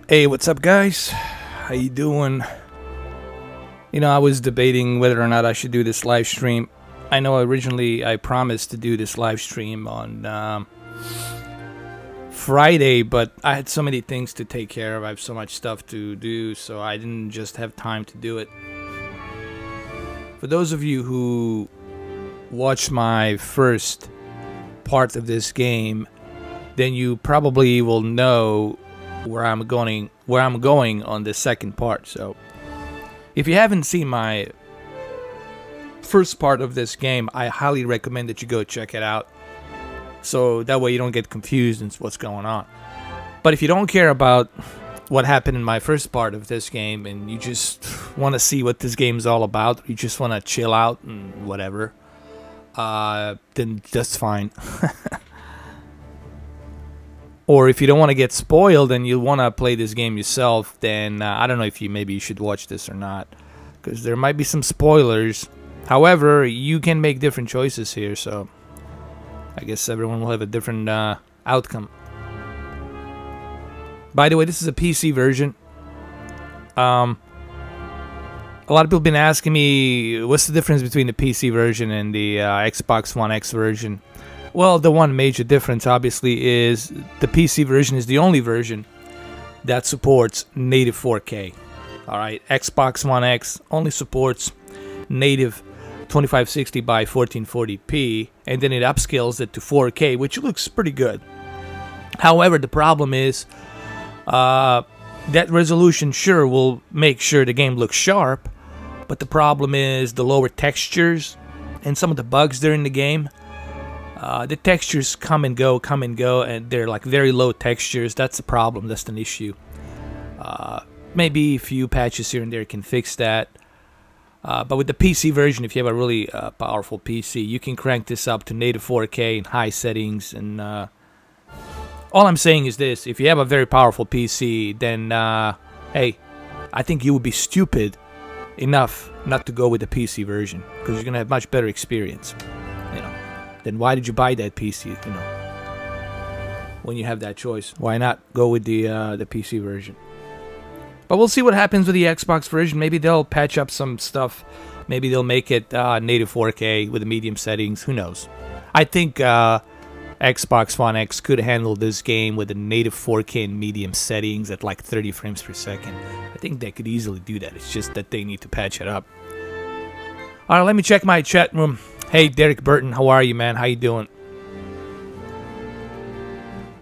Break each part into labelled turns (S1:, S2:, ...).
S1: Hey, what's up, guys? How you doing? You know, I was debating whether or not I should do this live stream. I know originally I promised to do this live stream on Friday, but I had so many things to take care of. I have so much stuff to do, so I didn't just have time to do it. For those of you who watched my first part of this game, then you probably will know where I'm going on the second part. So if you haven't seen my first part of this game, I highly recommend that you go check it out, so that way you don't get confused in what's going on. But if you don't care about what happened in my first part of this game and you just want to see what this game's all about, you just want to chill out and whatever, then that's fine. Or if you don't want to get spoiled and you want to play this game yourself, then I don't know if maybe you should watch this or not, because there might be some spoilers. However, you can make different choices here, so I guess everyone will have a different outcome. By the way, this is a PC version. A lot of people have been asking me, what's the difference between the PC version and the Xbox One X version? Well, the one major difference, obviously, is the PC version is the only version that supports native 4K. Alright, Xbox One X only supports native 2560 by 1440p, and then it upscales it to 4K, which looks pretty good. However, the problem is that resolution sure will make sure the game looks sharp, but the problem is the lower textures and some of the bugs during the game. The textures come and go, and they're like very low textures. That's a problem, that's an issue. Maybe a few patches here and there can fix that. But with the PC version, if you have a really powerful PC, you can crank this up to native 4K in high settings. And all I'm saying is this: if you have a very powerful PC, then hey, I think you would be stupid enough not to go with the PC version, because you're gonna have much better experience. You know, then why did you buy that PC? You know, when you have that choice, why not go with the PC version? But we'll see what happens with the Xbox version. Maybe they'll patch up some stuff. Maybe they'll make it native 4K with the medium settings. Who knows? I think Xbox One X could handle this game with the native 4K and medium settings at like 30 frames per second. I think they could easily do that. It's just that they need to patch it up. All right, let me check my chat room. Hey, Derek Burton, how are you, man? How you doing?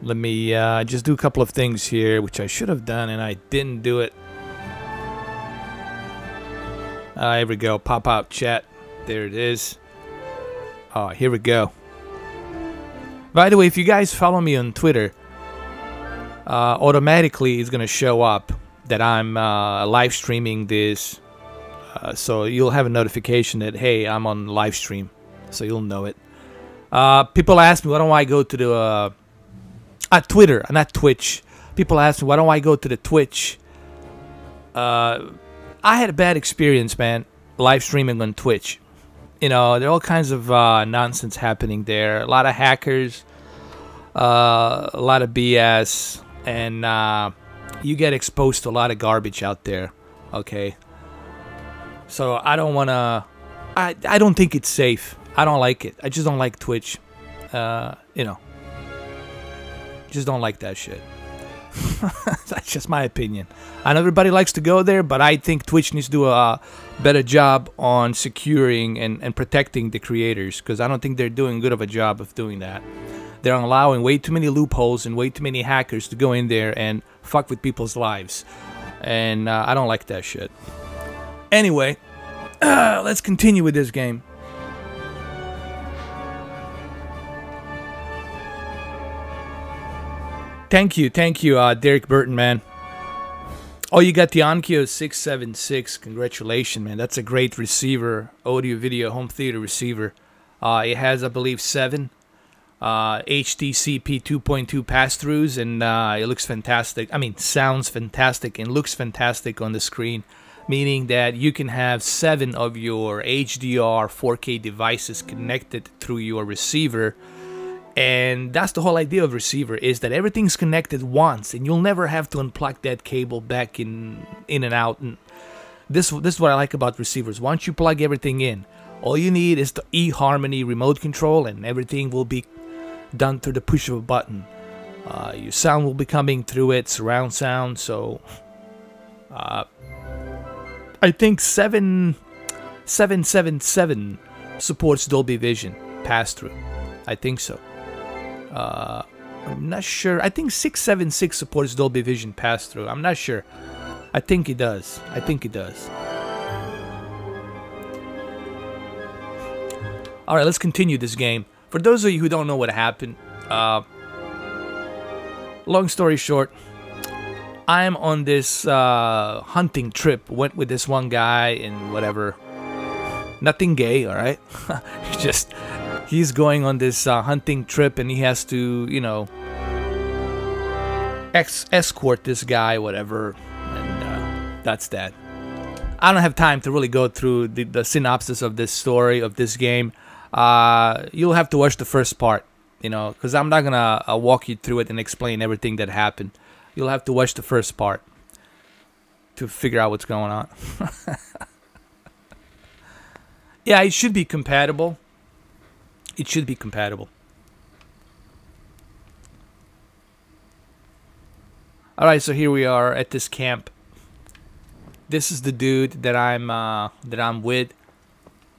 S1: Let me just do a couple of things here, which I should have done, and I didn't do it. Here we go. Pop out chat. There it is. Oh, here we go. By the way, if you guys follow me on Twitter, automatically it's going to show up that I'm live streaming this. So you'll have a notification that, hey, I'm on live stream. So you'll know it. People ask me, why don't I go to the... Twitter, not Twitch. People ask me, why don't I go to the Twitch? I had a bad experience, man, live streaming on Twitch. You know, there are all kinds of nonsense happening there. A lot of hackers, a lot of BS, and you get exposed to a lot of garbage out there, okay? So I don't want to... I don't think it's safe. I don't like it. I just don't like Twitch. You know. Just don't like that shit. That's just my opinion. I know everybody likes to go there, but I think Twitch needs to do a better job on securing and protecting the creators, because I don't think they're doing good of a job of doing that. They're allowing way too many loopholes and way too many hackers to go in there and fuck with people's lives. And I don't like that shit. Anyway, let's continue with this game. Thank you, Derek Burton, man. Oh, you got the Onkyo 676. Congratulations, man. That's a great receiver, audio, video, home theater receiver. It has, I believe, 7 HDCP 2.2 pass-throughs, and it looks fantastic. I mean, sounds fantastic and looks fantastic on the screen, meaning that you can have 7 of your HDR 4K devices connected through your receiver, And that's the whole idea of receiver, is that everything's connected once, and you'll never have to unplug that cable back in and out. And this is what I like about receivers. Once you plug everything in, all you need is the eHarmony remote control, and everything will be done through the push of a button. Your sound will be coming through it, surround sound. So I think 777 supports Dolby Vision pass-through. I think so. I'm not sure. I think 676 supports Dolby Vision pass-through. I'm not sure. I think it does. I think it does. Alright, let's continue this game. For those of you who don't know what happened, long story short, I'm on this hunting trip. Went with this one guy and whatever. Nothing gay, alright? He's going on this hunting trip, and he has to, you know, escort this guy, whatever. And that's that. I don't have time to really go through the synopsis of this story, of this game. You'll have to watch the first part, you know, because I'm not gonna walk you through it and explain everything that happened. You'll have to watch the first part to figure out what's going on. Yeah, it should be compatible. It should be compatible. Alright, so here we are at this camp. This is the dude that I'm with,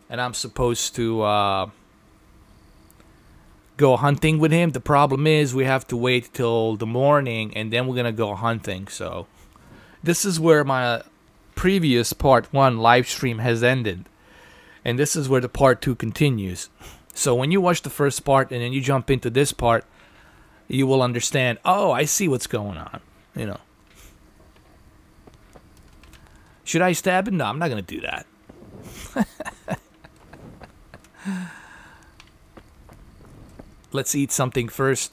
S1: and I'm supposed to go hunting with him. The problem is we have to wait till the morning, and then we're gonna go hunting. So this is where my previous part 1 live stream has ended, and this is where the part 2 continues. So when you watch the first part and then you jump into this part, you will understand, oh, I see what's going on, you know. Should I stab him? No, I'm not going to do that. Let's eat something first.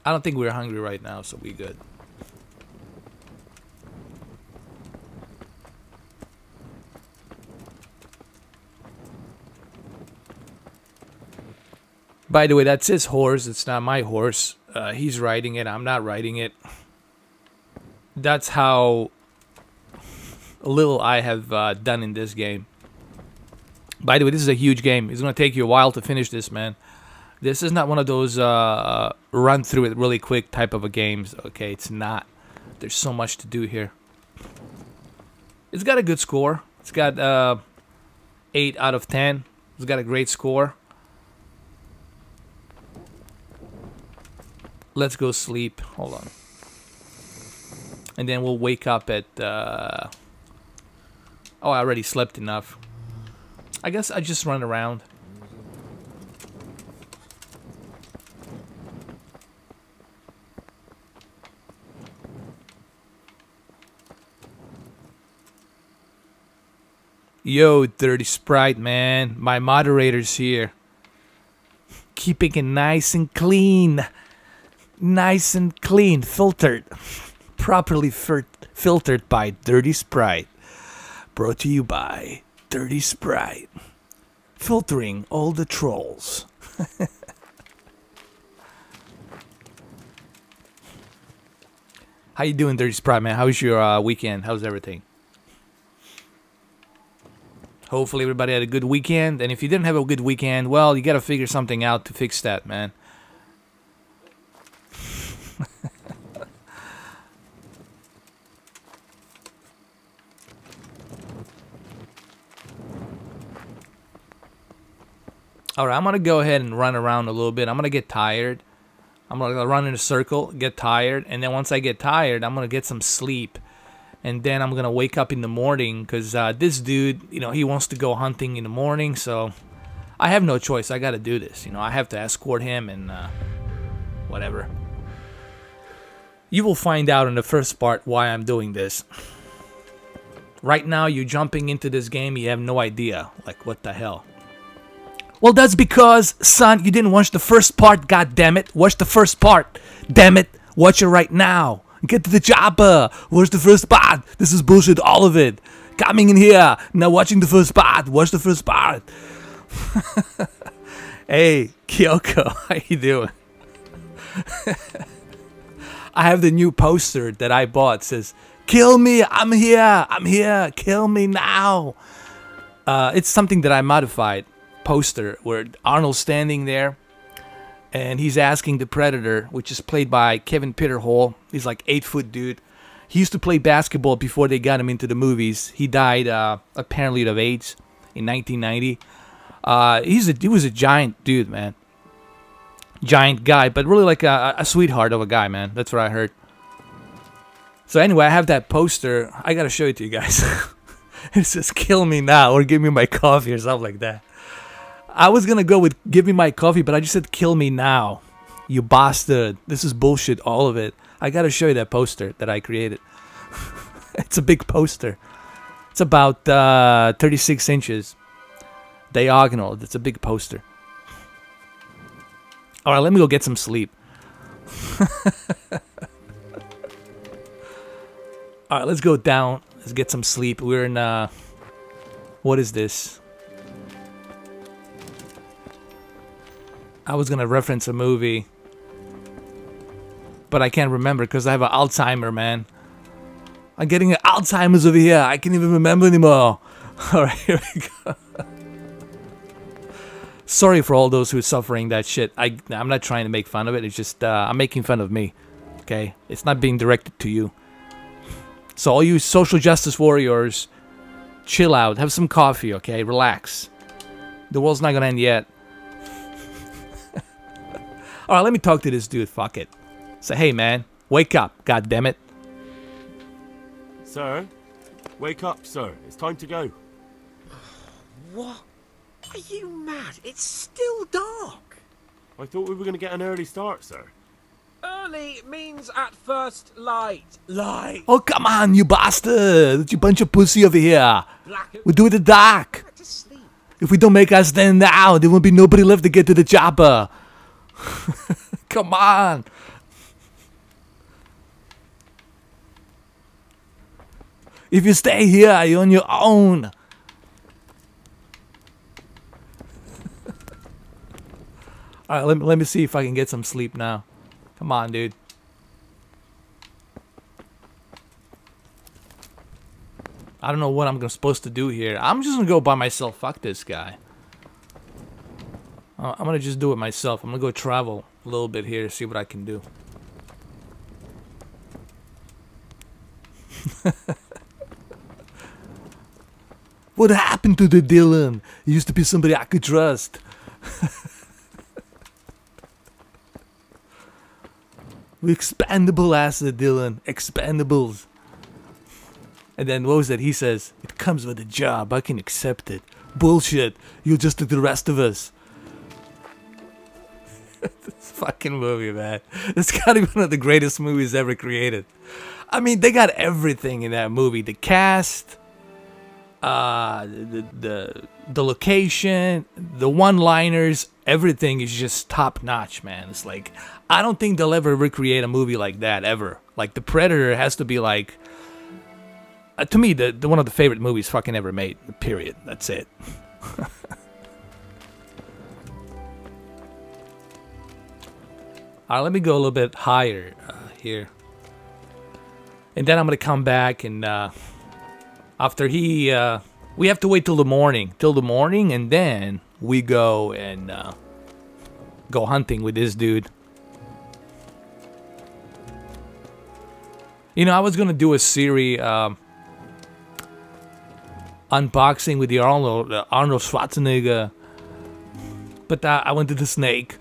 S1: I don't think we're hungry right now, so we're good. By the way, that's his horse. It's not my horse. He's riding it. I'm not riding it. That's how little I have done in this game. By the way, this is a huge game. It's going to take you a while to finish this, man. This is not one of those run through it really quick type of a games. Okay, it's not. There's so much to do here. It's got a good score. It's got 8 out of 10. It's got a great score. Let's go sleep. Hold on. And then we'll wake up at... Oh, I already slept enough. I guess I just run around. Yo, Dirty Sprite, man. My moderator's here. Keeping it nice and clean. Nice and clean, filtered, properly filtered by Dirty Sprite. Brought to you by Dirty Sprite, filtering all the trolls. How you doing, Dirty Sprite, man? How's your weekend? How's everything? Hopefully everybody had a good weekend, and if you didn't have a good weekend, well, you gotta figure something out to fix that, man. Alright, I'm going to go ahead and run around a little bit. I'm going to get tired. I'm going to run in a circle, get tired. And then once I get tired, I'm going to get some sleep. And then I'm going to wake up in the morning because this dude, you know, he wants to go hunting in the morning. So I have no choice. I got to do this. You know, I have to escort him and whatever. You will find out in the first part why I'm doing this. Right now, you're jumping into this game. You have no idea. Like, what the hell? Well, that's because, son, you didn't watch the first part, goddammit. Watch the first part. Damn it. Watch it right now. Get to the chopper. Watch the first part. This is bullshit, all of it. coming in here. Now watching the first part. Watch the first part. Hey, Kyoko, how you doing? I have the new poster that I bought. It says, "Kill me, I'm here, kill me now." It's something that I modified. Poster where Arnold's standing there and he's asking the Predator, which is played by Kevin Peter Hall. He's like 8-foot dude. He used to play basketball before they got him into the movies. He died apparently of AIDS in 1990. He was a giant dude, man. Giant guy, but really like a sweetheart of a guy, man. That's what I heard. So anyway, I have that poster. I gotta show it to you guys. It says, "Kill me now," or "Give me my coffee," or something like that. I was gonna go with "Give me my coffee," but I just said "Kill me now." You bastard. This is bullshit, all of it. I gotta show you that poster that I created. It's a big poster. It's about 36 inches. Diagonal. It's a big poster. Alright, let me go get some sleep. Alright, let's go down. Let's get some sleep. We're in, what is this? I was gonna reference a movie, but I can't remember because I have an Alzheimer, man. I'm getting an Alzheimer's over here. I can't even remember anymore. Alright, here we go. Sorry for all those who are suffering that shit. I'm not trying to make fun of it. It's just, I'm making fun of me. Okay? It's not being directed to you. So all you social justice warriors, chill out. Have some coffee, okay? Relax. The world's not gonna end yet. Alright, let me talk to this dude. Fuck it. Say, "Hey, man. Wake up. God damn it."
S2: Sir? Wake up, sir. It's time to go.
S3: What? Are you mad? It's still dark.
S2: I thought we were going to get an early start, sir.
S3: Early means at first light. Light.
S1: Oh, come on, you bastard. You bunch of pussy over here.
S3: Black.
S1: We do it in the dark.
S3: Back to sleep.
S1: If we don't make us stand now, there won't be nobody left to get to the chopper. Come on. If you stay here, you're on your own. Alright, let me see if I can get some sleep now. Come on, dude. I don't know what I'm supposed to do here. I'm just gonna go by myself. Fuck this guy. I'm gonna just do it myself. I'm gonna go travel a little bit here, see what I can do. What happened to the Dylan? He used to be somebody I could trust. Expandable asset, Dylan. Expandables. And then what was that? He says, "It comes with a job. I can accept it." Bullshit. You're just like the rest of us. This fucking movie, man. It's gotta be one of the greatest movies ever created. I mean, they got everything in that movie. The cast, the location, the one-liners, everything is just top-notch, man. It's like, I don't think they'll ever recreate a movie like that, ever. Like, The Predator has to be like, to me, the one of the favorite movies fucking ever made, period. That's it. Alright, let me go a little bit higher here. And then I'm gonna come back and after he we have to wait till the morning, and then we go and go hunting with this dude. You know, I was gonna do a series unboxing with the Arnold Schwarzenegger, but I went to the snake.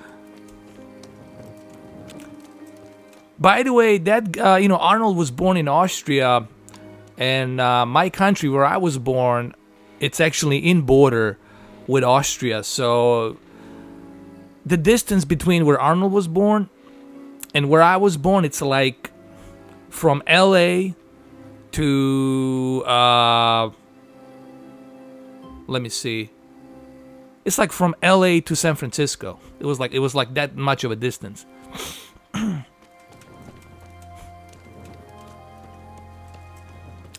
S1: By the way, that you know, Arnold was born in Austria, and my country where I was born, it's actually in border with Austria. So the distance between where Arnold was born and where I was born, it's like from LA to let me see. It's like from LA to San Francisco. It was like that much of a distance.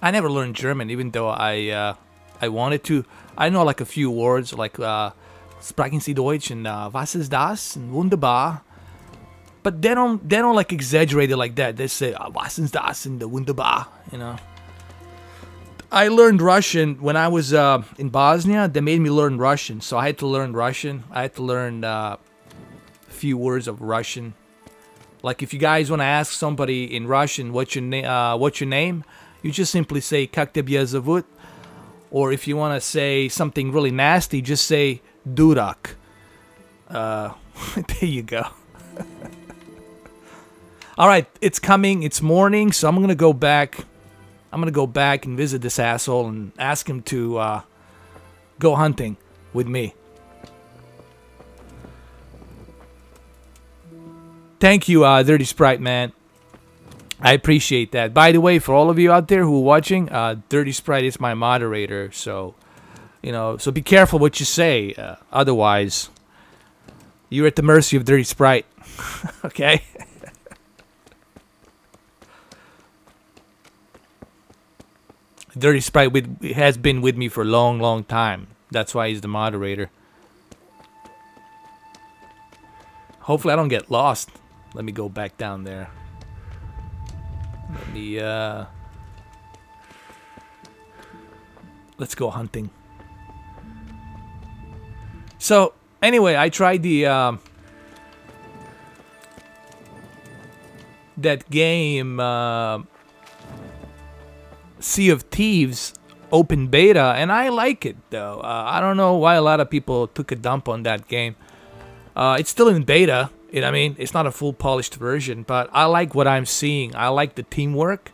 S1: I never learned German, even though I wanted to. I know like a few words, like Sprechen Sie Deutsch and Was ist das? And Wunderbar. But they don't like exaggerate it like that. They say Was ist das? And the Wunderbar, you know. I learned Russian when I was in Bosnia. They made me learn Russian, so I had to learn Russian. I had to learn a few words of Russian. Like if you guys want to ask somebody in Russian what's your name, you just simply say Как тебя зовут. Or if you want to say something really nasty, just say Durak. There you go. All right, it's coming. It's morning, so I'm gonna go back. I'm gonna go back and visit this asshole and ask him to go hunting with me. Thank you, Dirty Sprite, man. I appreciate that. By the way, for all of you out there who are watching, Dirty Sprite is my moderator, so you know. So be careful what you say, otherwise you're at the mercy of Dirty Sprite. Okay. Dirty Sprite has been with me for a long, long time. That's why he's the moderator. Hopefully I don't get lost. Let me go back down there. Let me, let's go hunting. So, anyway, I tried the, that game, Sea of Thieves open beta, and I like it though. I don't know why a lot of people took a dump on that game. It's still in beta, you know what I mean? It's not a full polished version, but I like what I'm seeing. I like the teamwork.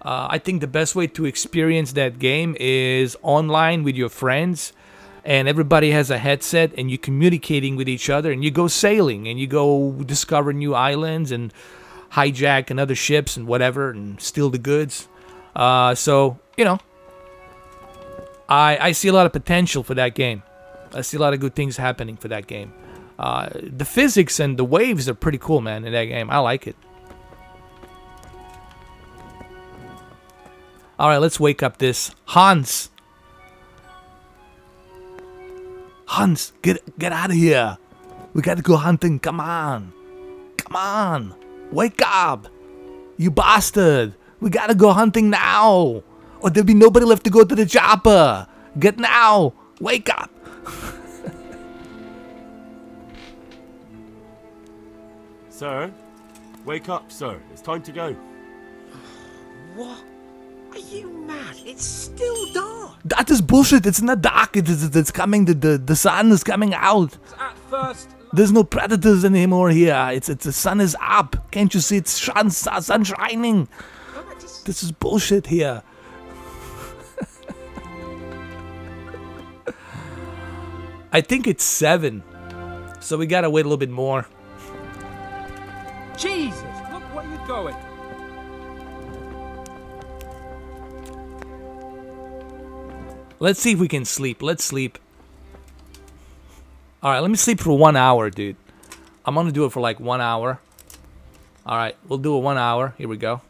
S1: I think the best way to experience that game is online with your friends, and everybody has a headset, and you're communicating with each other, and you go sailing, and you go discover new islands, and hijack another ships, and whatever, and steal the goods. So, you know, I see a lot of potential for that game. I see a lot of good things happening for that game. The physics and the waves are pretty cool, man, in that game. I like it. Alright, let's wake up this Hans. Hans, get out of here. We gotta go hunting. Come on. Come on. Wake up. You bastard. We gotta go hunting now, or there'll be nobody left to go to the chopper. Get now. Wake up.
S2: Sir? Wake up, sir. It's time to go.
S3: What? Are you mad? It's still dark.
S1: That is bullshit. It's not dark. It's coming. The sun is coming out.
S3: It's at first.
S1: There's no predators anymore here. The sun is up. Can't you see? It's sun shining. This is bullshit here. I think it's 7. So we gotta wait a little bit more.
S3: Jesus, look where you're going.
S1: Let's see if we can sleep. Let's sleep. Alright, let me sleep for 1 hour, dude. I'm gonna do it for like 1 hour. Alright, we'll do it 1 hour. Here we go.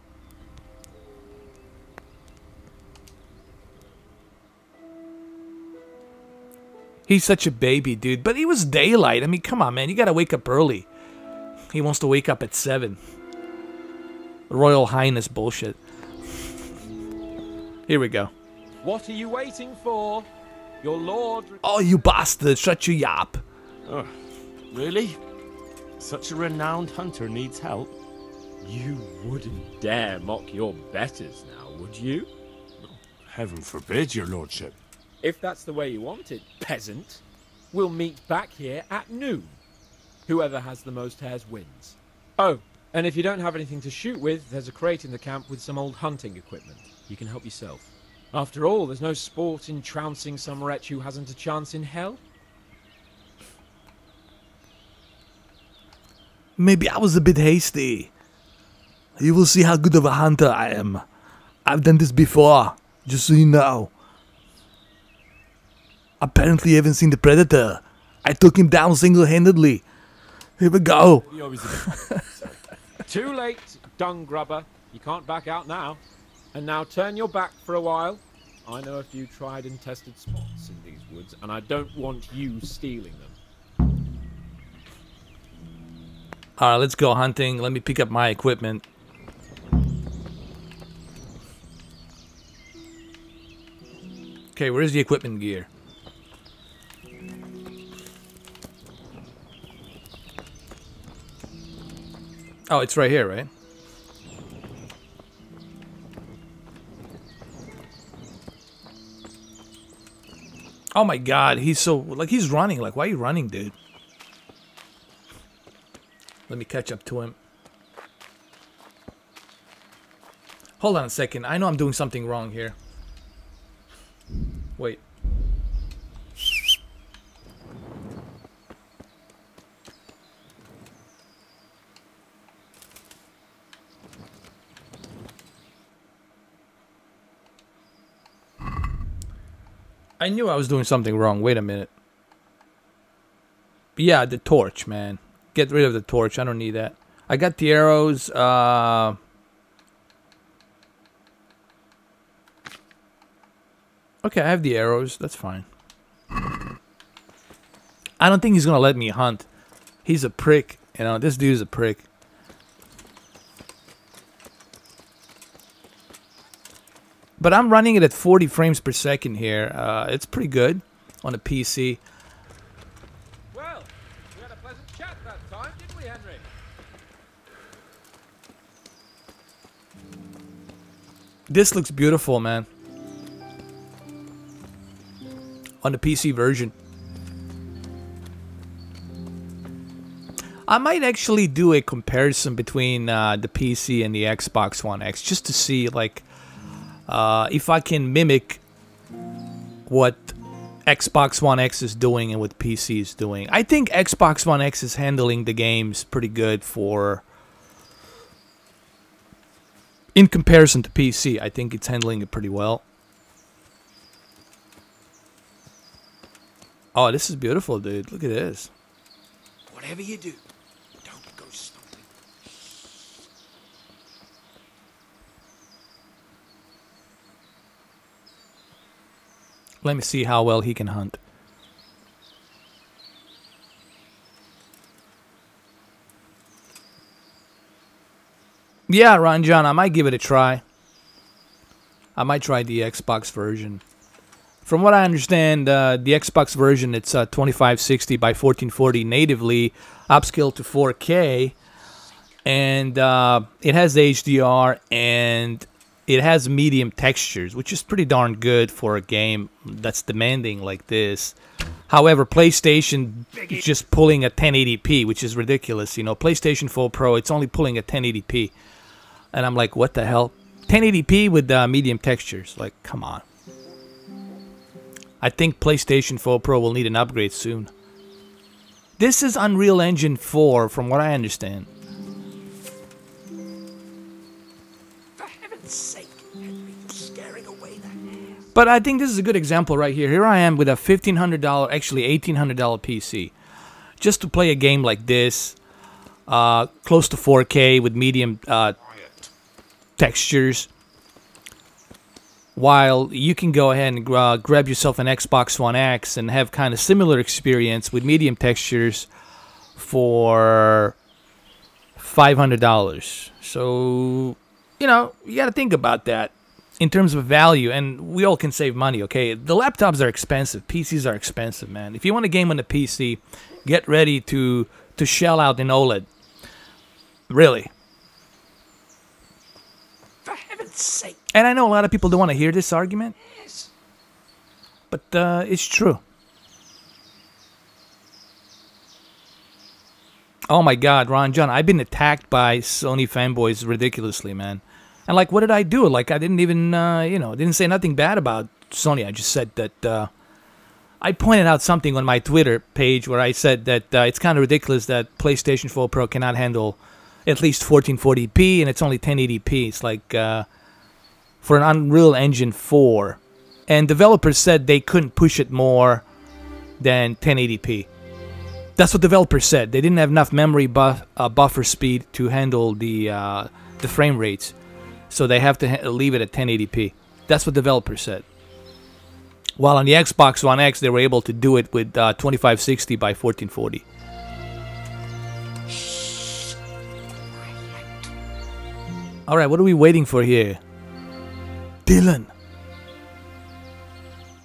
S1: He's such a baby, dude. But it was daylight. I mean, come on, man. You gotta wake up early. He wants to wake up at 7. Royal Highness bullshit. Here we go.
S3: What are you waiting for? Your lord...
S1: Oh, you bastard. Shut your yap.
S2: Oh, really? Such a renowned hunter needs help?
S4: You wouldn't dare mock your betters now, would you?
S2: Heaven forbid, your lordship.
S4: If that's the way you want it, peasant, we'll meet back here at noon. Whoever has the most hares wins. Oh, and if you don't have anything to shoot with, there's a crate in the camp with some old hunting equipment. You can help yourself. After all, there's no sport in trouncing some wretch who hasn't a chance in hell.
S1: Maybe I was a bit hasty. You will see how good of a hunter I am. I've done this before, just so you know. Apparently you haven't seen the predator. I took him down single-handedly. Here we go.
S4: Too late, dung grubber. You can't back out now. And now turn your back for a while. I know a few tried and tested spots in these woods, and I don't want you stealing them.
S1: Alright, let's go hunting. Let me pick up my equipment. Okay, where's the equipment gear? Oh, it's right here, right? Oh my god, he's so... like, he's running. Like, why are you running, dude? Let me catch up to him. Hold on a second. I know I'm doing something wrong here. Wait. I knew I was doing something wrong. Wait a minute. Yeah, the torch, man. Get rid of the torch. I don't need that. I got the arrows. Okay, I have the arrows. That's fine. I don't think he's gonna let me hunt. He's a prick. You know, this dude's a prick. But I'm running it at 40 frames per second here. It's pretty good on a PC.
S4: Well, we had a pleasant chat that time, didn't we, Henry?
S1: This looks beautiful, man. On the PC version. I might actually do a comparison between the PC and the Xbox One X just to see, like, if I can mimic what Xbox One X is doing and what PC is doing. I think Xbox One X is handling the games pretty good for... in comparison to PC, I think it's handling it pretty well. Oh, this is beautiful, dude. Look at this.
S3: Whatever you do, don't go stumbling.
S1: Let me see how well he can hunt. Yeah, Ron John, I might give it a try. I might try the Xbox version. From what I understand, the Xbox version, it's 2560 by 1440 natively, upscaled to 4K, and it has HDR, and it has medium textures, which is pretty darn good for a game that's demanding like this. However, PlayStation is just pulling a 1080p, which is ridiculous. You know, PlayStation 4 Pro, it's only pulling a 1080p. And I'm like, what the hell? 1080p with medium textures. Like, come on. I think PlayStation 4 Pro will need an upgrade soon. This is Unreal Engine 4, from what I understand.
S3: For heaven's sake, Henry, you're scaring away the hair.
S1: But I think this is a good example right here. Here I am with a $1,500, actually $1,800 PC. Just to play a game like this, close to 4K with medium textures. While you can go ahead and grab yourself an Xbox One X and have kind of similar experience with medium textures for $500. So, you know, you got to think about that in terms of value, and we all can save money, okay? The laptops are expensive. PCs are expensive, man. If you want a game on the PC, get ready to shell out in OLED. Really.
S3: For heaven's sake.
S1: And I know a lot of people don't want to hear this argument,
S3: Yes.
S1: but it's true. Oh my God, Ron John, I've been attacked by Sony fanboys ridiculously, man. And like, what did I do? Like, I didn't even, you know, didn't say nothing bad about Sony. I just said that I pointed out something on my Twitter page where I said that it's kind of ridiculous that PlayStation 4 Pro cannot handle at least 1440p and it's only 1080p. It's like for an Unreal Engine 4. And developers said they couldn't push it more than 1080p. That's what developers said. They didn't have enough memory buffer speed to handle the frame rates. So they have to leave it at 1080p. That's what developers said. While on the Xbox One X, they were able to do it with 2560 by 1440. All right, what are we waiting for here? Dylan.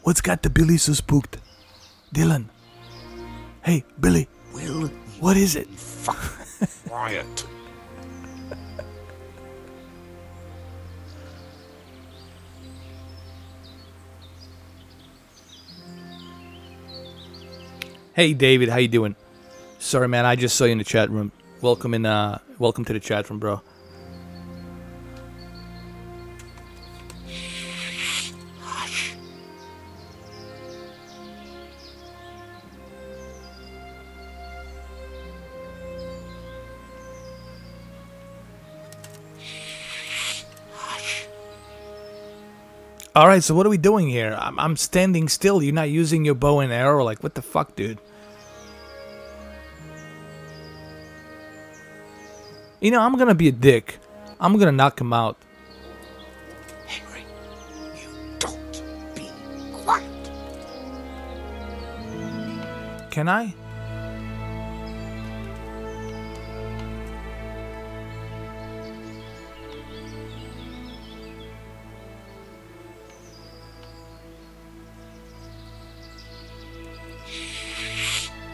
S1: What's got the Billy so spooked? Dylan. Hey, Billy.
S3: Will
S1: What is it?
S3: fucking quiet?
S1: Hey, David, how you doing? Sorry, man, I just saw you in the chat room. Welcome to the chat room, bro.
S3: Hush. Hush.
S1: All right, so what are we doing here? I'm standing still. You're not using your bow and arrow? Like, what the fuck, dude? You know, I'm gonna be a dick. I'm gonna knock him out.
S3: Henry, you don't be quiet.
S1: Can I?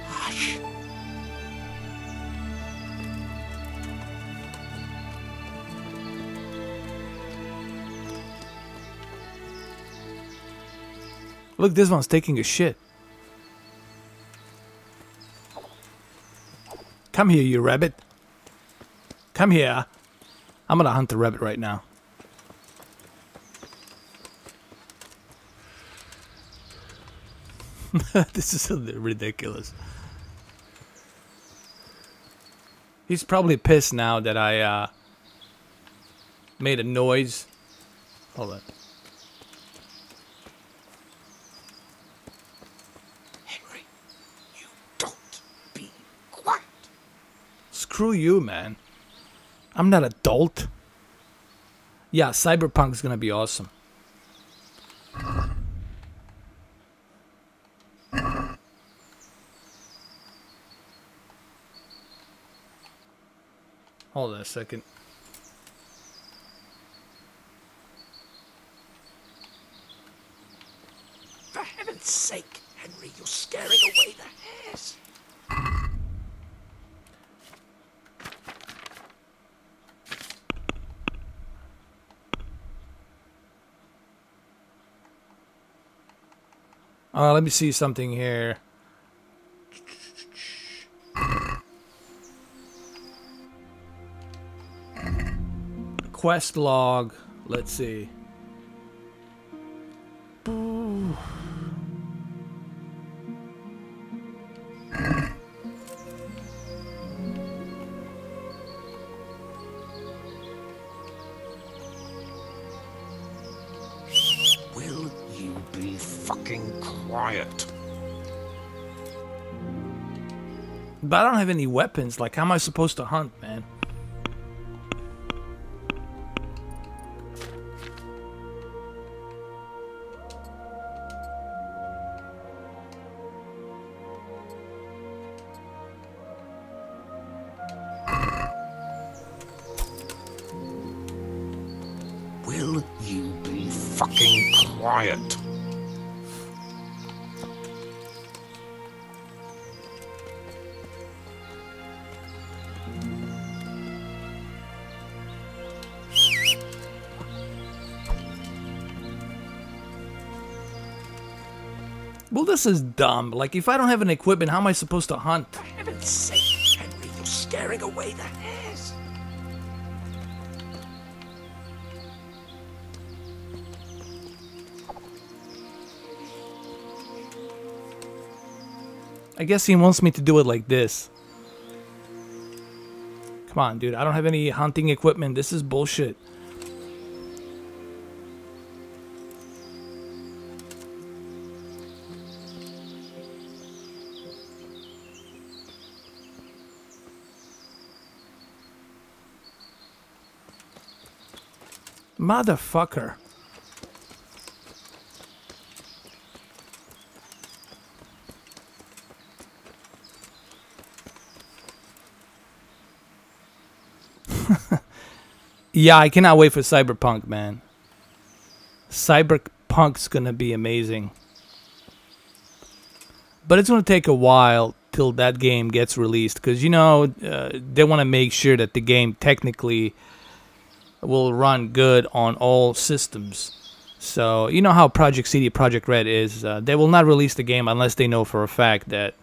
S3: Hush.
S1: Look, this one's taking a shit. Come here, you rabbit. Come here. I'm gonna hunt the rabbit right now. This is ridiculous. He's probably pissed now that I made a noise. Hold on.
S3: Henry, you don't be quiet.
S1: Screw you, man. I'm not adult. Yeah, Cyberpunk's gonna be awesome. Hold on a second.
S3: For heaven's sake, Henry, you're scaring away the hares.
S1: Let me see something here. Quest log. Let's see.
S3: Will you be fucking quiet?
S1: But I don't have any weapons. Like, how am I supposed to hunt, man?
S3: Will you be fucking quiet?
S1: Well, this is dumb. Like, if I don't have an equipment, how am I supposed to hunt?
S3: For heaven's sake, Henry, you're scaring away the hares.
S1: I guess he wants me to do it like this. Come on, dude. I don't have any hunting equipment. This is bullshit. Motherfucker. Yeah, I cannot wait for Cyberpunk, man. Cyberpunk's gonna be amazing. But it's gonna take a while till that game gets released, because, you know, they want to make sure that the game technically will run good on all systems. So, you know how Project CD, Project Red is. They will not release the game unless they know for a fact that,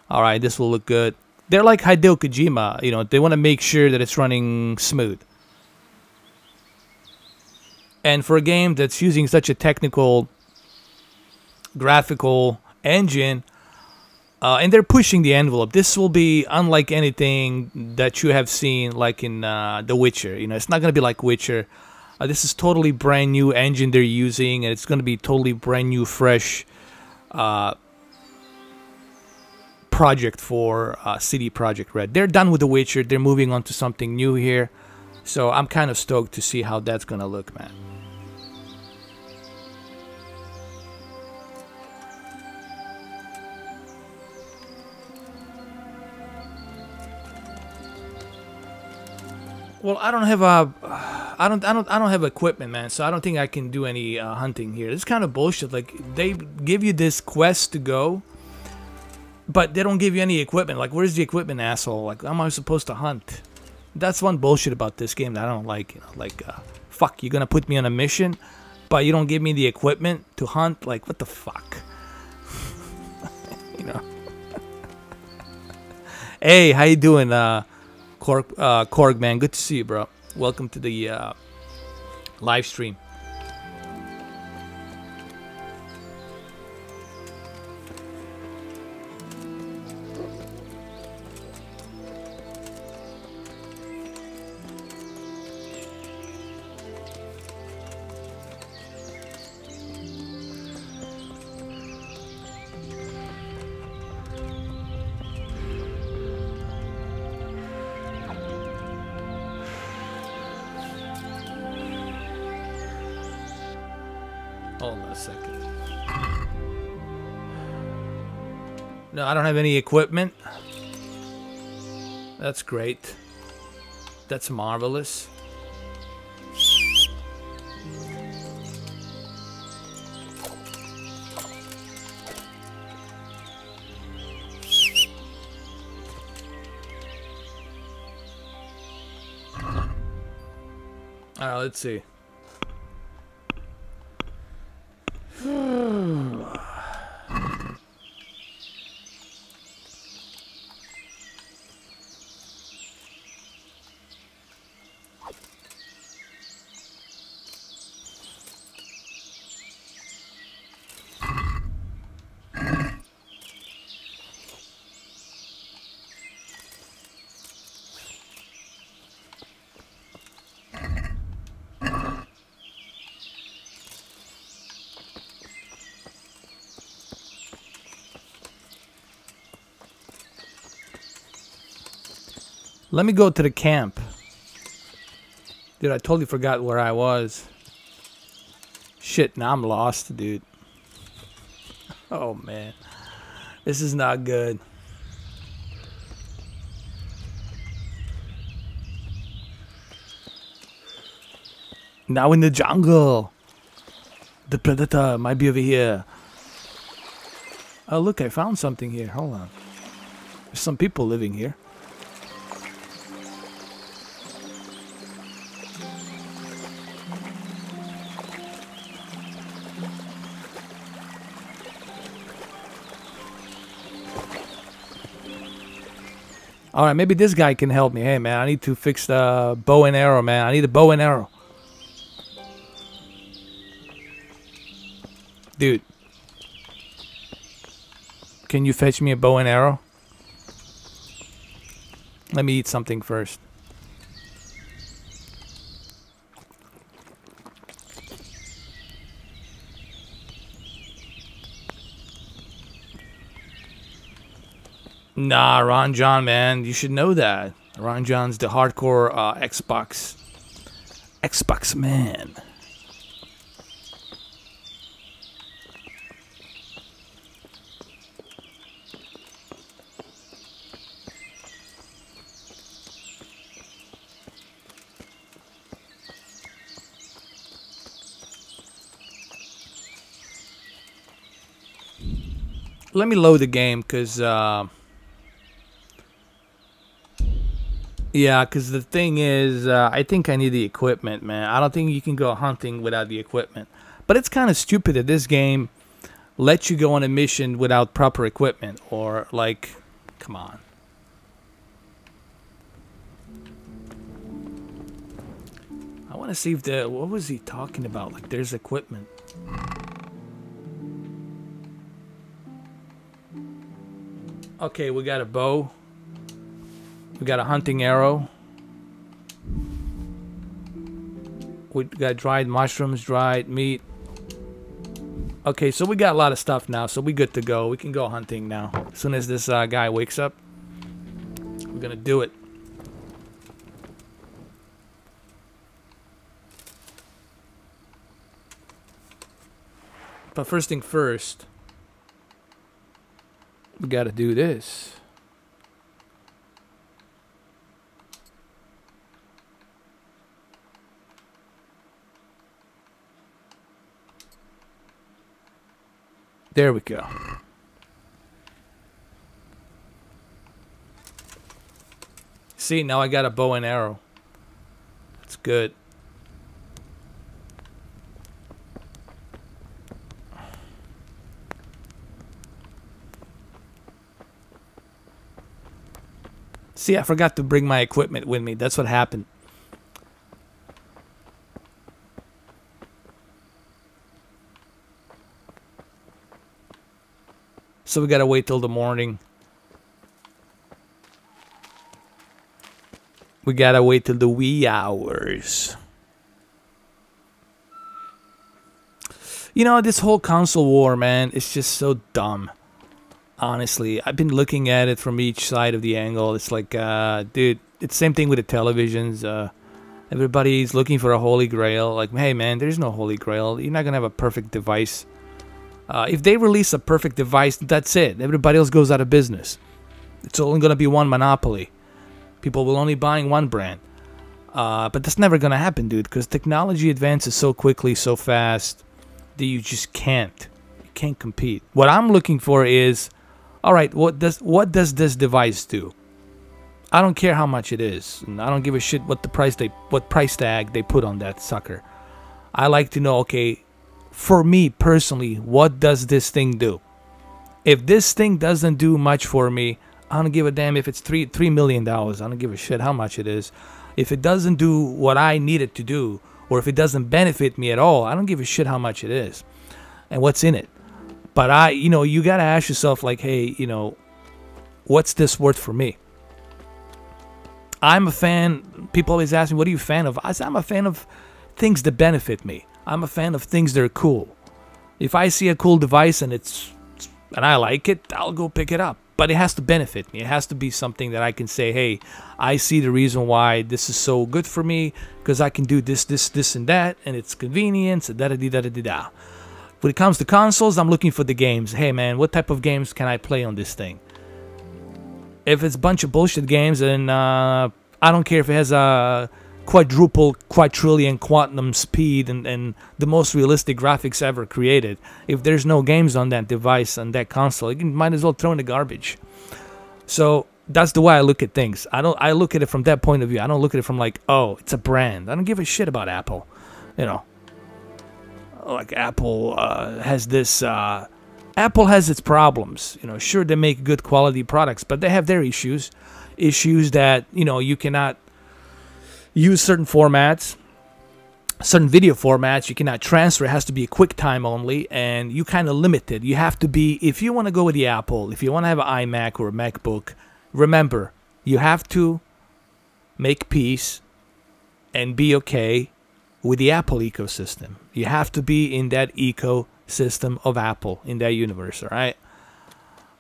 S1: alright, this will look good. They're like Hideo Kojima, you know, they want to make sure that it's running smooth. And for a game that's using such a technical, graphical engine, and they're pushing the envelope, this will be unlike anything that you have seen, like in The Witcher. You know, it's not going to be like Witcher. This is totally brand new engine they're using, and it's going to be totally brand new, fresh project for CD Projekt Red. They're done with The Witcher. They're moving on to something new here. So I'm kind of stoked to see how that's going to look, man. Well, I don't have I don't have equipment, man. So I don't think I can do any hunting here. It's kind of bullshit. Like, they give you this quest to go, but they don't give you any equipment. Like, where's the equipment, asshole? Like, how am I supposed to hunt? That's one bullshit about this game that I don't like. You know, like, fuck, you're gonna put me on a mission, but you don't give me the equipment to hunt. Like, what the fuck? You know. Hey, how you doing, Korg, man? Good to see you, bro. Welcome to the live stream. Hold on a second. No, I don't have any equipment. That's great. That's marvelous. Alright, let's see. Let me go to the camp. Dude, I totally forgot where I was. Shit, now I'm lost, dude. Oh, man. This is not good. Now in the jungle. The predator might be over here. Oh, look, I found something here. Hold on. There's some people living here. Alright, maybe this guy can help me. Hey, man, I need to fix the bow and arrow, man. I need a bow and arrow. Dude. Can you fetch me a bow and arrow? Let me eat something first. Nah, Ron John, man. You should know that. Ron John's the hardcore Xbox man. let me load the game, because yeah, because the thing is, I think I need the equipment, man. I don't think you can go hunting without the equipment. But it's kind of stupid that this game lets you go on a mission without proper equipment. Or, like, come on. I want to see if the... What was he talking about? Like, there's equipment. Okay, we got a bow. We got a hunting arrow. We got dried mushrooms, dried meat. Okay, so we got a lot of stuff now, so we good to go. We can go hunting now. As soon as this guy wakes up, we're gonna do it. But first thing first, we gotta do this. There we go. See, now I got a bow and arrow. That's good. See, I forgot to bring my equipment with me. That's what happened. So we gotta wait till the morning. We gotta wait till the wee hours. You know, this whole console war, man, it's just so dumb. Honestly, I've been looking at it from each side of the angle. It's like, dude, it's the same thing with the televisions. Everybody's looking for a holy grail. Like, hey, man, there's no holy grail. You're not gonna have a perfect device. If they release a perfect device, that's it. Everybody else goes out of business. It's only going to be one monopoly. People will only buy one brand. But that's never going to happen, dude, because technology advances so quickly, so fast, that you just can't. You can't compete. What I'm looking for is, all right, what does this device do? I don't care how much it is, and I don't give a shit what price tag they put on that sucker. I like to know, okay, for me personally, what does this thing do? If this thing doesn't do much for me, I don't give a damn if it's $3 million. I don't give a shit how much it is. If it doesn't do what I need it to do, or if it doesn't benefit me at all, I don't give a shit how much it is and what's in it. But you gotta ask yourself, like, hey, what's this worth for me? I'm a fan. People always ask me, what are you a fan of? I say, I'm a fan of things that benefit me. I'm a fan of things that are cool. If I see a cool device and I like it, I'll go pick it up. But it has to benefit me. It has to be something that I can say, hey, I see the reason why this is so good for me, because I can do this, and that, and it's convenience, da-da-da-da-da-da. When it comes to consoles, I'm looking for the games. Hey, man, what type of games can I play on this thing? If it's a bunch of bullshit games, and I don't care if it has a quadrillion quantum speed and the most realistic graphics ever created. If there's no games on that device, on that console, you might as well throw in the garbage. So that's the way I look at things. I look at it from that point of view. I don't look at it from like, oh, it's a brand. I don't give a shit about Apple. Like Apple has this. Apple has its problems. Sure, they make good quality products, but they have their issues. Issues that you cannot use certain formats, certain video formats. You cannot transfer. It has to be a quick time only, and you kind of limited. You have to be, if you want to go with the Apple, if you want to have an iMac or a MacBook, remember, you have to make peace and be okay with the Apple ecosystem. You have to be in that ecosystem of Apple, in that universe, all right?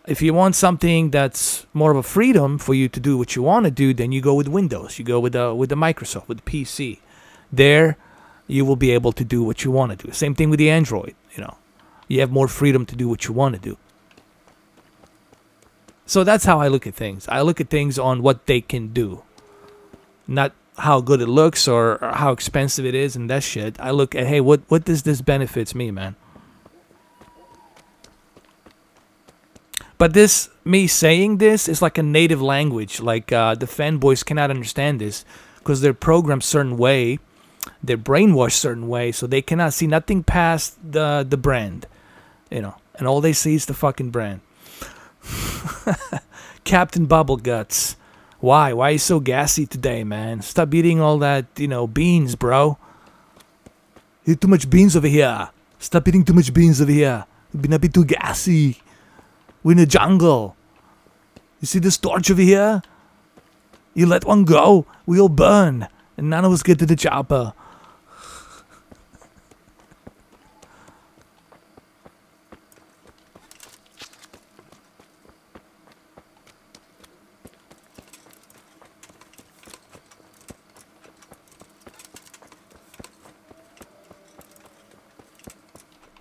S1: If you want something that's more of a freedom for you to do what you want to do, then you go with Windows. You go with the Microsoft, with the PC. There, you will be able to do what you want to do. Same thing with the Android. You have more freedom to do what you want to do. So that's how I look at things. I look at things on what they can do, not how good it looks or how expensive it is and that shit. I look at, hey, what does this benefits me, man? But this, me saying this is like a native language. Like the fanboys cannot understand this because they're programmed certain way, they're brainwashed certain way, so they cannot see nothing past the brand, you know. And all they see is the fucking brand. Captain Bubble Guts. Why? Why are you so gassy today, man? Stop eating all that, you know, beans, bro. You eat too much beans over here. Stop eating too much beans over here. You've been a bit too gassy. We're in the jungle. You see this torch over here? You let one go, we'll burn. And none of us get to the chopper.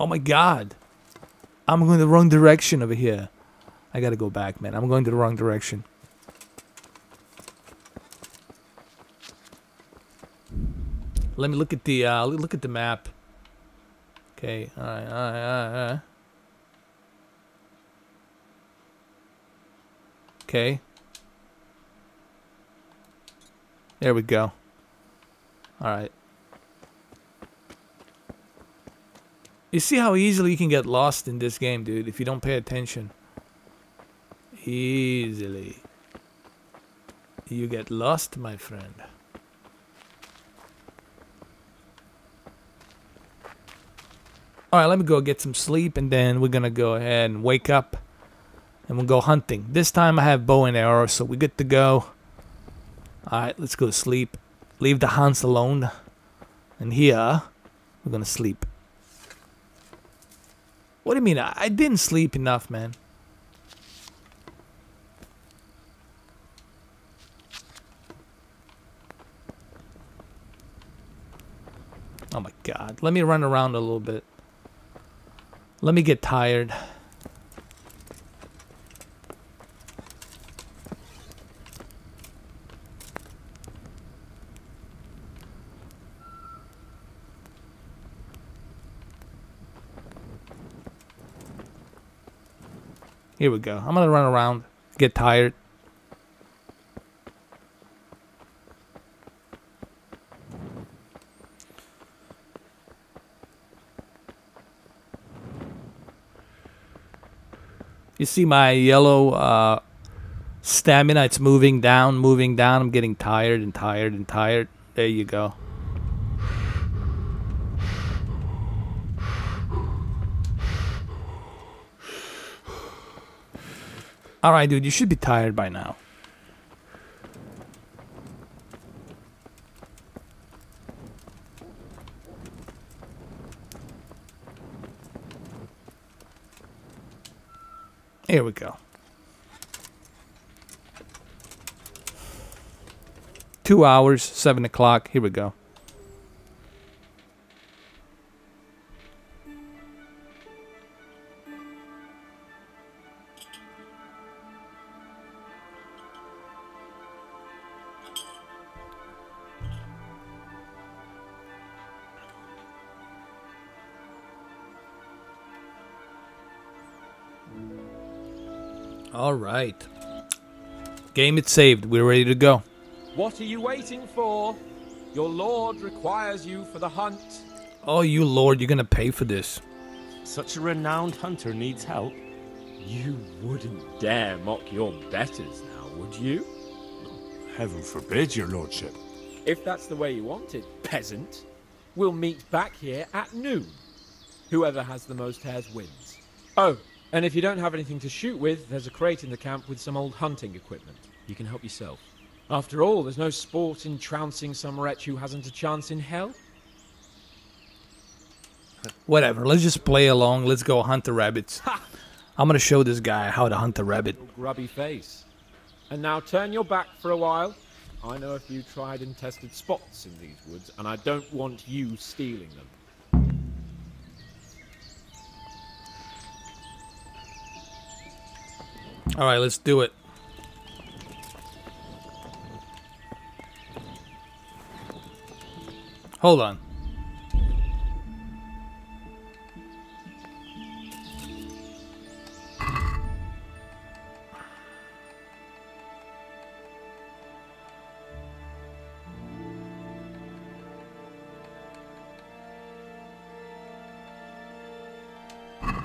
S1: Oh my god. I'm going the wrong direction over here. I gotta go back, man. I'm going to the wrong direction. Let me look at the map. Okay, alright. Okay. There we go. Alright. You see how easily you can get lost in this game, dude, if you don't pay attention. Easily. You get lost, my friend. Alright, let me go get some sleep, and then we're gonna go ahead and wake up, and we'll go hunting. This time I have bow and arrow, so we're good to go. Alright, let's go to sleep. Leave the hunts alone. And here, we're gonna sleep. What do you mean? I didn't sleep enough, man. Oh my god. Let me run around a little bit. Let me get tired. Here we go. I'm gonna run around, get tired. You see my yellow stamina, it's moving down, moving down. I'm getting tired and tired and tired. There you go. Alright, dude, you should be tired by now. Here we go. 2 hours, 7 o'clock. Here we go. Alright. Game it saved. We're ready to go.
S4: What are you waiting for? Your lord requires you for the hunt.
S1: Oh, you lord, you're gonna pay for this.
S2: Such a renowned hunter needs help.
S4: You wouldn't dare mock your betters now, would you?
S3: Heaven forbid, your lordship.
S4: If that's the way you want it, peasant, we'll meet back here at noon. Whoever has the most hares wins. Oh, and if you don't have anything to shoot with, there's a crate in the camp with some old hunting equipment. You can help yourself. After all, there's no sport in trouncing some wretch who hasn't a chance in hell.
S1: Whatever, let's just play along. Let's go hunt the rabbits.
S4: Ha!
S1: I'm gonna show this guy how to hunt a rabbit.
S4: Your grubby face. And now turn your back for a while. I know a few tried and tested spots in these woods, and I don't want you stealing them.
S1: Alright, let's do it. Hold on.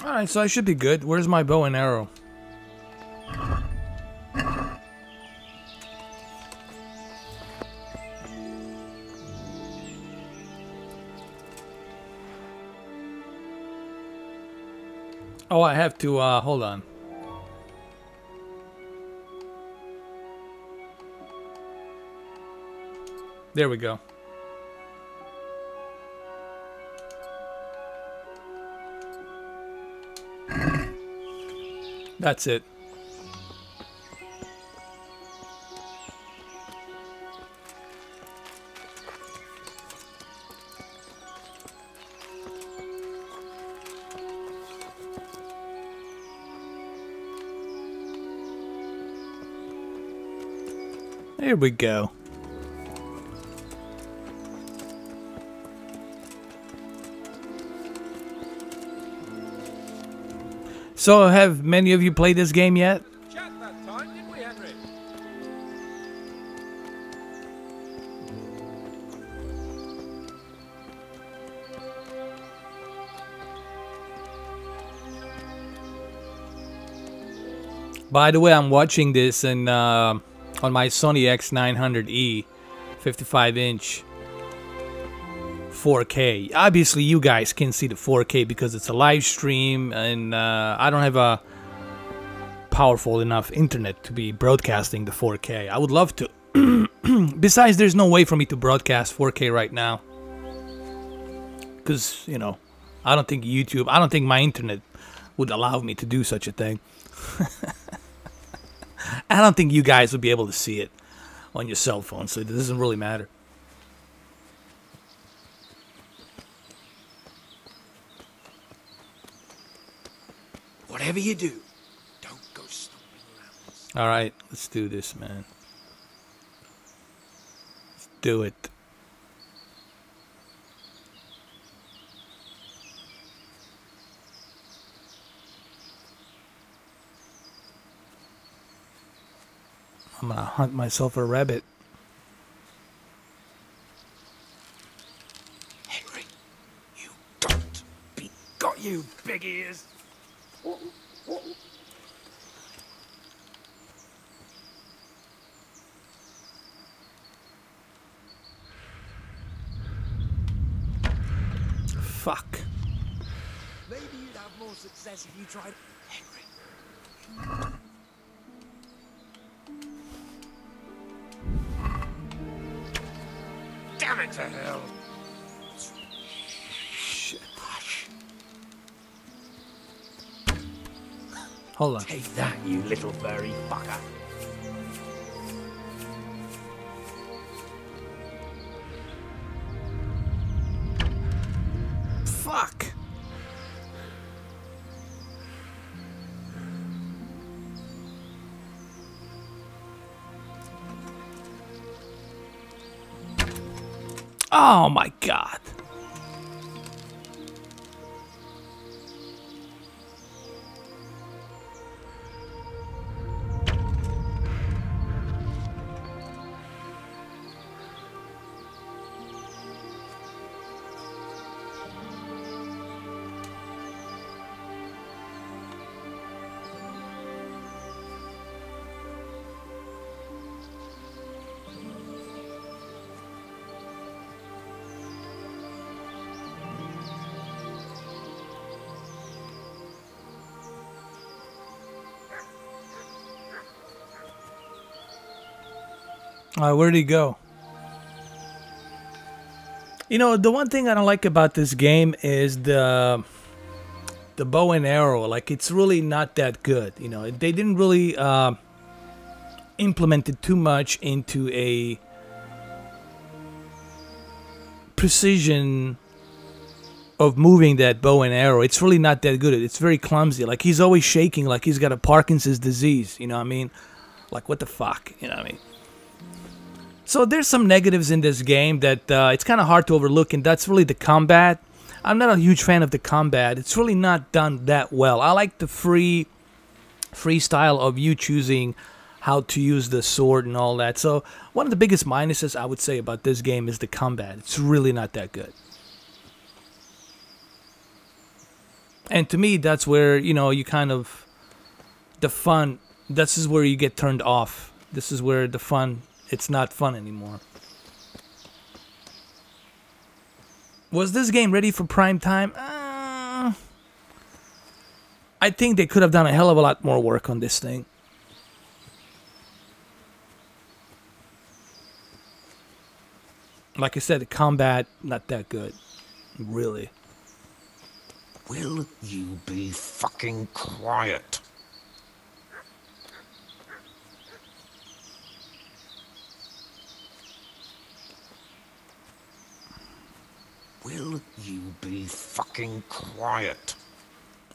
S1: Alright, so I should be good. Where's my bow and arrow? Oh, I have to, hold on. There we go. That's it. There we go. So, have many of you played this game yet?
S4: Chat that time, didn't we, Henry?
S1: By the way, I'm watching this in, on my Sony X900E 55-inch 4K. Obviously, you guys can see the 4K because it's a live stream, and I don't have a powerful enough internet to be broadcasting the 4K. I would love to. Besides, there's no way for me to broadcast 4K right now. Because, you know, I don't think my internet would allow me to do such a thing. I don't think you guys would be able to see it on your cell phone, so it doesn't really matter.
S3: Whatever you do, don't go stomping around.
S1: Alright, let's do this, man. Let's do it. I'm gonna hunt myself a rabbit.
S3: Henry, you don't be got you big ears.
S1: Fuck.
S3: Maybe you'd have more success if you tried. Henry. Damn it to hell.
S1: Shit.
S3: Hush.
S1: Hold on.
S3: Take that, you little furry fucker.
S1: Fuck. Oh my god. Where'd he go? You know, the one thing I don't like about this game is the bow and arrow. Like, it's really not that good. You know, they didn't really implement it too much into a precision of moving that bow and arrow. It's really not that good. It's very clumsy. Like, he's always shaking like he's got a Parkinson's disease. You know what I mean? Like, what the fuck? You know what I mean? So there's some negatives in this game that it's kind of hard to overlook, and that's really the combat. I'm not a huge fan of the combat. It's really not done that well. I like the freestyle of you choosing how to use the sword and all that. So one of the biggest minuses I would say about this game is the combat. It's really not that good. And to me, that's where, you know, you kind of, the fun, this is where you get turned off. This is where the fun, it's not fun anymore. Was this game ready for prime time? I think they could have done a hell of a lot more work on this thing. Like I said, the combat, not that good. Really.
S5: Will you be fucking quiet? Will you be fucking quiet?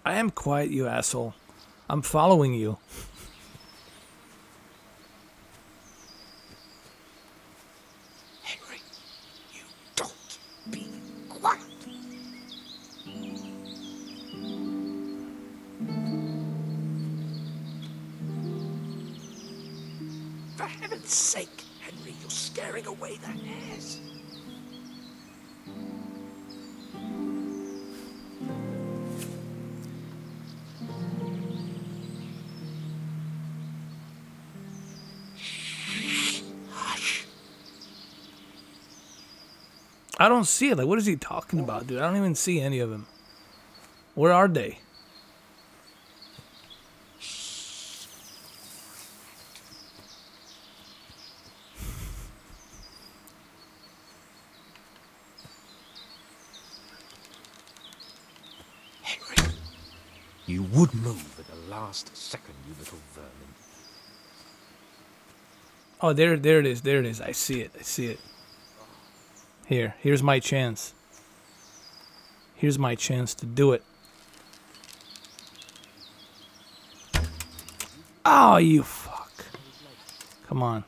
S1: I am quiet, you asshole. I'm following you.
S5: Henry, you don't be quiet.
S3: For heaven's sake, Henry, you're scaring away the hares.
S1: I don't see it. Like, what is he talking about, dude? I don't even see any of them. Where are they?
S5: Henry, you would move at the last second, you little vermin.
S1: Oh, there it is. There it is. I see it. I see it. Here's my chance. Here's my chance to do it. Oh, you fuck. Come on.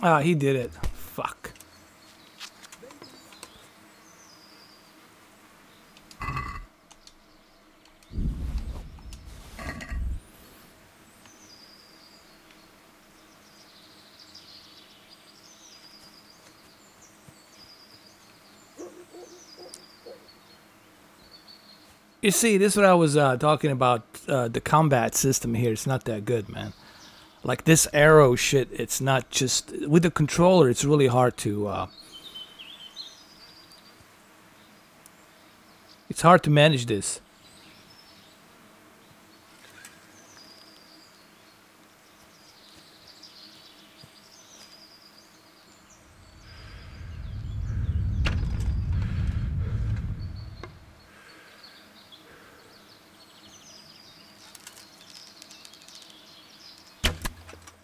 S1: Ah, he did it. Fuck. You see, this is what I was talking about, the combat system here. It's not that good, man. Like this arrow shit, it's not just... With the controller, it's really hard to... It's hard to manage this.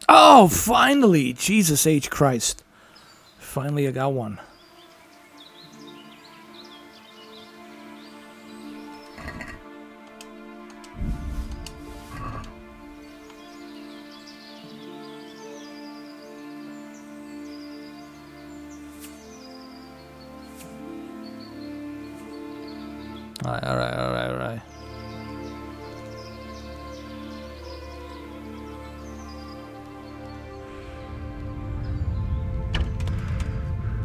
S1: Oh, finally! Jesus H. Christ. Finally, I got one. Alright.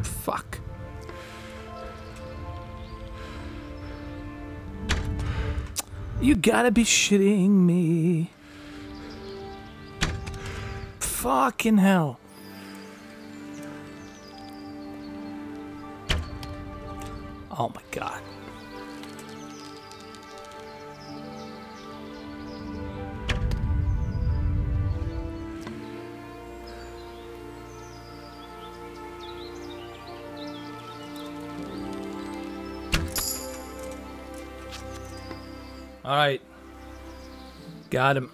S1: Fuck. You gotta be shitting me. Fucking hell. Oh my god. Alright. Got him.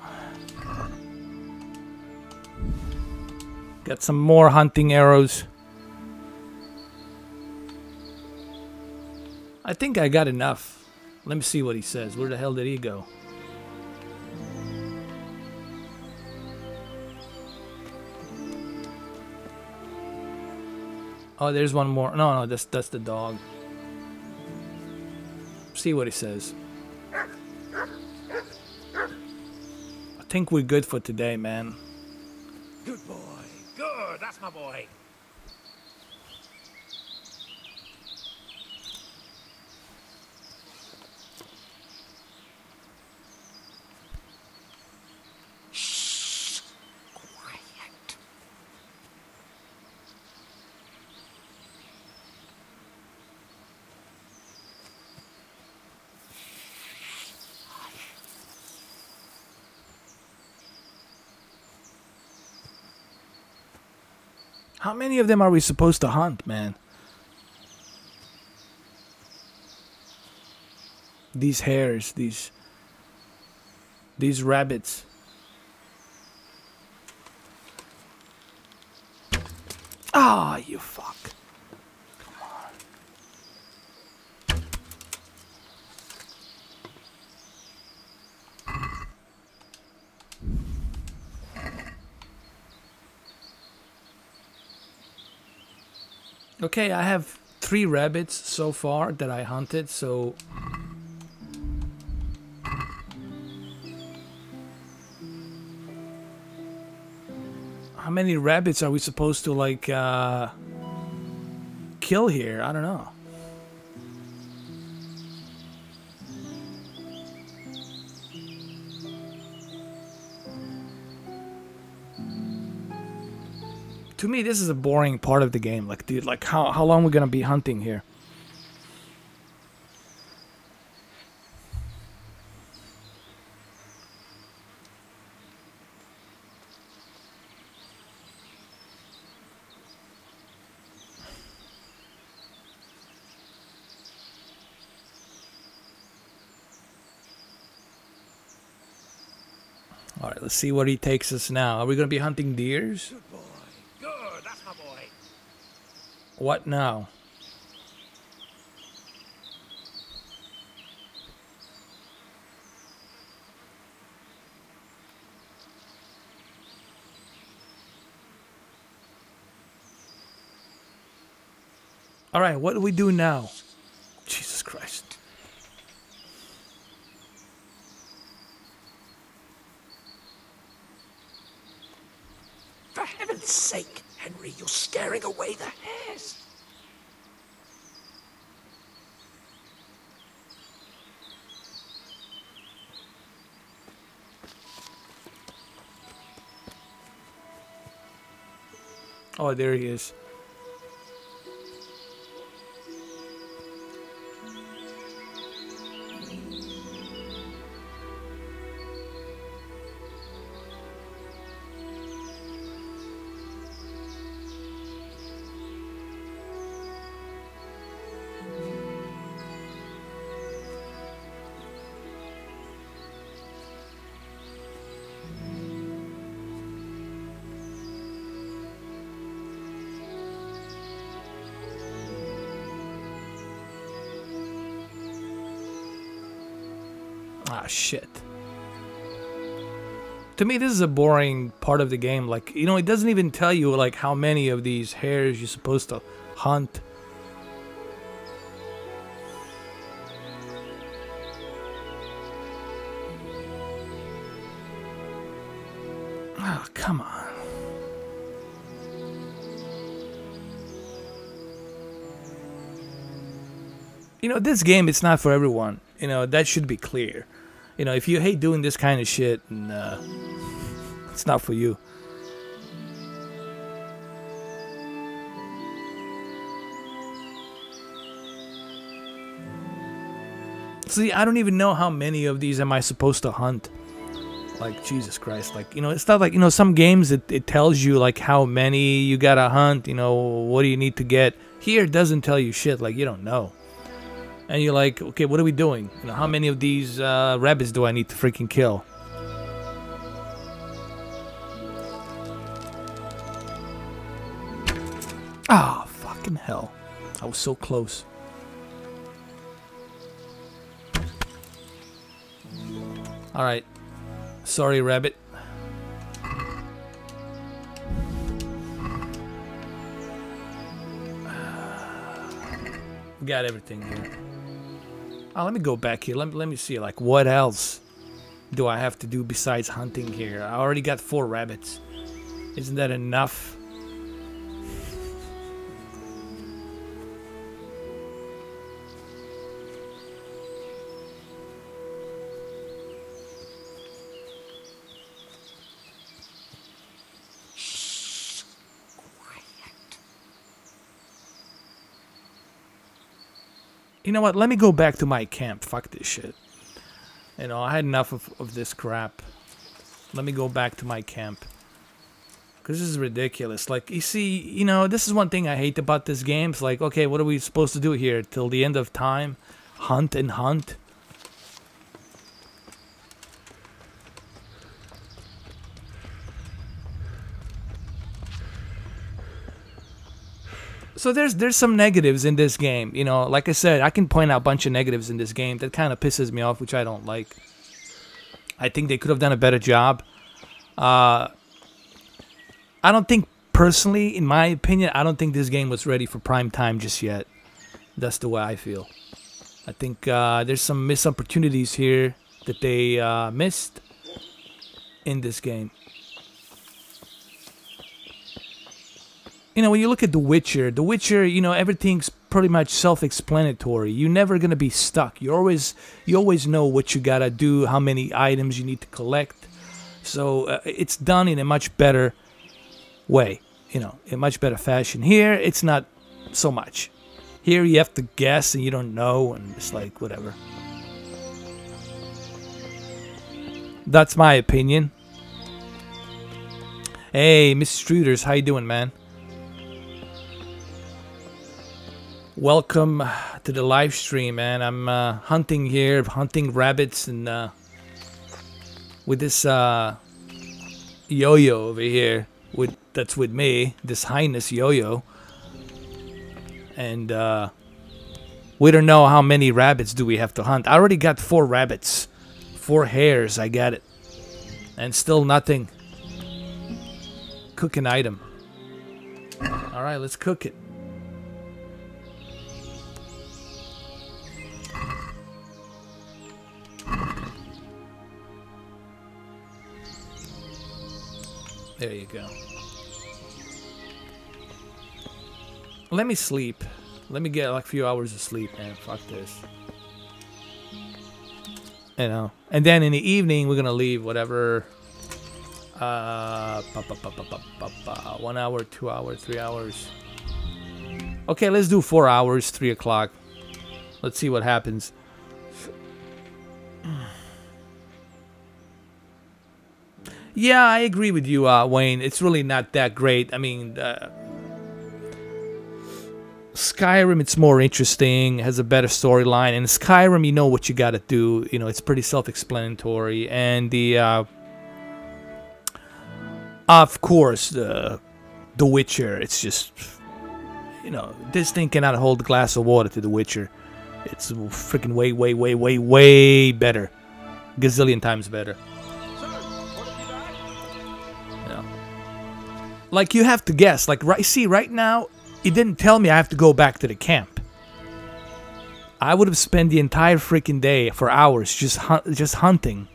S1: Got some more hunting arrows. I think I got enough. Let me see what he says. Where the hell did he go? Oh, there's one more. No, that's the dog. See what he says. I think we're good for today, man.
S5: Good boy. Good. That's my boy. Shh. Quiet.
S1: How many of them are we supposed to hunt, man? These hares, these rabbits. Ah, you fuck. Come on. Okay, I have 3 rabbits so far that I hunted, so how many rabbits are we supposed to like kill here? I don't know. To me, this is a boring part of the game. Like, dude, like how long we're gonna be hunting here? All right, let's see where he takes us now. Are we gonna be hunting deers?
S5: Good boy. Good. That's my boy.
S1: What now? All right, what do we do now? Jesus Christ.
S5: For heaven's sake, Henry, you're scaring away the hares.
S1: Oh, there he is. Ah, shit. To me, this is a boring part of the game. Like, you know, it doesn't even tell you, like, how many of these hares you're supposed to hunt. Oh, come on. You know, this game, it's not for everyone. You know, that should be clear. You know, if you hate doing this kind of shit, and, it's not for you. See, I don't even know how many of these am I supposed to hunt. Like, Jesus Christ. Like, you know, it's not like, you know, some games it tells you, like, how many you gotta hunt, you know, what do you need to get. Here, it doesn't tell you shit. Like, you don't know. And you're like, okay, what are we doing? You know, how many of these rabbits do I need to freaking kill? Ah, fucking hell. I was so close. Alright. Sorry, rabbit. We got everything here. Oh, let me go back here. Let me see, like, what else do I have to do besides hunting here? I already got 4 rabbits. Isn't that enough? You know what? Let me go back to my camp. Fuck this shit. You know, I had enough of this crap. Let me go back to my camp. Because this is ridiculous. Like, you see, you know, this is one thing I hate about this game. It's like, okay, what are we supposed to do here? Till the end of time? Hunt and hunt? So there's some negatives in this game, you know. Like I said, I can point out a bunch of negatives in this game that kind of pisses me off, which I don't like. I think they could have done a better job. I don't think, personally, in my opinion, I don't think this game was ready for prime time just yet. That's the way I feel. I think there's some missed opportunities here that they missed in this game. You know, when you look at The Witcher, you know, everything's pretty much self-explanatory. You're never gonna be stuck. You always know what you gotta do, how many items you need to collect. So it's done in a much better way, you know, in a much better fashion. Here, it's not so much. Here, you have to guess and you don't know, and it's like whatever. That's my opinion. Hey, Mr. Struders, how you doing, man? Welcome to the live stream, man. I'm hunting here, hunting rabbits, and with this yo-yo over here, that's with me, this Highness yo-yo, and we don't know how many rabbits do we have to hunt. I already got 4 rabbits, 4 hares. I got it, and still nothing. Cook an item. All right, let's cook it. There you go. Let me sleep. Let me get like a few hours of sleep, man. Fuck this. You know. And then in the evening, we're gonna leave whatever. 1 hour, 2 hours, 3 hours. Okay, let's do 4 hours, 3 o'clock. Let's see what happens. Yeah, I agree with you, Wayne. It's really not that great. I mean, Skyrim, it's more interesting, has a better storyline. And Skyrim, you know what you gotta do. You know, it's pretty self-explanatory. And the, of course, the Witcher, it's just, you know, this thing cannot hold a glass of water to The Witcher. It's freaking way better. Gazillion times better. Like, you have to guess. Like, right now, it didn't tell me I have to go back to the camp. I would have spent the entire freaking day for hours just hunting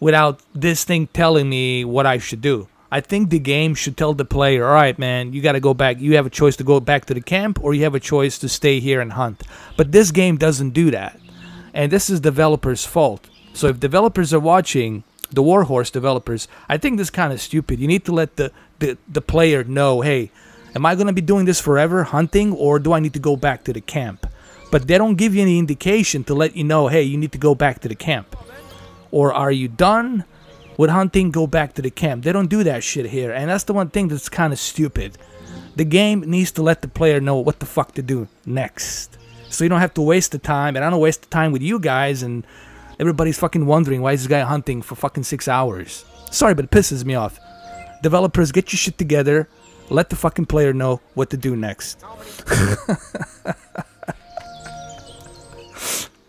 S1: without this thing telling me what I should do. I think the game should tell the player, all right, man, you got to go back. You have a choice to go back to the camp, or you have a choice to stay here and hunt. But this game doesn't do that. And this is developers' fault. So if developers are watching, the Warhorse developers, I think this is kind of stupid. You need to let the player know, hey, am I going to be doing this forever, hunting, or do I need to go back to the camp? But they don't give you any indication to let you know, hey, you need to go back to the camp. Or are you done with hunting, go back to the camp. They don't do that shit here, and that's the one thing that's kind of stupid. The game needs to let the player know what the fuck to do next. So you don't have to waste the time, and I don't waste the time with you guys, and everybody's fucking wondering why is this guy hunting for fucking 6 hours. Sorry, but it pisses me off. Developers, get your shit together. Let the fucking player know what to do next.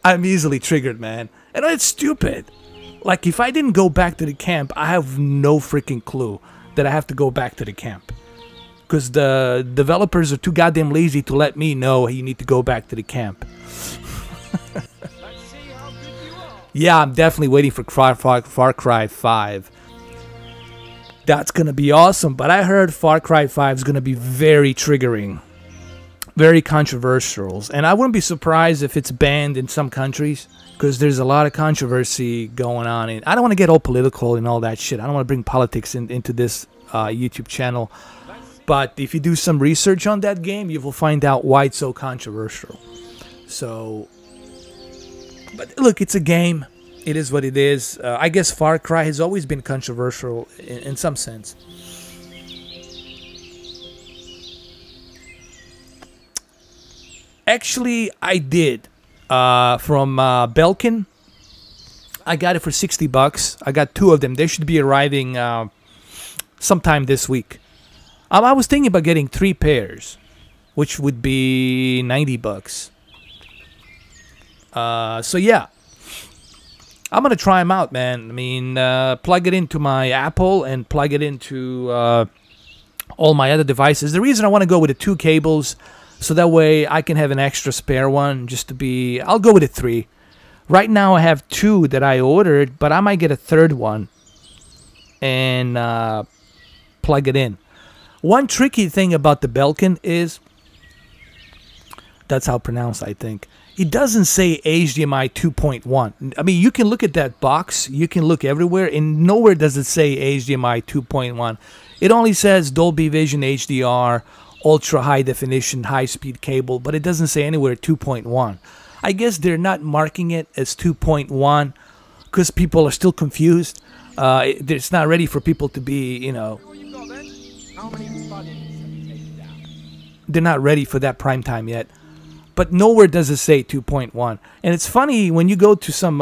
S1: I'm easily triggered, man. And it's stupid. Like, if I didn't go back to the camp, I have no freaking clue that I have to go back to the camp. Because the developers are too goddamn lazy to let me know you need to go back to the camp. Yeah, I'm definitely waiting for Far Cry 5. That's going to be awesome. But I heard Far Cry 5 is going to be very triggering. Very controversial. And I wouldn't be surprised if it's banned in some countries. Because there's a lot of controversy going on. And I don't want to get all political and all that shit. I don't want to bring politics into this YouTube channel. But if you do some research on that game, you will find out why it's so controversial. So, but look, it's a game. It is what it is. I guess Far Cry has always been controversial in some sense. Actually, I did. From Belkin. I got it for 60 bucks. I got 2 of them. They should be arriving sometime this week. I was thinking about getting 3 pairs, which would be 90 bucks. So yeah, I'm gonna try them out, man. I mean, plug it into my Apple and plug it into all my other devices. The reason I want to go with the 2 cables, so that way I can have an extra spare one, just to be. I'll go with the 3. Right now I have 2 that I ordered, but I might get a 3rd one and plug it in. One tricky thing about the Belkin is, that's how pronounced, I think. It doesn't say HDMI 2.1. I mean, you can look at that box, you can look everywhere, and nowhere does it say HDMI 2.1. It only says Dolby Vision HDR, ultra high definition, high speed cable, but it doesn't say anywhere 2.1. I guess they're not marking it as 2.1 because people are still confused. It's not ready for people to be, you know. They're not ready for that prime time yet. But nowhere does it say 2.1. And it's funny when you go to some...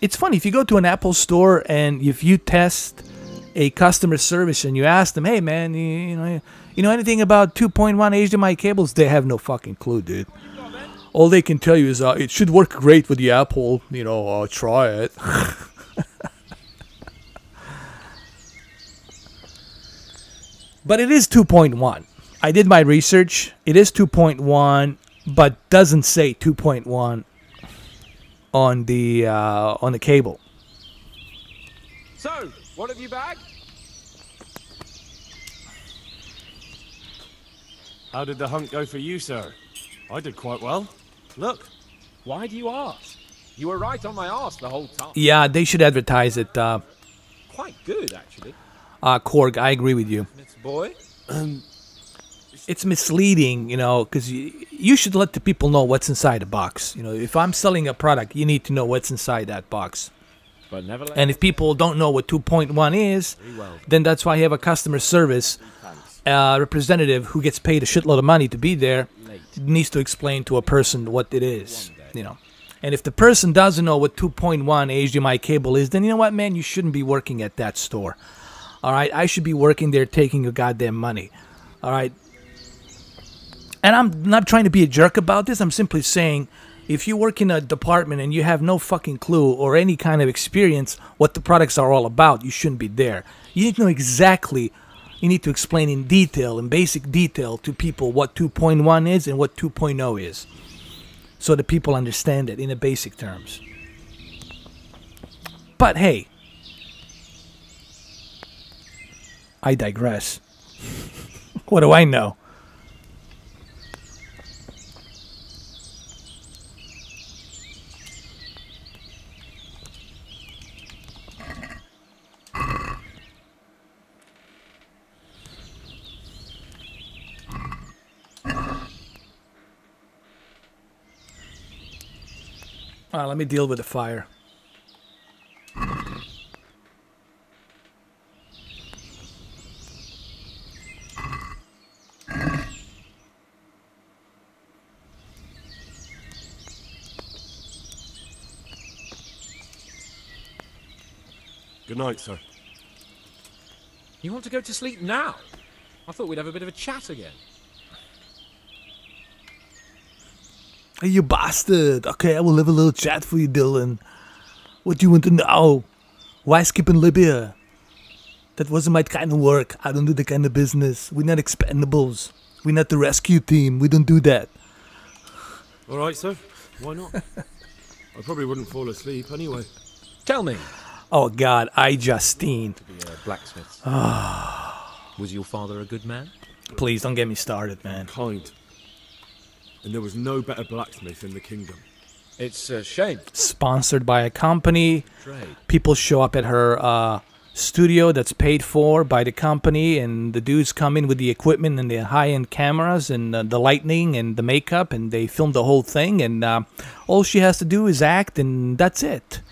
S1: it's funny if you go to an Apple store and if you test a customer service and you ask them, hey man, you know anything about 2.1 HDMI cables? They have no fucking clue, dude. All they can tell you is it should work great with the Apple, you know, try it. But it is 2.1. I did my research. It is 2.1, but doesn't say 2.1 on the cable.
S4: So, what have you bagged?
S2: How did the hunt go for you, sir? I did quite well. Look.
S4: Why do you ask? You were right on my arse the whole time.
S1: Yeah, they should advertise it.
S4: Quite good, actually.
S1: Korg, I agree with you.
S4: Miss Boy?
S1: It's misleading, you know, because you should let the people know what's inside the box. You know, if I'm selling a product, you need to know what's inside that box.
S4: But never let
S1: and if people don't know what 2.1 is, then that's why you have a customer service representative who gets paid a shitload of money to be there, needs to explain to a person what it is, you know. And if the person doesn't know what 2.1 HDMI cable is, then you know what, man, you shouldn't be working at that store. All right, I should be working there taking your goddamn money. All right. And I'm not trying to be a jerk about this. I'm simply saying, if you work in a department and you have no fucking clue or any kind of experience what the products are all about, you shouldn't be there. You need to know exactly, you need to explain in detail, in basic detail to people what 2.1 is and what 2.0 is. So that people understand it in a basic terms. But hey, I digress. What do I know? Let me deal with the fire.
S2: Good night, sir.
S4: You want to go to sleep now? I thought we'd have a bit of a chat again.
S1: Hey, you bastard. Okay, I will have a little chat for you, Dylan. What do you want to know? Why skipping Libya? That wasn't my kind of work. I don't do that kind of business. We're not expendables. We're not the rescue team. We don't do that.
S2: All right, sir. Why not? I probably wouldn't fall asleep anyway.
S4: Tell me.
S1: Oh, God. Justine.
S4: To be a blacksmith. Was your father a good man?
S1: Please, don't get me started, man.
S2: Kind. And there was no better blacksmith in the kingdom.
S4: It's a shame.
S1: Sponsored by a company.
S4: Trade.
S1: People show up at her studio that's paid for by the company, and the dudes come in with the equipment and the high-end cameras and the lighting and the makeup, and they film the whole thing, and all she has to do is act, and that's it.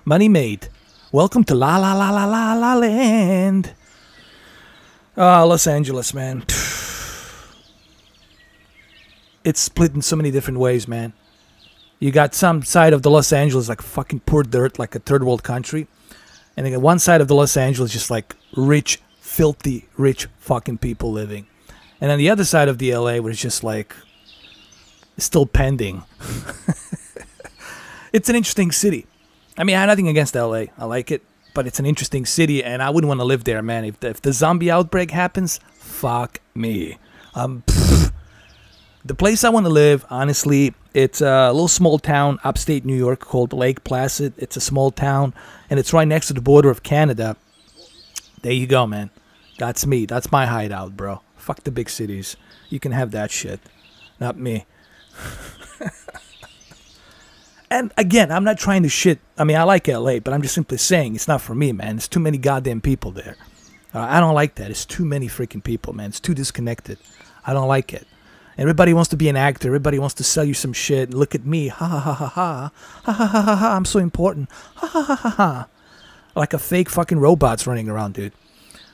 S1: Money made. Welcome to La La La La La La Land. Los Angeles, man. It's split in so many different ways, man. You got some side of the Los Angeles like fucking poor dirt, like a third world country. And then one side of the Los Angeles just like rich, filthy, rich fucking people living. And then the other side of the LA where it's just like still pending. It's an interesting city. I mean, I have nothing against LA. I like it. But it's an interesting city and I wouldn't want to live there, man. If the zombie outbreak happens, fuck me. The place I want to live, honestly, it's a little small town upstate New York called Lake Placid. It's a small town, and it's right next to the border of Canada. There you go, man. That's me. That's my hideout, bro. Fuck the big cities. You can have that shit. Not me. And again, I'm not trying to shit. I mean, I like LA, but I'm just simply saying it's not for me, man. There's too many goddamn people there. I don't like that. It's too many freaking people, man. It's too disconnected. I don't like it. Everybody wants to be an actor. Everybody wants to sell you some shit. Look at me. Ha ha ha ha ha. Ha ha ha ha ha. I'm so important. Ha ha ha ha ha. Like a fake fucking robots running around, dude.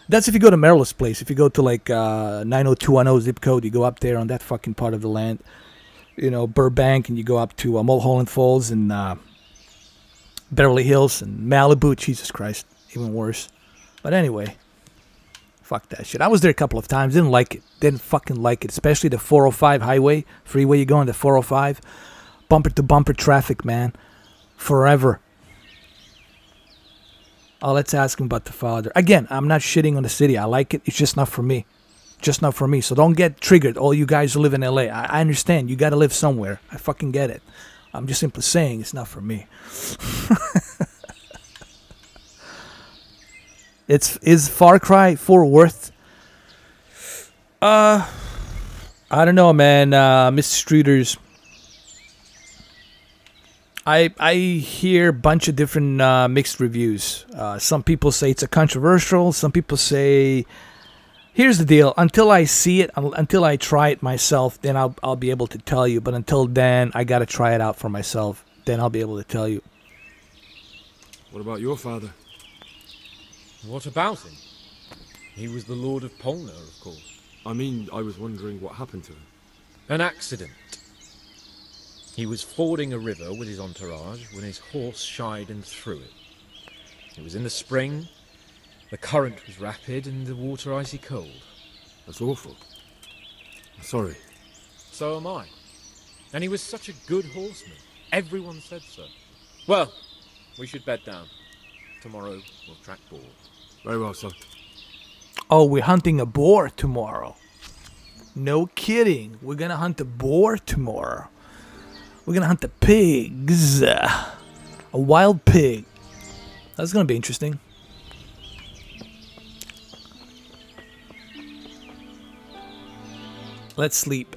S1: That's if you go to Meryl's place. If you go to like 90210 zip code, you go up there on that fucking part of the land. You know, Burbank, and you go up to Mulholland Falls and Beverly Hills and Malibu. Jesus Christ. Even worse. But anyway. Fuck that shit. I was there a couple of times. Didn't like it. Didn't fucking like it. Especially the 405 highway. Freeway you go on the 405. Bumper to bumper traffic, man. Forever. Oh, let's ask him about the father. Again, I'm not shitting on the city. I like it. It's just not for me. Just not for me. So don't get triggered. All you guys who live in LA. I understand. You got to live somewhere. I fucking get it. I'm just simply saying it's not for me. Is Far Cry 4 worth? I don't know, man. Mr. Streeters. I hear a bunch of different mixed reviews. Some people say it's a controversial. Some people say, here's the deal. Until I see it, until I try it myself, then I'll be able to tell you. But until then, I gotta try it out for myself. Then I'll be able to tell you.
S2: What about your father?
S4: What about him? He was the Lord of Polna, of course.
S2: I mean, I was wondering what happened to him.
S4: An accident. He was fording a river with his entourage when his horse shied and threw it. It was in the spring, the current was rapid and the water icy cold.
S2: That's awful. I'm sorry.
S4: So am I. And he was such a good horseman. Everyone said so. Well, we should bed down. Tomorrow we'll track boar.
S2: Very well, sir.
S1: Oh, we're hunting a boar tomorrow. No kidding. We're gonna hunt a boar tomorrow. We're gonna hunt the pigs. A wild pig. That's gonna be interesting. Let's sleep.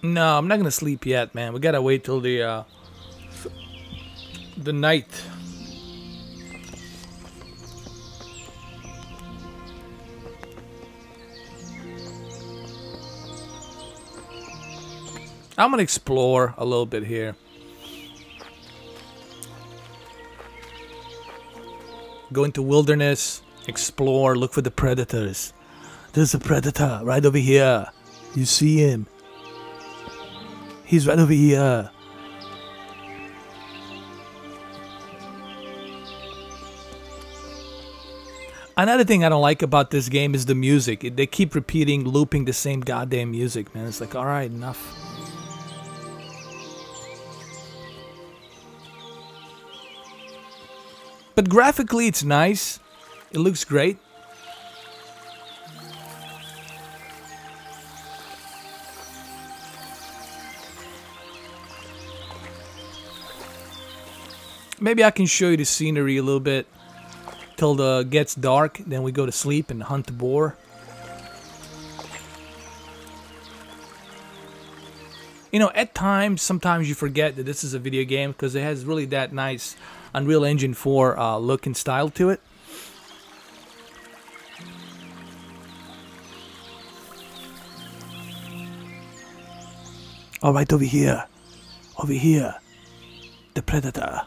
S1: No, I'm not gonna sleep yet, man. We gotta wait till the night. I'm gonna explore a little bit here. Go into wilderness, explore, look for the predators. There's a predator right over here. You see him. He's right over here. Another thing I don't like about this game is the music. They keep repeating, looping the same goddamn music, man. It's like, alright, enough. But graphically, it's nice. It looks great. Maybe I can show you the scenery a little bit till it gets dark. Then we go to sleep and hunt the boar. You know, at times, sometimes you forget that this is a video game because it has really that nice Unreal Engine 4 look and style to it. All right, over here, the predator.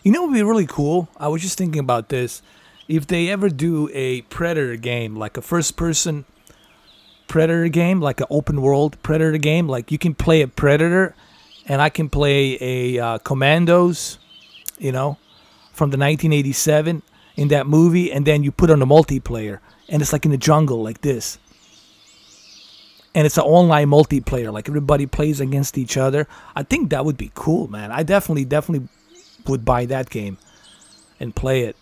S1: You know what would be really cool? I was just thinking about this. If they ever do a Predator game, like a first-person Predator game, like an open-world Predator game, like you can play a Predator, and I can play a Commandos, you know, from the 1987 in that movie, and then you put on a multiplayer, and it's like in the jungle, like this. And it's an online multiplayer, like everybody plays against each other. I think that would be cool, man. I definitely would buy that game and play it.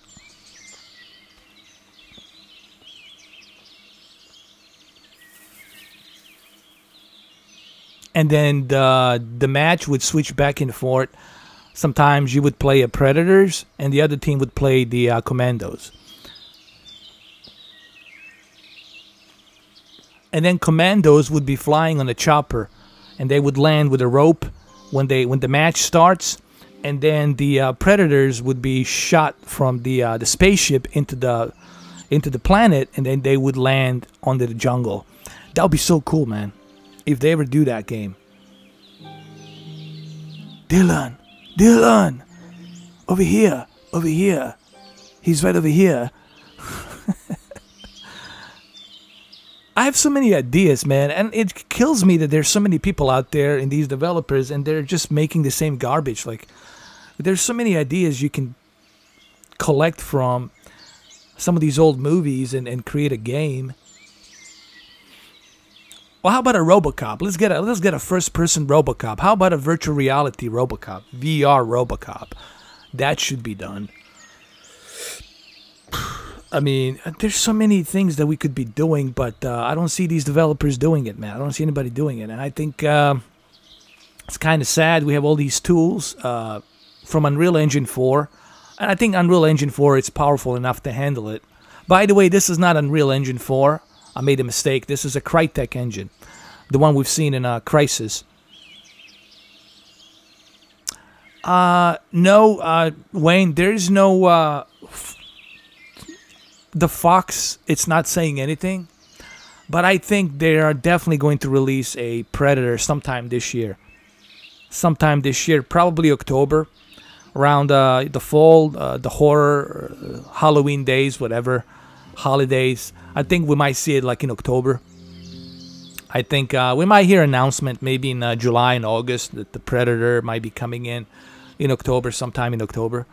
S1: And then the match would switch back and forth. Sometimes you would play a Predators and the other team would play the Commandos. And then Commandos would be flying on a chopper and they would land with a rope when the match starts. And then the Predators would be shot from the spaceship into the planet, and then they would land onto the jungle. That would be so cool, man, if they ever do that game. Dylan, over here. He's right over here. I have so many ideas, man, and it kills me that there's so many people out there in these developers, and they're just making the same garbage. Like, there's so many ideas you can collect from some of these old movies and create a game. Well, how about a RoboCop? Let's get a first-person RoboCop. How about a virtual reality RoboCop? VR RoboCop. That should be done. I mean, there's so many things that we could be doing, but I don't see these developers doing it, man. I don't see anybody doing it, and I think it's kind of sad. We have all these tools from Unreal Engine 4, and I think Unreal Engine 4 is powerful enough to handle it. By the way, this is not Unreal Engine 4. I made a mistake. This is a Crytek engine, the one we've seen in Crisis. No, Wayne, there's no... the Fox, it's not saying anything, but I think they are definitely going to release a Predator sometime this year. Sometime this year, probably October, around the fall, the horror, Halloween days, whatever, holidays. I think we might see it like in October. I think we might hear an announcement maybe in July and August that the Predator might be coming in October, sometime in October.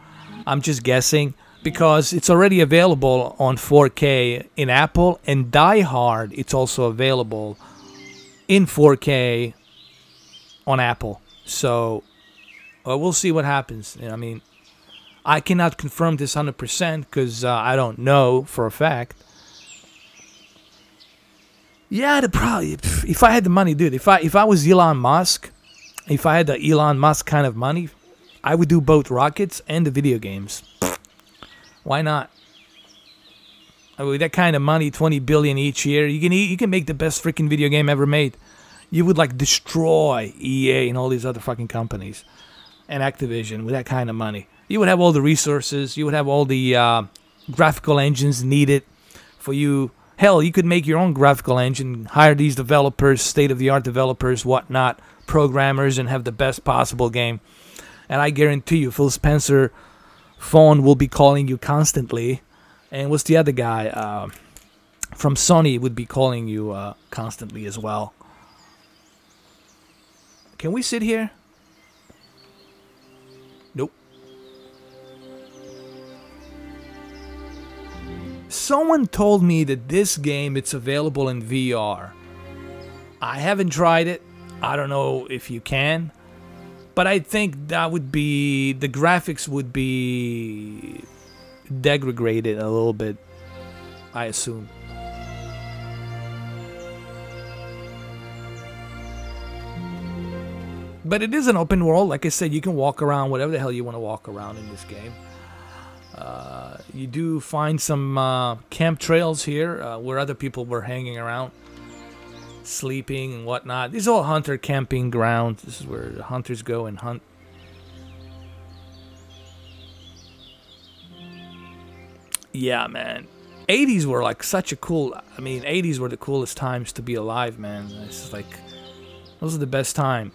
S1: I'm just guessing, because it's already available on 4K in Apple, and Die Hard, it's also available in 4K on Apple. So we'll see what happens. I mean, I cannot confirm this 100% because I don't know for a fact. Yeah, probably, if I had the money, dude, if I was Elon Musk, if I had the Elon Musk kind of money, I would do both rockets and the video games. Why not? I mean, that kind of money, 20 billion each year, you can make the best freaking video game ever made. You would like destroy EA and all these other fucking companies and Activision with that kind of money. You would have all the resources. You would have all the graphical engines needed for you. Hell, you could make your own graphical engine, hire these developers, state-of-the-art developers, whatnot, programmers and have the best possible game. And I guarantee you, Phil Spencer phone will be calling you constantly. And what's the other guy? From Sony would be calling you constantly as well. Can we sit here? Nope. Someone told me that this game, it's available in VR. I haven't tried it. I don't know if you can. But I think that would be... the graphics would be degraded a little bit, I assume. But it is an open world. Like I said, you can walk around whatever the hell you want to walk around in this game. You do find some camp trails here where other people were hanging around, sleeping and whatnot. These are all hunter camping grounds. This is where the hunters go and hunt. Yeah, man. 80s were like such a cool... I mean, 80s were the coolest times to be alive, man. It's like... those are the best time.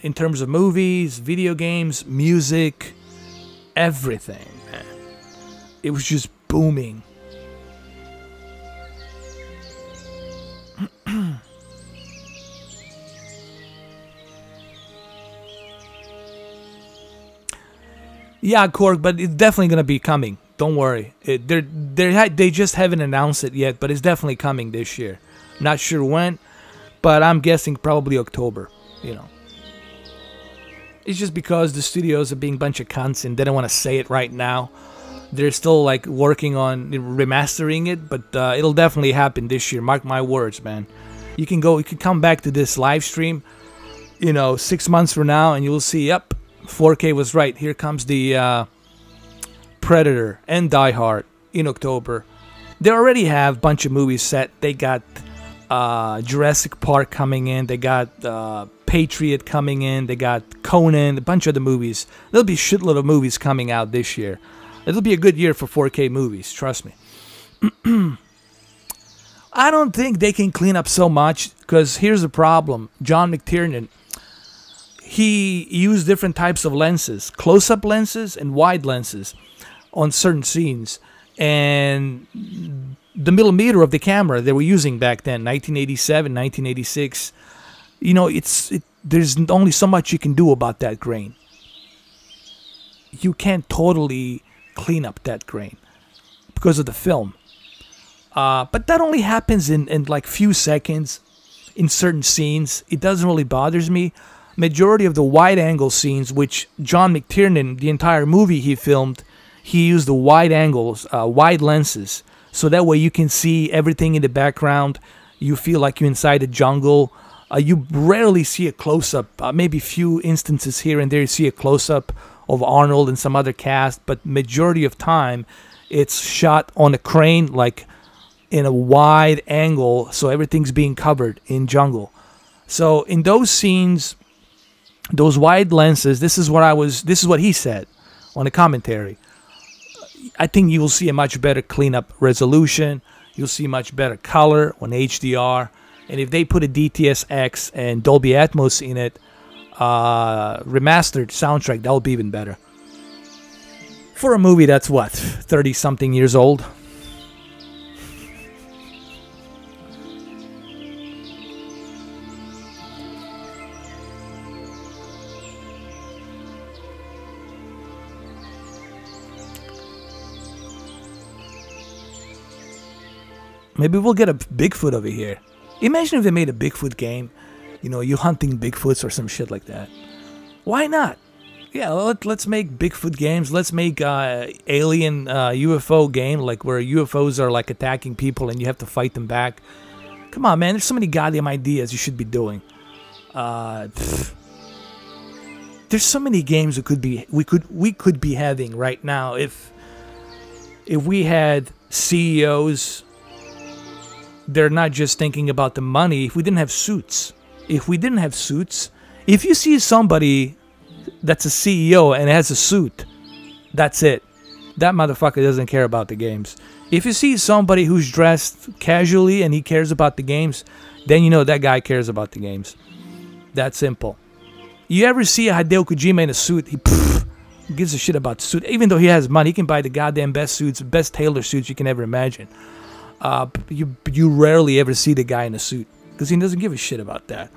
S1: In terms of movies, video games, music, everything, man. It was just booming. Yeah, Korg, but it's definitely gonna be coming. Don't worry. They just haven't announced it yet, but it's definitely coming this year. Not sure when, but I'm guessing probably October. You know. It's just because the studios are being a bunch of cunts and they don't want to say it right now. They're still like working on remastering it, but it'll definitely happen this year. Mark my words, man. You can come back to this live stream, you know, 6 months from now, and you'll see, yep, 4K was right. Here comes the Predator and Die Hard in October. They already have a bunch of movies set. They got Jurassic Park coming in. They got Patriot coming in. They got Conan, a bunch of the movies. There'll be a shitload of movies coming out this year. It'll be a good year for 4K movies, trust me. I don't think they can clean up so much, because here's the problem. John McTiernan, he used different types of lenses, close-up lenses and wide lenses on certain scenes. And the millimeter of the camera they were using back then, 1987, 1986, you know, there's only so much you can do about that grain. You can't totally clean up that grain because of the film. But that only happens in like few seconds in certain scenes. It doesn't really bother me. Majority of the wide angle scenes, which John McTiernan, the entire movie he filmed, he used the wide angles, wide lenses. So that way you can see everything in the background. You feel like you're inside a jungle. You rarely see a close-up. Maybe few instances here and there you see a close-up of Arnold and some other cast, but majority of time it's shot on a crane, like in a wide angle, so everything's being covered in jungle. So in those scenes, those wide lenses, this is what he said on the commentary. I think you will see a much better cleanup resolution. You'll see much better color on HDR, and if they put a DTS-X and Dolby Atmos in it, remastered soundtrack, that would be even better. For a movie that's what, 30-something years old? Maybe we'll get a Bigfoot over here. Imagine if they made a Bigfoot game. You know, you hunting Bigfoots or some shit like that. Why not? Yeah, let's make Bigfoot games. Let's make alien UFO game, like where UFOs are like attacking people and you have to fight them back. Come on, man. There's so many goddamn ideas you should be doing. There's so many games we could be having right now if we had CEOs. They're not just thinking about the money. If we didn't have suits. If you see somebody that's a CEO and has a suit, that's it. That motherfucker doesn't care about the games. If you see somebody who's dressed casually and he cares about the games, then you know that guy cares about the games. That simple. You ever see a Hideo Kojima in a suit? He gives a shit about the suit. Even though he has money, he can buy the goddamn best suits, best tailor suits you can ever imagine. You rarely ever see the guy in a suit because he doesn't give a shit about that.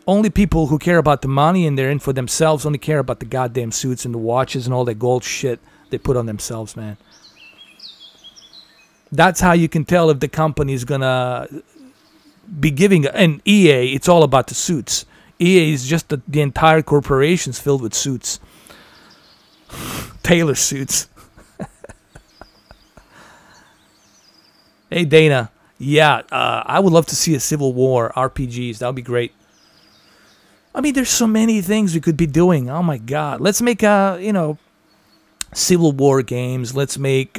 S1: Only people who care about the money and they're in for themselves only care about the goddamn suits and the watches and all that gold shit they put on themselves, man. That's how you can tell if the company is gonna be giving. And EA, it's all about the suits. EA is just the entire corporation's filled with suits. Tailor suits. Hey Dana, yeah, I would love to see a Civil War RPGs. That would be great. I mean, there's so many things we could be doing. Oh my God, let's make Civil War games. Let's make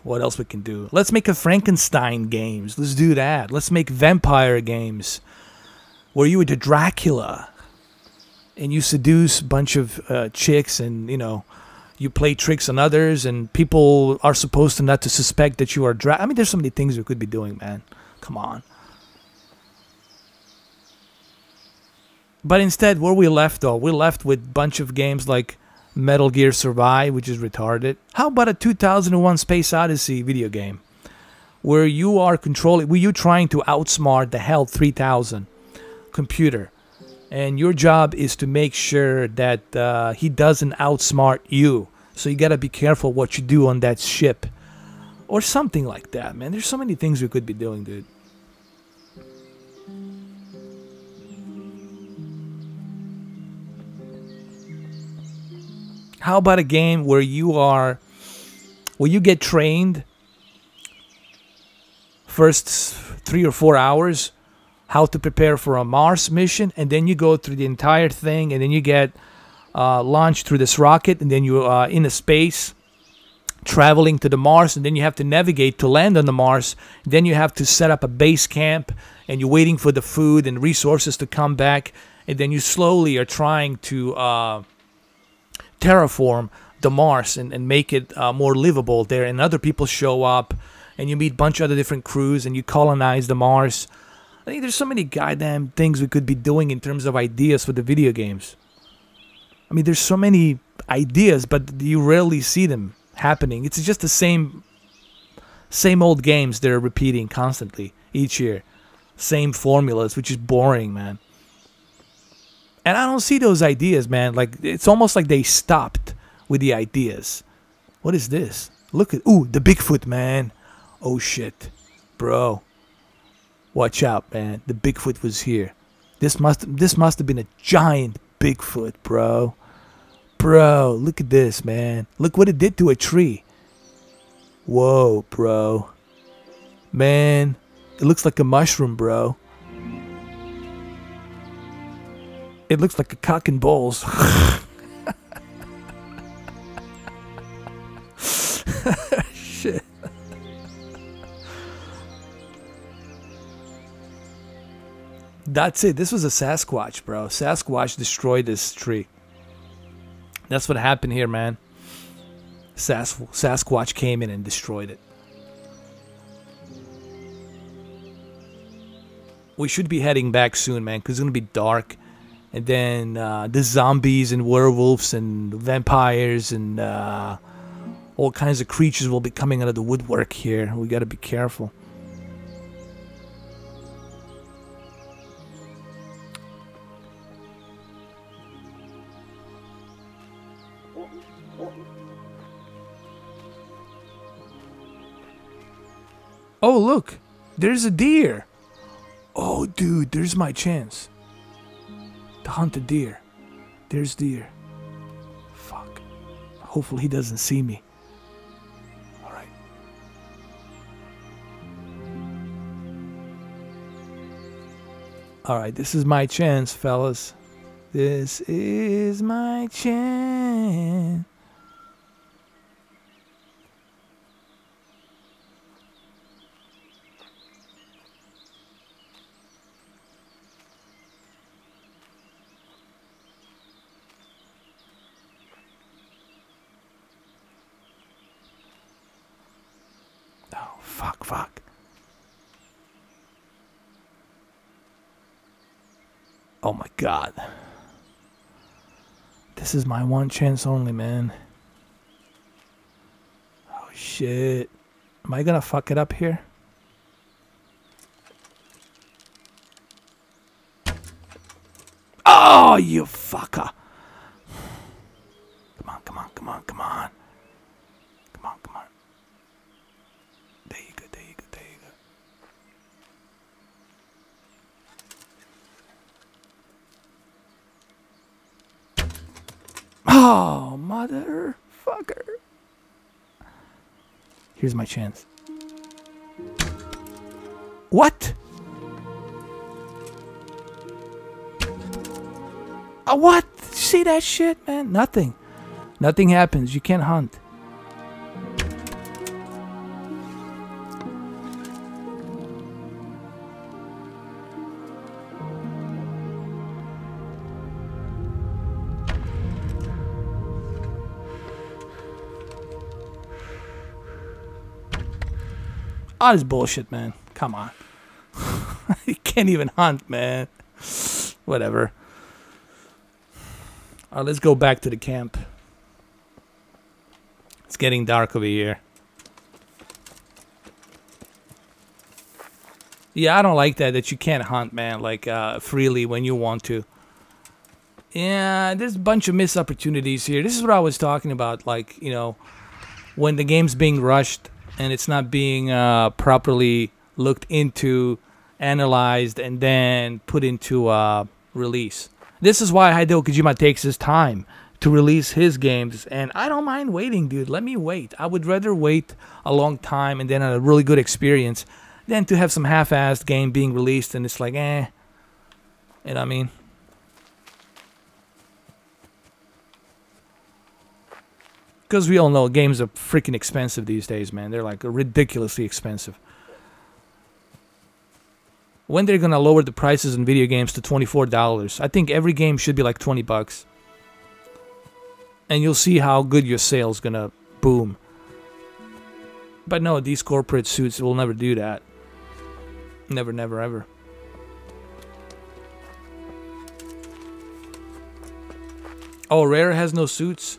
S1: what else we can do? Let's make a Frankenstein games. Let's do that. Let's make vampire games where you were the Dracula and you seduce a bunch of chicks and you play tricks on others and people are supposed to not to suspect that you are I mean, there's so many things we could be doing, man. Come on. But instead, where we left, though, we're left with a bunch of games like Metal Gear Survive, which is retarded. How about a 2001 Space Odyssey video game where you are controlling, where you're trying to outsmart the HAL 3000 computer, and your job is to make sure that he doesn't outsmart you. So you gotta be careful what you do on that ship, or something like that, man. There's so many things we could be doing, dude. How about a game where you get trained first 3 or 4 hours how to prepare for a Mars mission, and then you go through the entire thing, and then you get launched through this rocket, and then you're in a space traveling to the Mars, and then you have to navigate to land on the Mars. Then you have to set up a base camp, and you're waiting for the food and resources to come back, and then you slowly are trying to terraform the Mars and make it more livable there, and other people show up and you meet a bunch of other different crews and you colonize the Mars. I think there's so many goddamn things we could be doing in terms of ideas for the video games. I mean, there's so many ideas, but you rarely see them happening. It's just the same old games they're repeating constantly each year. Same formulas, which is boring, man. And I don't see those ideas, man. Like, it's almost like they stopped with the ideas. What is this? Look at, ooh, the Bigfoot, man. Oh shit, bro. Watch out, man. The Bigfoot was here. This must have been a giant Bigfoot, bro. Bro, look at this, man. Look what it did to a tree. Whoa, bro. Man, it looks like a mushroom, bro. It looks like a cock and balls. Shit. That's it. This was a Sasquatch, bro. Sasquatch destroyed this tree. That's what happened here, man. Sasquatch came in and destroyed it. We should be heading back soon, man, because it's going to be dark. And then the zombies and werewolves and vampires and all kinds of creatures will be coming out of the woodwork here. We got to be careful. Oh, look. There's a deer. Oh, dude, there's my chance to hunt a deer. There's deer. Fuck. Hopefully he doesn't see me. Alright. Alright, this is my chance, fellas. This is my chance. Fuck. Oh my god. This is my one chance only, man. Oh shit. Am I gonna fuck it up here? Oh, you fucker. Come on, come on, come on, come on. Come on, come on. There you go, there you go, there you go. Oh, motherfucker. Here's my chance. What? What? See that shit, man? Nothing. Nothing happens. You can't hunt. Oh, this bullshit, man. Come on. You can't even hunt, man. Whatever. Alright, let's go back to the camp. It's getting dark over here. Yeah, I don't like that you can't hunt, man, like freely when you want to. Yeah, there's a bunch of missed opportunities here. This is what I was talking about, like, you know, when the game's being rushed and it's not being properly looked into, analyzed, and then put into release. This is why Hideo Kojima takes his time to release his games, and I don't mind waiting, dude. Let me wait. I would rather wait a long time and then a really good experience than to have some half-assed game being released and it's like, eh. You know what I mean? Because we all know games are freaking expensive these days, man. They're like ridiculously expensive. When they're gonna lower the prices in video games to $24, I think every game should be like 20 bucks. And you'll see how good your sales gonna boom. But no, these corporate suits will never do that. Never, never, ever. Oh, Rare has no suits?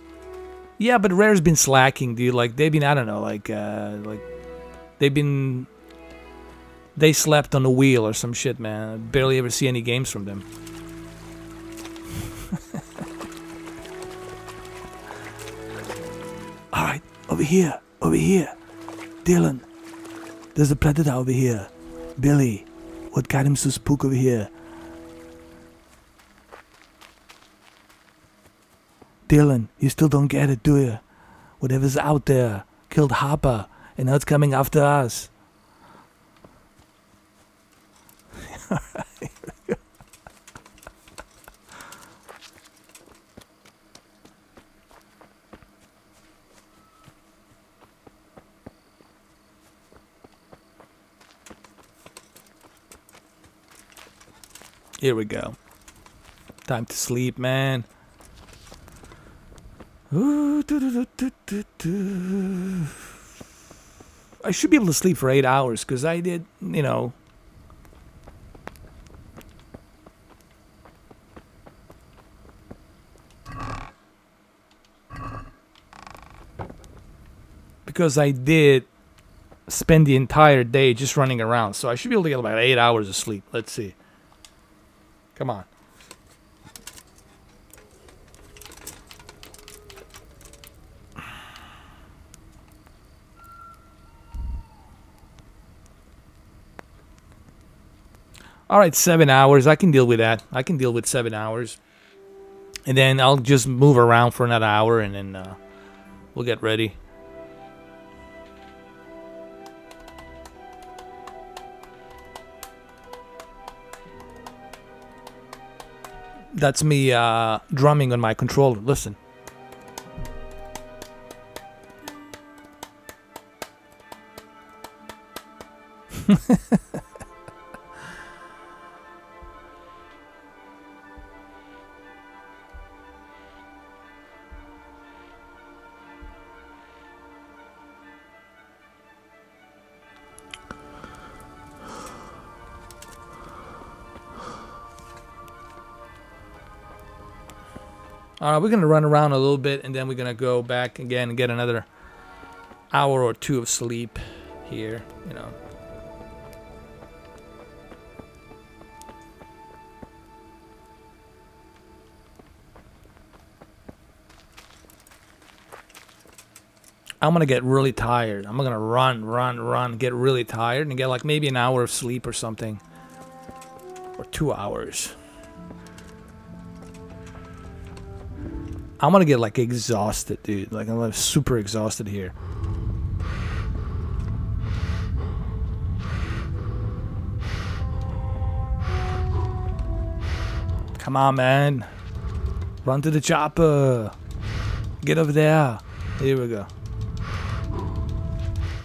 S1: Yeah, but Rare's been slacking, dude. Like, they've been, I don't know, like they slept on the wheel or some shit, man. I barely ever see any games from them. Alright, over here, Dylan, there's a predator over here. Billy, what got him so spook over here? Dylan, you still don't get it, do you? Whatever's out there killed Harper, and now it's coming after us. Here we go. Time to sleep, man. Ooh, I should be able to sleep for 8 hours because I did, you know. Because I did spend the entire day just running around. So I should be able to get about 8 hours of sleep. Let's see. Come on. Alright, 7 hours. I can deal with that. I can deal with 7 hours. And then I'll just move around for another hour and then we'll get ready. That's me drumming on my controller. Listen. We're gonna run around a little bit, and then we're gonna go back again and get another hour or two of sleep here, you know. I'm gonna get really tired. I'm gonna run, get really tired, and get like maybe an hour of sleep or something. Or 2 hours. I'm gonna get like exhausted, dude. Like I'm like, super exhausted here. Come on, man. Run to the chopper. Get over there. Here we go.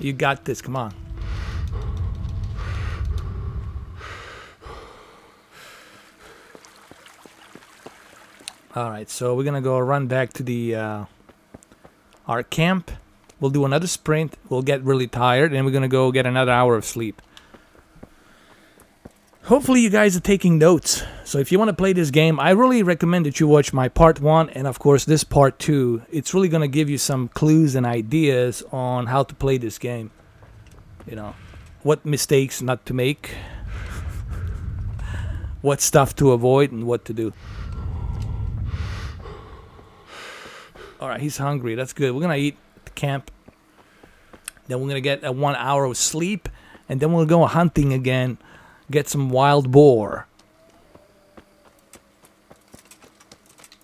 S1: You got this. Come on. Alright, so we're gonna go run back to the our camp. We'll do another sprint. We'll get really tired, and we're gonna go get another hour of sleep. Hopefully you guys are taking notes. So if you want to play this game, I really recommend that you watch my part 1 and of course this part 2. It's really gonna give you some clues and ideas on how to play this game. You know, what mistakes not to make, what stuff to avoid, and what to do. Alright, he's hungry. That's good. We're going to eat at the camp. Then we're going to get a 1 hour of sleep. And then we'll go hunting again. Get some wild boar.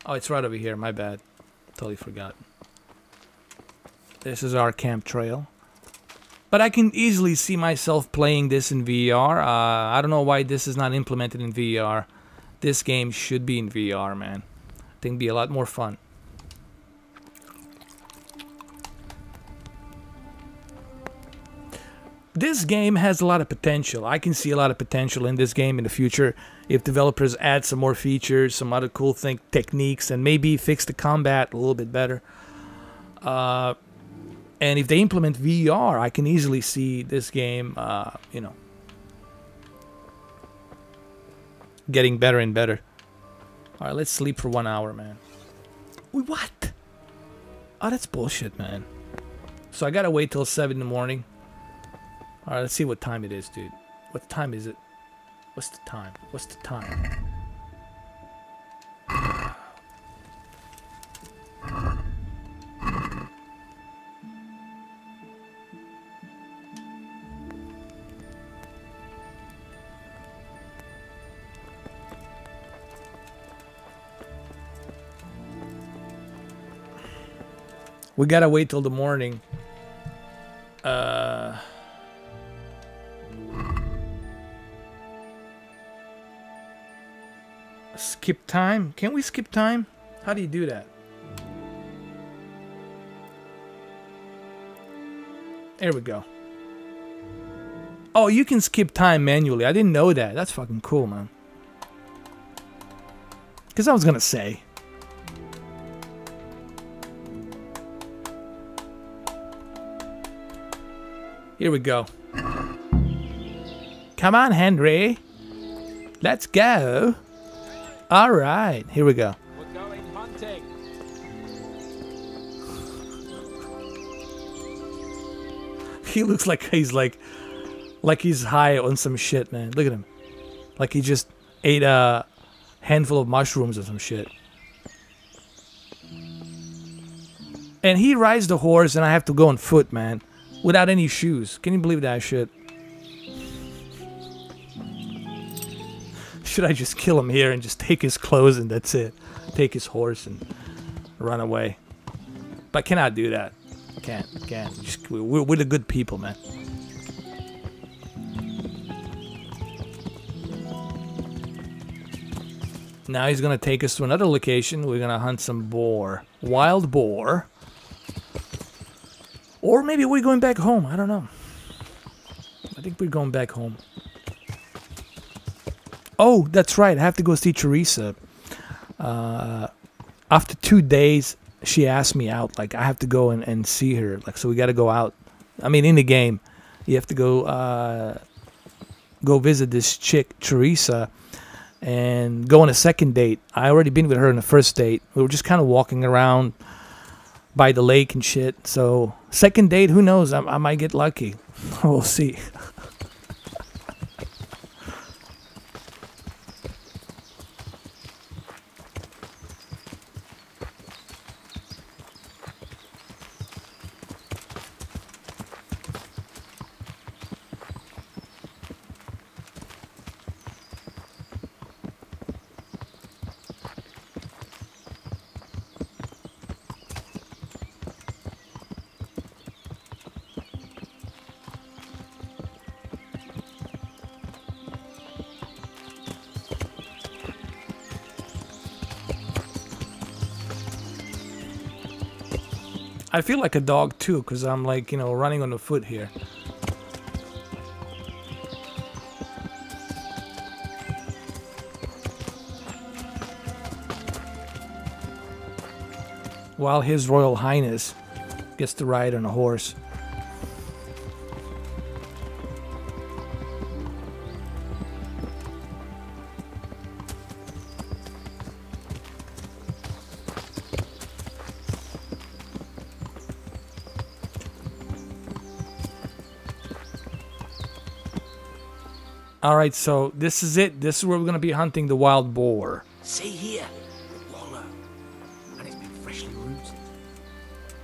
S1: Oh, it's right over here. My bad. Totally forgot. This is our camp trail. But I can easily see myself playing this in VR. I don't know why this is not implemented in VR. This game should be in VR, man. I think it'd be a lot more fun. This game has a lot of potential. I can see a lot of potential in this game in the future if developers add some more features, some other cool techniques, and maybe fix the combat a little bit better. And if they implement VR, I can easily see this game, you know, getting better and better. All right, let's sleep for 1 hour, man. Wait, what? Oh, that's bullshit, man. So I gotta wait till 7 in the morning. Alright, let's see what time it is, dude. What time is it? What's the time? What's the time? We gotta wait till the morning. Skip time? Can we skip time? How do you do that? There we go. Oh, you can skip time manually. I didn't know that. That's fucking cool, man. Because I was gonna say. Here we go. Come on, Henry. Let's go. All right, here we go.
S4: We're going hunting.
S1: He looks like he's he's high on some shit, man. Look at him. Like he just ate a handful of mushrooms or some shit. And he rides the horse and I have to go on foot, man. Without any shoes. Can you believe that shit? Should I just kill him here and just take his clothes and that's it? Take his horse and run away. But I cannot do that. Can't. Just, we're the good people, man. Now he's gonna take us to another location. We're gonna hunt some boar. Wild boar. Or maybe we're going back home. I don't know. I think we're going back home. Oh, that's right. I have to go see Teresa. After 2 days, she asked me out. Like, I have to go and see her. Like, so we got to go out. I mean, in the game, you have to go visit this chick, Teresa. and go on a second date. I already been with her on the first date. We were just kind of walking around by the lake and shit. So second date, who knows? I might get lucky. We'll see. I feel like a dog too, because I'm like, you know, running on the foot here. While His Royal Highness gets to ride on a horse. Alright, so this is it. This is where we're going to be hunting the wild boar.
S3: See here, the wallow. And it's been freshly rooted.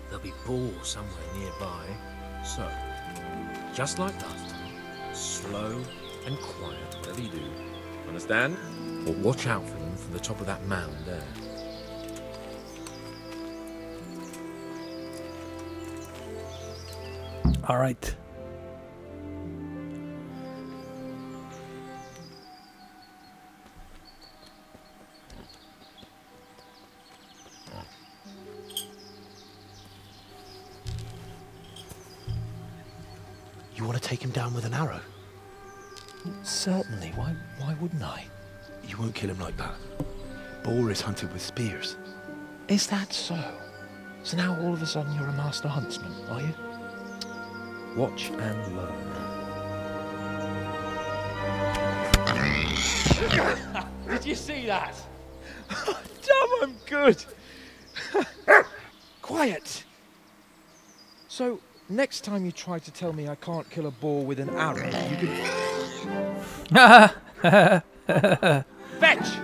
S3: There'll be boar somewhere nearby. So, just like last time, slow and quiet, whatever you do. Understand? But watch out for them from the top of that mound there.
S1: Alright.
S3: You want to take him down with an arrow? Certainly. Why wouldn't I?
S6: You won't kill him like that. Boar is hunted with spears.
S3: Is that so? So now all of a sudden you're a master huntsman, are you? Watch and learn.
S4: Did you see that? Damn, I'm good. Quiet. So, next time you try to tell me I can't kill a boar with an arrow, you can... Fetch!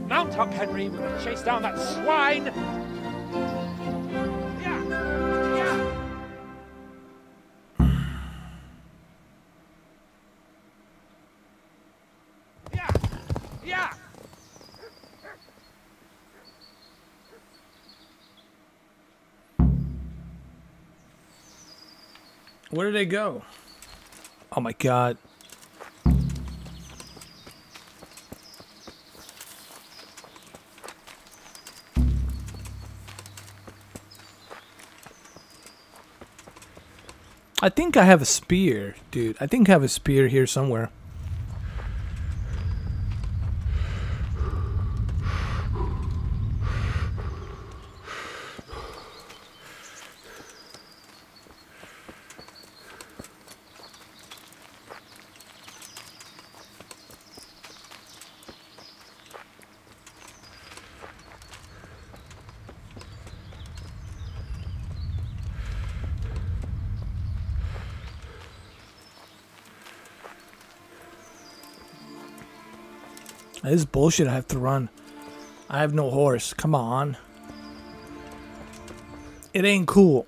S4: Mount up, Henry. We're going to chase down that swine. Yeah. Yeah.
S1: Where did they go? Oh my god. I think I have a spear, dude. I think I have a spear here somewhere. This is bullshit. I have to run. I have no horse. Come on. It ain't cool.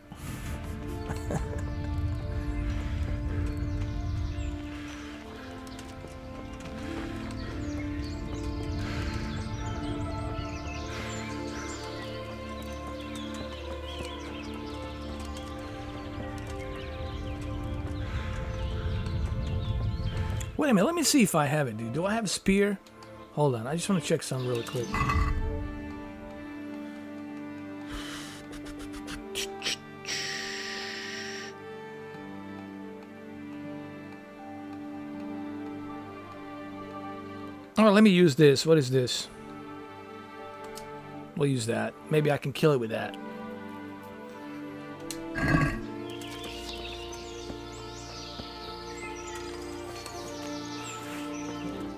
S1: Wait a minute. Let me see if I have it, dude. Do I have a spear? Hold on, I just want to check something really quick. Oh, let me use this. What is this? We'll use that. Maybe I can kill it with that.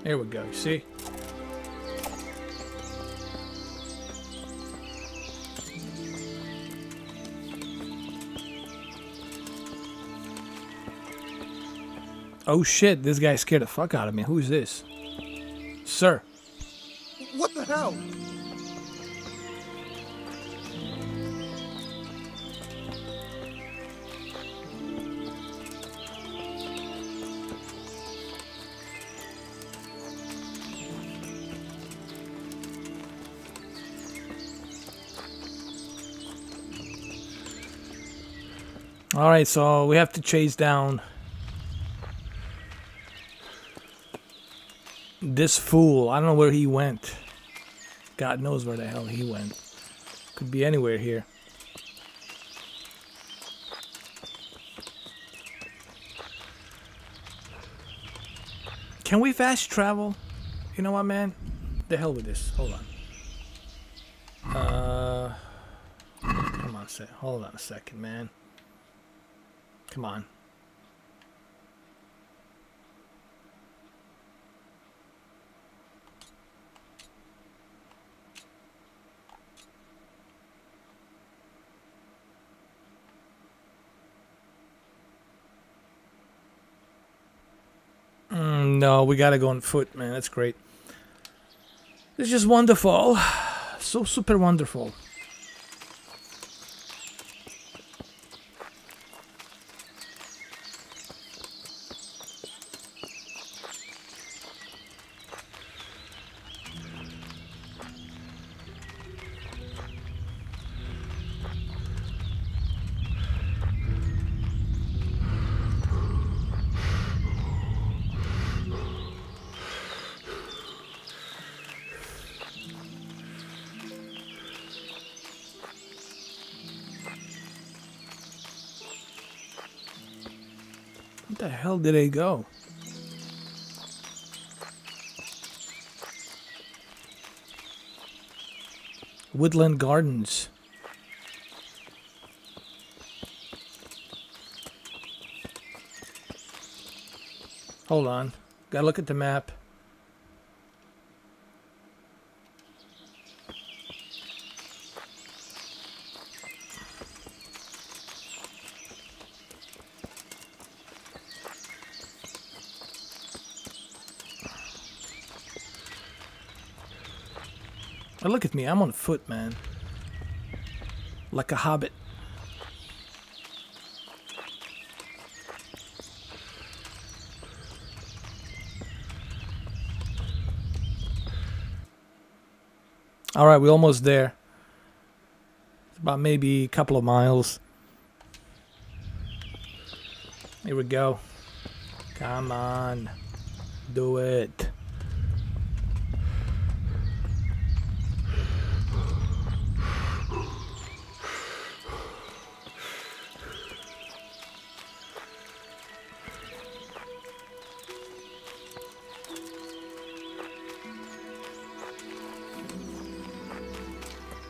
S1: Here we go, you see? Oh shit, this guy scared the fuck out of me. Who's this? Sir.
S7: What the hell?
S1: Alright, so we have to chase down this fool. I don't know where he went. God knows where the hell he went. Could be anywhere here. Can we fast travel? You know what, man? The hell with this. Hold on. Come on, hold on a second, man. Come on. No, we gotta go on foot, man. That's great. It's just wonderful. So super wonderful. Where the hell did they go? Woodland Gardens. Hold on. Gotta look at the map. Oh, look at me, I'm on foot, man. Like a hobbit. Alright, we're almost there. It's about maybe a couple of miles. Here we go. Come on. Do it.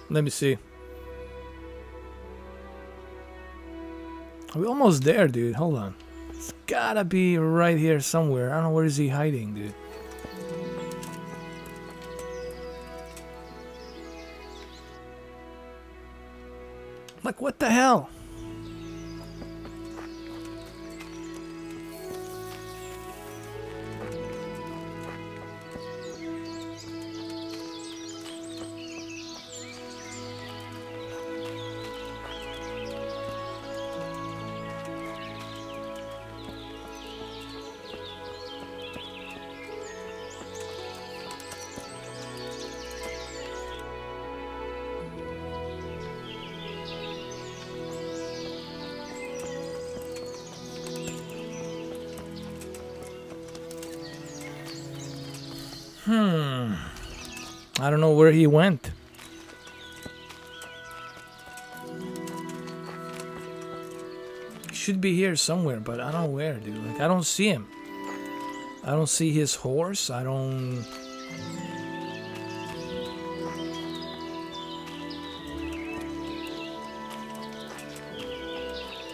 S1: Let me see. Are we almost there, dude? Hold on. It's gotta be right here somewhere. I don't know where is he hiding, dude. Like, what the hell? I don't know where he went. He should be here somewhere, but I don't know where, dude. Like, I don't see him. I don't see his horse. I don't...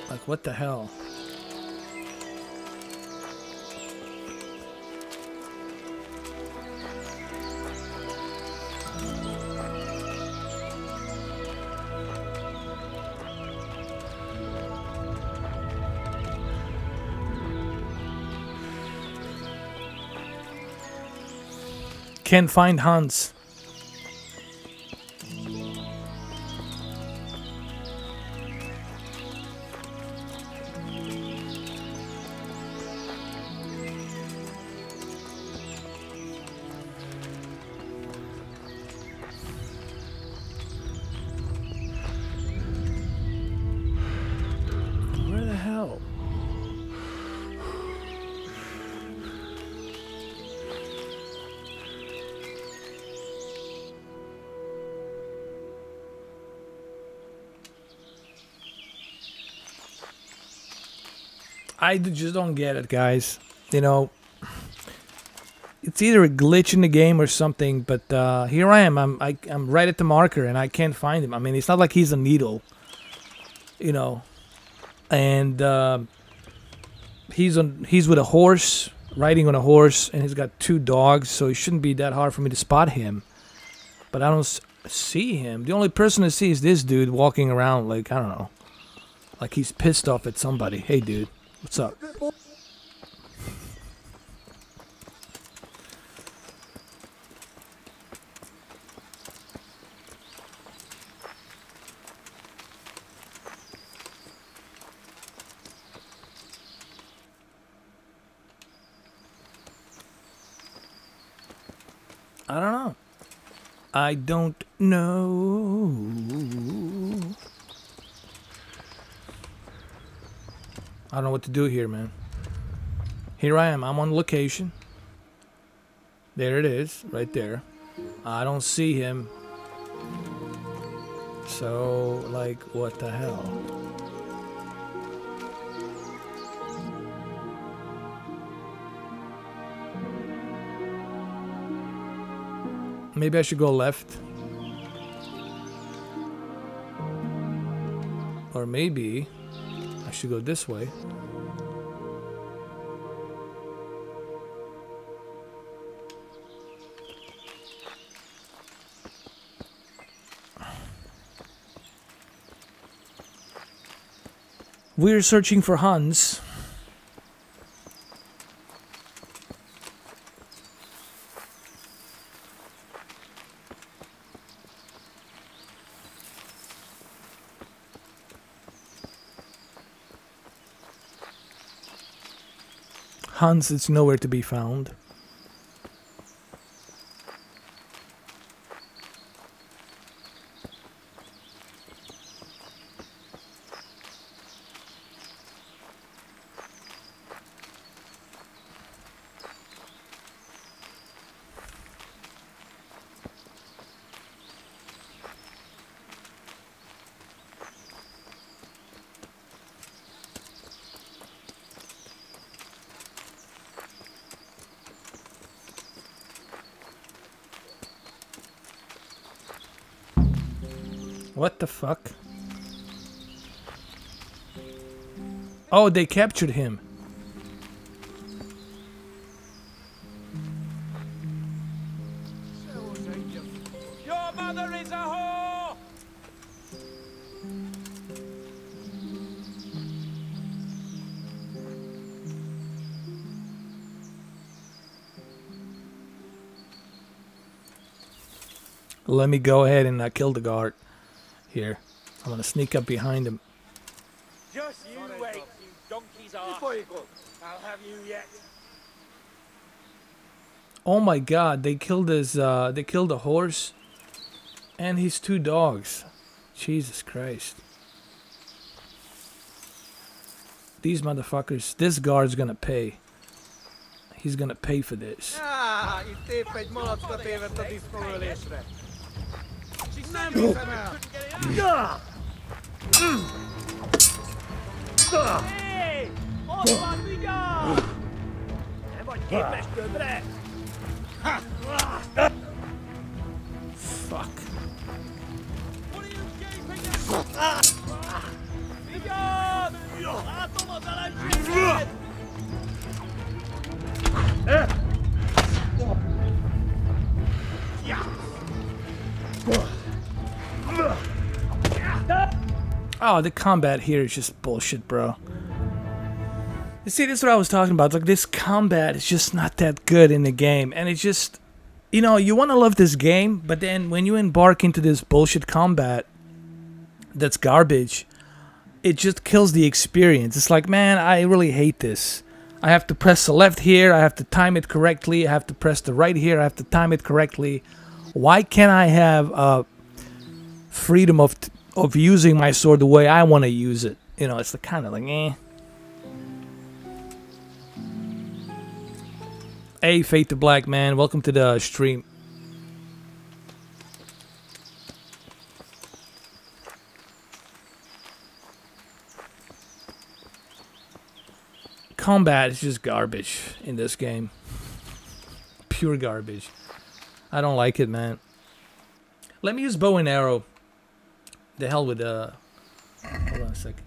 S1: Like, what the hell? can't find Hans. Where the hell? I just don't get it, guys. You know, it's either a glitch in the game or something. But here I am. I'm right at the marker, and I can't find him. I mean, it's not like he's a needle, you know. And he's with a horse, riding on a horse, and he's got 2 dogs. So it shouldn't be that hard for me to spot him. But I don't see him. The only person I see is this dude walking around like, I don't know, like he's pissed off at somebody. Hey, dude. What's up? I don't know. I don't know. I don't know what to do here, man. Here I am. I'm on location. There it is, right there. I don't see him. So, like, what the hell? Maybe I should go left. Or maybe I should go this way. We're searching for Hans. Hans is nowhere to be found. What the fuck? Oh, they captured him.
S4: Your mother is a whore!
S1: Let me go ahead and kill the guard. Here, I'm gonna sneak up behind him.
S4: Just you wait, you donkey's ass. I'll have you yet.
S1: Oh my God! They killed his. They killed a horse, and his 2 dogs. Jesus Christ! These motherfuckers. This guard's gonna pay. He's gonna pay for this.
S4: Hey! Hoppan vigyázz! Nem vagy képes többre?
S1: Fuck.
S4: Vigyázz! Látom az ellenséget!
S1: Oh, the combat here is just bullshit, bro. You see, this is what I was talking about. Like, this combat is just not that good in the game, and it's just You know, you want to love this game, but then when you embark into this bullshit combat that's garbage, it just kills the experience. It's like, man, I really hate this. I have to press the left here, I have to time it correctly, I have to press the right here, I have to time it correctly. Why can't I have freedom of using my sword the way I want to use it? You know, it's the kind of like, eh. Hey, Fate to Black, man. Welcome to the stream. Combat is just garbage in this game. Pure garbage. I don't like it, man. Let me use bow and arrow. The hell with hold on a second.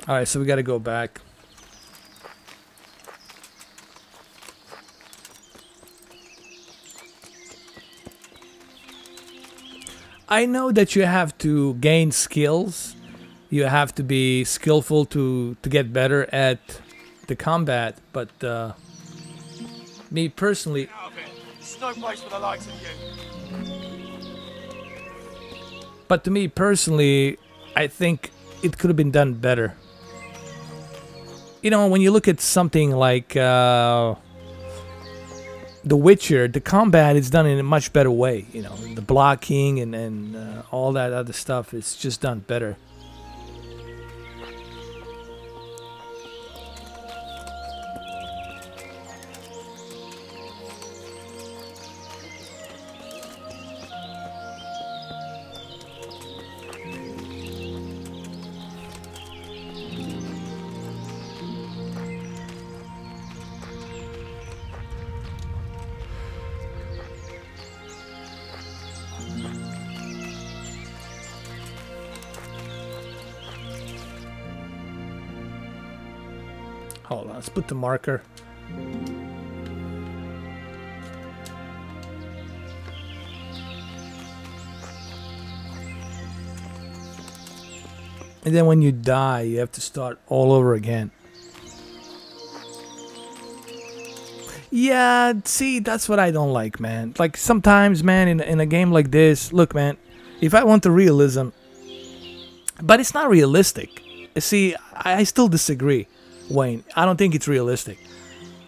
S1: Alright, so we gotta go back. I know that you have to gain skills. You have to be skillful to get better at the combat, but me personally...
S5: There's no place for the likes of you.
S1: But to me personally, I think it could have been done better. You know, when you look at something like The Witcher, the combat is done in a much better way. You know, the blocking and all that other stuff is just done better. Hold on, let's put the marker. And then when you die, you have to start all over again. Yeah, see, that's what I don't like, man. Like, sometimes, man, in a game like this, look, man, if I want the realism, but it's not realistic. See, I still disagree, Wayne. I don't think it's realistic.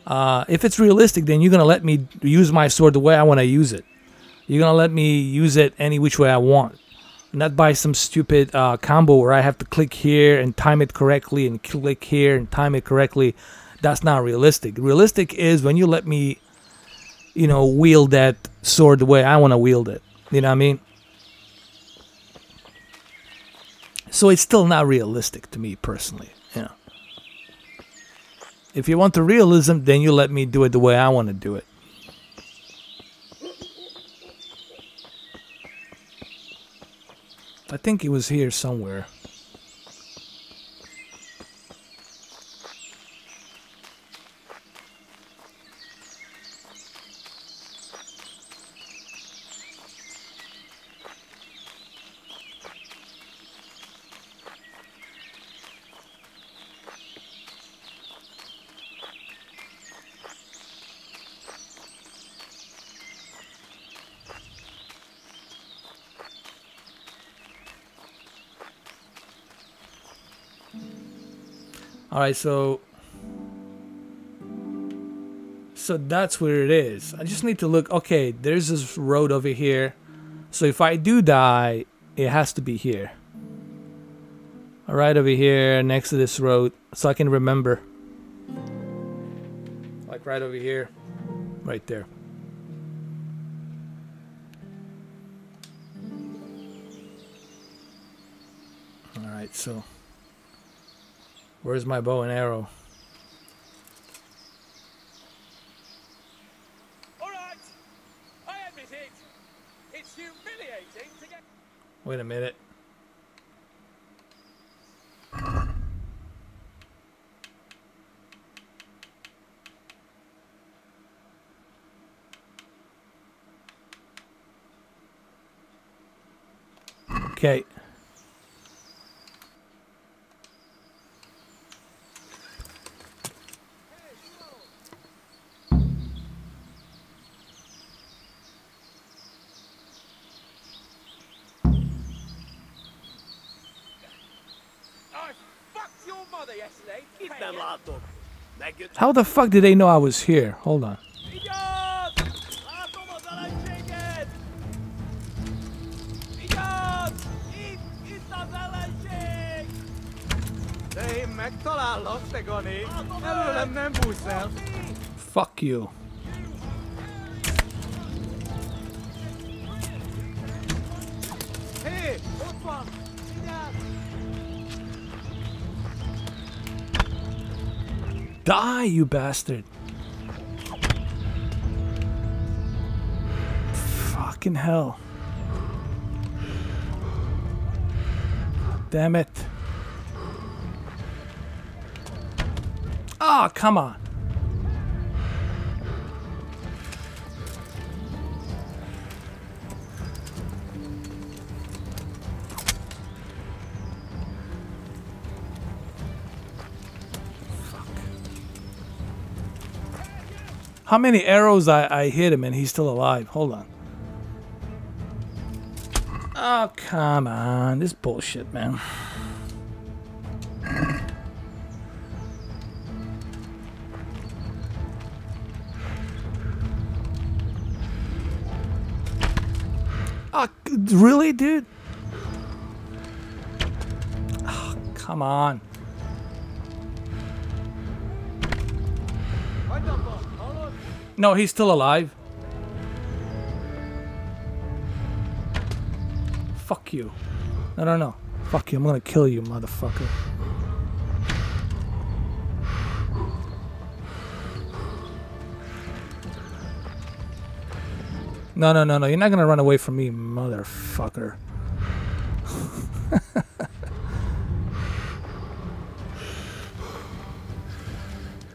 S1: If it's realistic, then you're going to let me use my sword the way I want to use it. You're going to let me use it any which way I want. Not by some stupid combo where I have to click here and time it correctly and click here and time it correctly. That's not realistic. Realistic is when you let me, you know, wield that sword the way I want to wield it. You know what I mean? So it's still not realistic to me personally. You know. If you want the realism, then you let me do it the way I want to do it. I think it was here somewhere. Alright, so that's where it is. I just need to look. Okay, there's this road over here. So if I do die, it has to be here. Alright, over here next to this road, so I can remember. Like right over here. Right there. Alright, so where's my bow and arrow?
S4: Alright, I admit it. It's humiliating to get...
S1: Wait a minute. Okay.
S4: I fucked your mother yesterday.
S1: How the fuck did they know I was here? Hold on. Fuck you. Die, you bastard. Fucking hell. Damn it. Oh, come on. How many arrows I hit him and he's still alive? Hold on. Oh, come on. This bullshit, man. Oh, really, dude? Oh, come on. No, he's still alive. Fuck you. No. Fuck you. I'm gonna kill you, motherfucker. No. You're not gonna run away from me, motherfucker.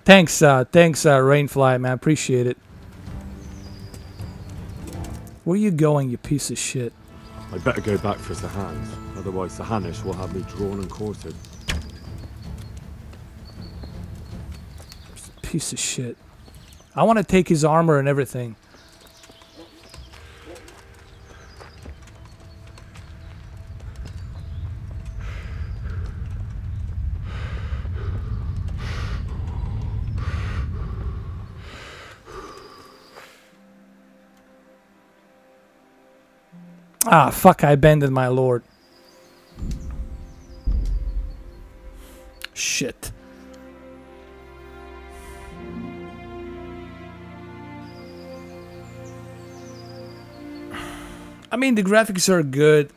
S1: Thanks, Rainfly, man. Appreciate it. Where you going, you piece of shit?
S2: I'd better go back for Sahans, otherwise Sahanish will have me drawn and quartered.
S1: Piece of shit. I want to take his armor and everything. Ah, fuck, I abandoned my lord. Shit. I mean, the graphics are good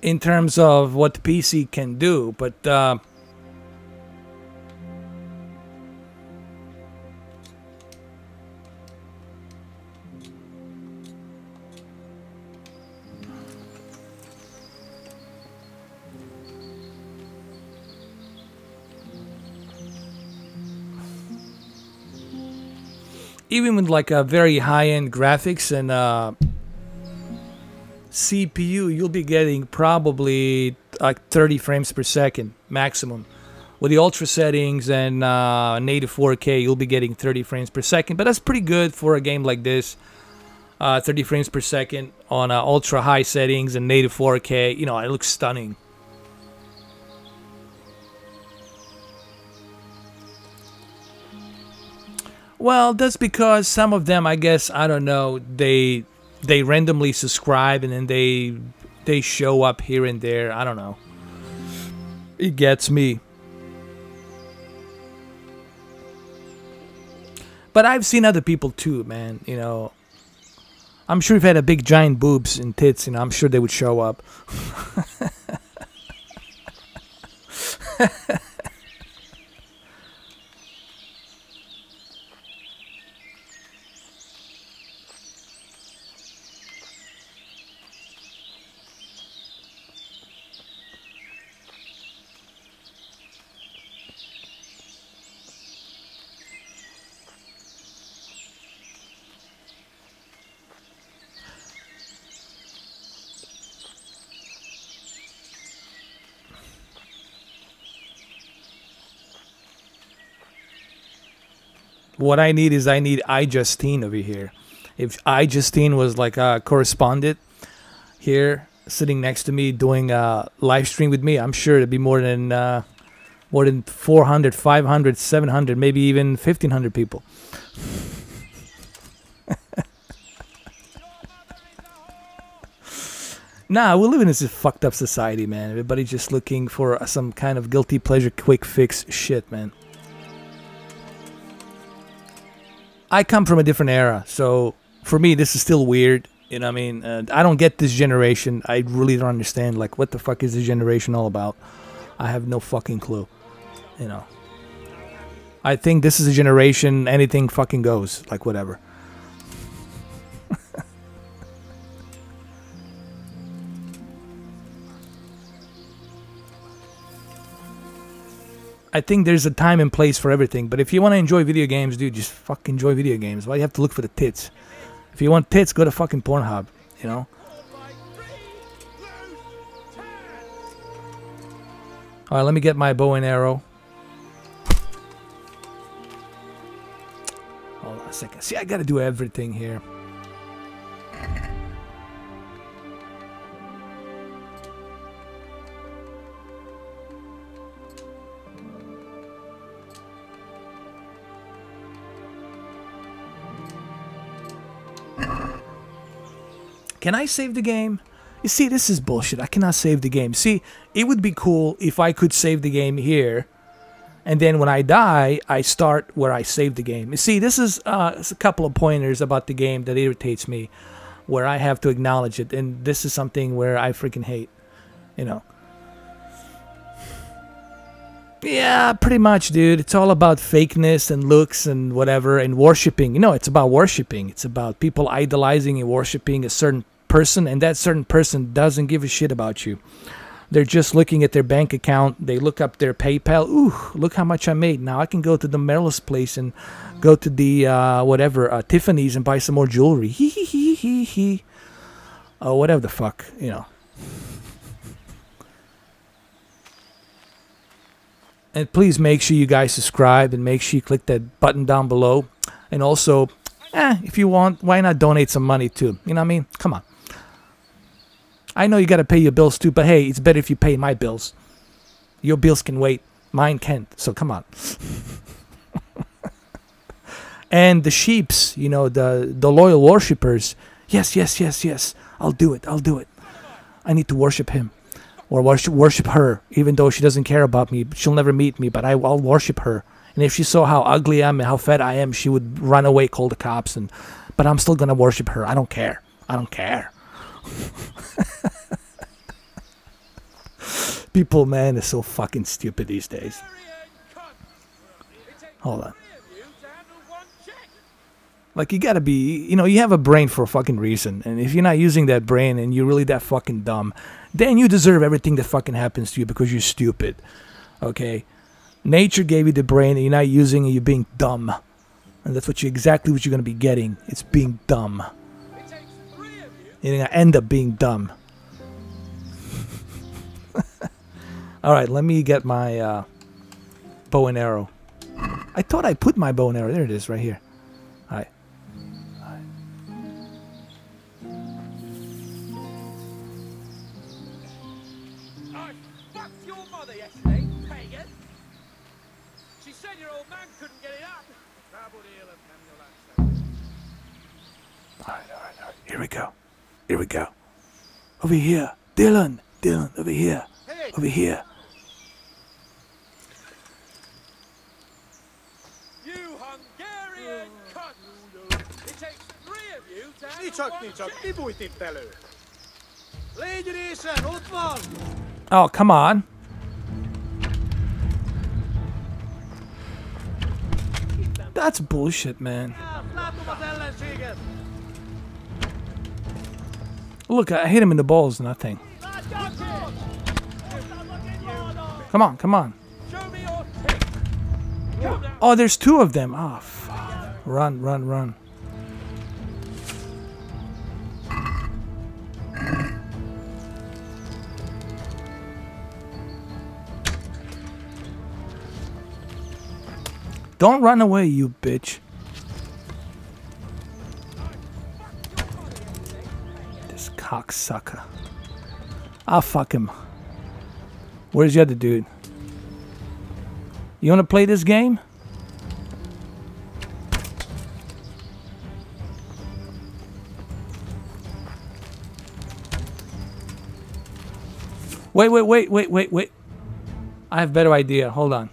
S1: in terms of what the PC can do, but even with like a very high-end graphics and CPU, you'll be getting probably like 30 frames per second maximum. With the ultra settings and native 4K, you'll be getting 30 frames per second. But that's pretty good for a game like this. 30 frames per second on ultra high settings and native 4K. You know, it looks stunning. Well, that's because some of them, I guess, I don't know, they randomly subscribe and then they show up here and there. I don't know. It gets me. But I've seen other people too, man, you know. I'm sure if I had a big giant boobs and tits, you know, I'm sure they would show up. What I need is I need iJustine over here. If iJustine was like a correspondent here, sitting next to me doing a live stream with me, I'm sure it'd be more than 400, 500, 700, maybe even 1,500 people. Nah, we live in this fucked up society, man. Everybody's just looking for some kind of guilty pleasure, quick fix shit, man. I come from a different era, so for me this is still weird. You know what I mean? I don't get this generation. I really don't understand. Like, what the fuck is this generation all about? I have no fucking clue. You know. I think this is a generation, anything fucking goes. Like, whatever. I think there's a time and place for everything. But if you want to enjoy video games, dude, just fucking enjoy video games. Why do you have to look for the tits? If you want tits, go to fucking Pornhub, you know? Alright, let me get my bow and arrow. Hold on a second. See, I gotta do everything here. Can I save the game? You see, this is bullshit. I cannot save the game. See, it would be cool if I could save the game here, and then when I die, I start where I saved the game. You see, this is it's a couple of pointers about the game that irritates me, where I have to acknowledge it, and this is something where I freaking hate, you know. Yeah, pretty much, dude. It's all about fakeness and looks and whatever, and worshipping. You know, it's about worshipping. It's about people idolizing and worshipping a certain person, and that certain person doesn't give a shit about you. They're just looking at their bank account. They look up their PayPal. Ooh, look how much I made. Now I can go to the Merrill's place and go to the whatever Tiffany's and buy some more jewelry. Hee hee hee hee hee. Oh, whatever the fuck, you know. And please make sure you guys subscribe and make sure you click that button down below. And also, if you want, why not donate some money too? You know what I mean? Come on. I know you got to pay your bills too, but hey, it's better if you pay my bills. Your bills can wait. Mine can't. So come on. And the sheeps, you know, the loyal worshippers. Yes, yes, yes, yes. I'll do it. I'll do it. I need to worship him. Or worship her, even though she doesn't care about me. She'll never meet me, but I'll worship her. And if she saw how ugly I am and how fat I am, she would run away, call the cops. But I'm still going to worship her. I don't care. I don't care. People, man, is so fucking stupid these days. Hold on. Like, you gotta be, you know, you have a brain for a fucking reason. And if you're not using that brain and you're really that fucking dumb, then you deserve everything that fucking happens to you because you're stupid. Okay? Nature gave you the brain and you're not using it, you're being dumb. And that's exactly what you're gonna be getting. It's being dumb. You're gonna end up being dumb. Alright, let me get my bow and arrow. I thought I put my bow and arrow. There it is, right here. Alright.
S4: I fucked your mother yesterday, pagan. She said your old man couldn't get it up.
S1: Alright. Here we go. Here we go. Over here. Dylan, over here.
S4: Hey.
S1: Over here.
S4: You Hungarian cunt! It takes 3 of you to
S1: Oh, come on. That's bullshit, man. Look, I hit him in the balls, nothing. Come on, come on. Oh, there's two of them. Oh, fuck. Run, run, run. Don't run away, you bitch. This cocksucker. I'll fuck him. Where's the other dude? You wanna play this game? Wait. I have a better idea. Hold on.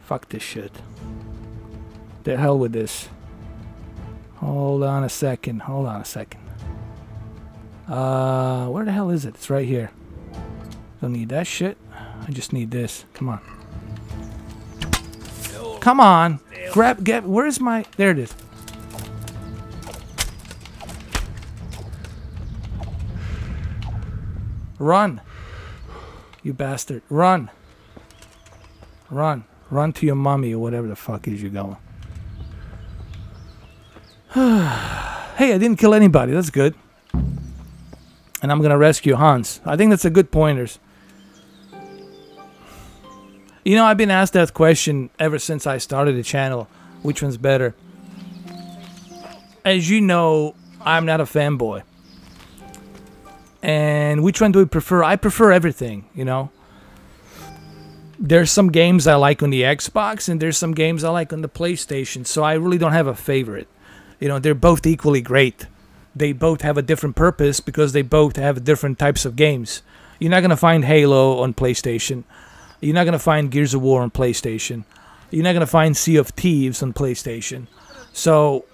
S1: Fuck this shit. The hell with this. Hold on a second. Where the hell is it? It's right here. Don't need that shit. I just need this. Come on. Come on. Get. Where's my... There it is. Run. You bastard. Run. Run. Run to your mommy or whatever the fuck is you going. Hey, I didn't kill anybody. That's good. And I'm gonna rescue Hans. I think that's a good pointers. You know, I've been asked that question ever since I started the channel. Which one's better? As you know, I'm not a fanboy. And which one do I prefer? I prefer everything, you know. There's some games I like on the Xbox, and there's some games I like on the PlayStation, so I really don't have a favorite. You know, they're both equally great. They both have a different purpose because they both have different types of games. You're not going to find Halo on PlayStation. You're not going to find Gears of War on PlayStation. You're not going to find Sea of Thieves on PlayStation. So,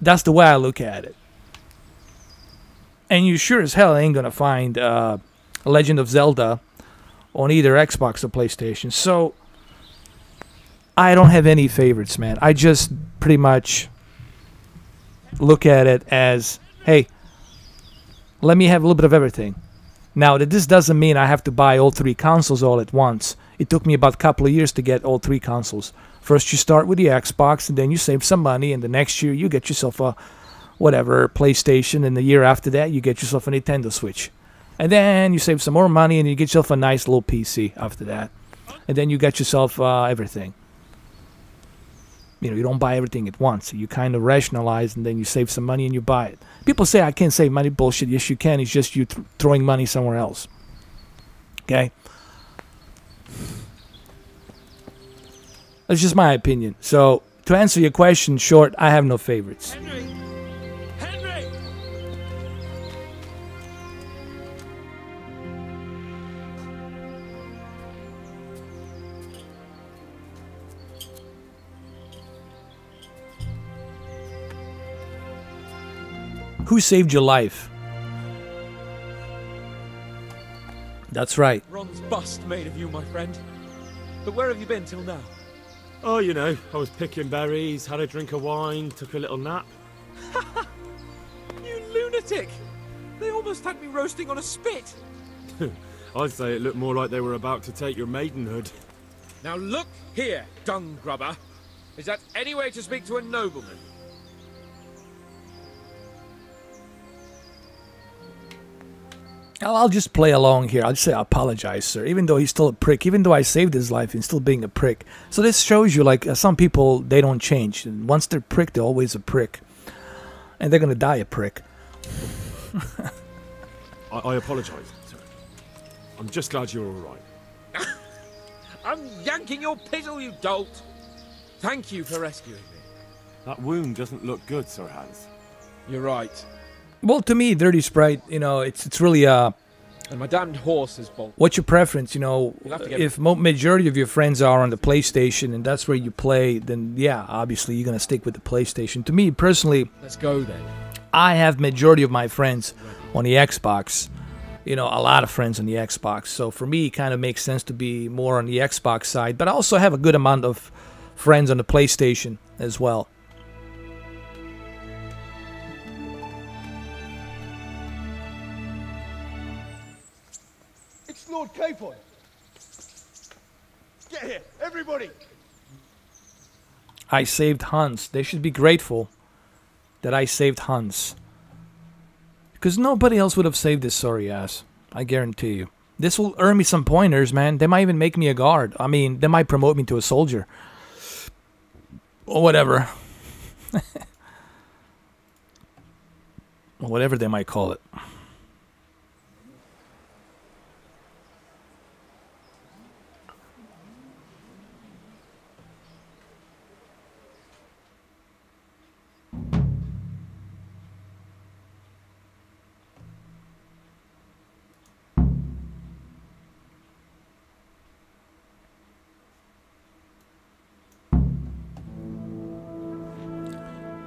S1: that's the way I look at it. And you sure as hell ain't going to find Legend of Zelda on either Xbox or PlayStation. So, I don't have any favorites, man. I just pretty much look at it as, hey, let me have a little bit of everything. Now, this doesn't mean I have to buy all three consoles all at once. It took me about a couple of years to get all three consoles. First, you start with the Xbox, and then you save some money, and the next year you get yourself a, whatever, PlayStation, and the year after that you get yourself a Nintendo Switch. And then you save some more money, and you get yourself a nice little PC after that. And then you get yourself everything. You know, you don't buy everything at once. You kind of rationalize, and then you save some money and you buy it. People say I can't save money. Bullshit. Yes, you can. It's just you throwing money somewhere else. Okay? That's just my opinion. So, to answer your question short, I have no favorites.
S4: Henry!
S1: Who saved your life? That's right.
S4: Ron's bust made of you, my friend. But where have you been till now?
S2: Oh, you know, I was picking berries, had a drink of wine, took a little nap.
S4: You lunatic! They almost had me roasting on a spit.
S2: I'd say it looked more like they were about to take your maidenhood.
S4: Now look here, dung grubber. Is that any way to speak to a nobleman?
S1: I'll just play along here. I'll just say I apologize, sir. Even though he's still a prick. Even though I saved his life, he's still being a prick. So this shows you, like, some people, they don't change. And once they're prick, they're always a prick. And they're going to die a prick.
S2: I apologise, sir. I'm just glad you're all right.
S4: I'm yanking your pizzle, you dolt! Thank you for rescuing me.
S2: That wound doesn't look good, Sir Hans.
S4: You're right.
S1: Well, to me, Dirty Sprite, you know, it's really
S4: And my damned horse is bolted.
S1: What's your preference? You know,
S4: You'll have to get-
S1: if majority of your friends are on the PlayStation and that's where you play, then yeah, obviously you're gonna stick with the PlayStation. To me personally,
S4: Let's go then.
S1: I have majority of my friends on the Xbox. You know, a lot of friends on the Xbox. So for me, it kind of makes sense to be more on the Xbox side. But I also have a good amount of friends on the PlayStation as well.
S7: It's Lord Capon. Get here, everybody.
S1: I saved Hans. They should be grateful that I saved Hans. Because nobody else would have saved this sorry ass. I guarantee you. This will earn me some pointers, man. They might even make me a guard. I mean, they might promote me to a soldier. Or whatever. Or whatever they might call it.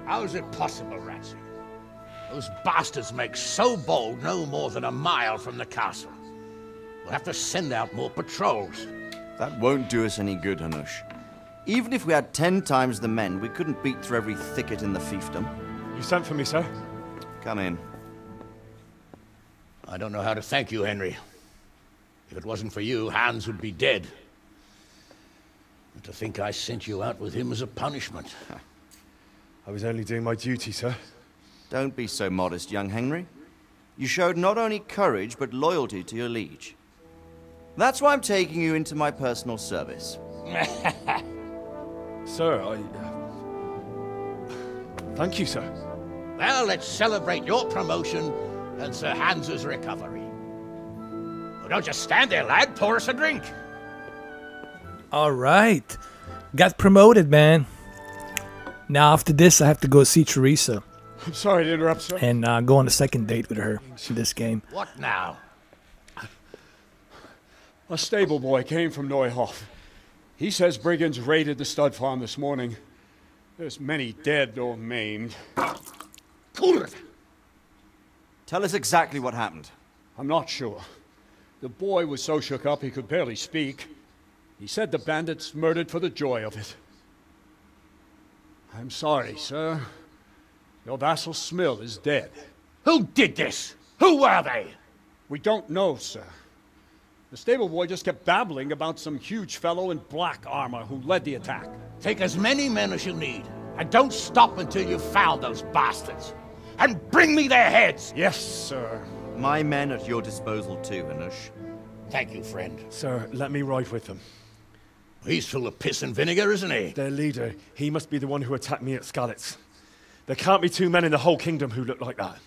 S5: How's it possible, Ratsy? Those bastards make so bold no more than a mile from the castle. We'll have to send out more patrols.
S8: That won't do us any good, Hanush. Even if we had 10 times the men, we couldn't beat through every thicket in the fiefdom.
S2: You sent for me, sir?
S8: Come in.
S5: I don't know how to thank you, Henry. If it wasn't for you, Hans would be dead. And to think I sent you out with him as a punishment.
S2: I was only doing my duty, sir.
S8: Don't be so modest, young Henry. You showed not only courage, but loyalty to your liege. That's why I'm taking you into my personal service.
S2: Sir, thank you, sir.
S5: Well, let's celebrate your promotion and Sir Hans's recovery. Well, don't just stand there, lad. Pour us a drink.
S1: All right. Got promoted, man. Now, after this, I have to go see Teresa
S2: I'm sorry to interrupt, sir.
S1: and go on a second date with her in this game.
S5: What now?
S2: A stable boy came from Neuhof. He says brigands raided the stud farm this morning. There's many dead or maimed.
S5: Kurv!
S8: Tell us exactly what happened.
S2: I'm not sure. The boy was so shook up he could barely speak. He said the bandits murdered for the joy of it. I'm sorry, sir. Your vassal Smill is dead.
S5: Who did this? Who were they?
S2: We don't know, sir. The stable boy just kept babbling about some huge fellow in black armor who led the attack.
S5: Take as many men as you need, and don't stop until you've found those bastards. And bring me their heads!
S2: Yes, sir.
S8: My men at your disposal too, Hanush.
S5: Thank you, friend.
S2: Sir, let me ride with them.
S5: He's full of piss and vinegar, isn't he?
S2: Their leader, he must be the one who attacked me at Skalitz. There can't be two men in the whole kingdom who look like that.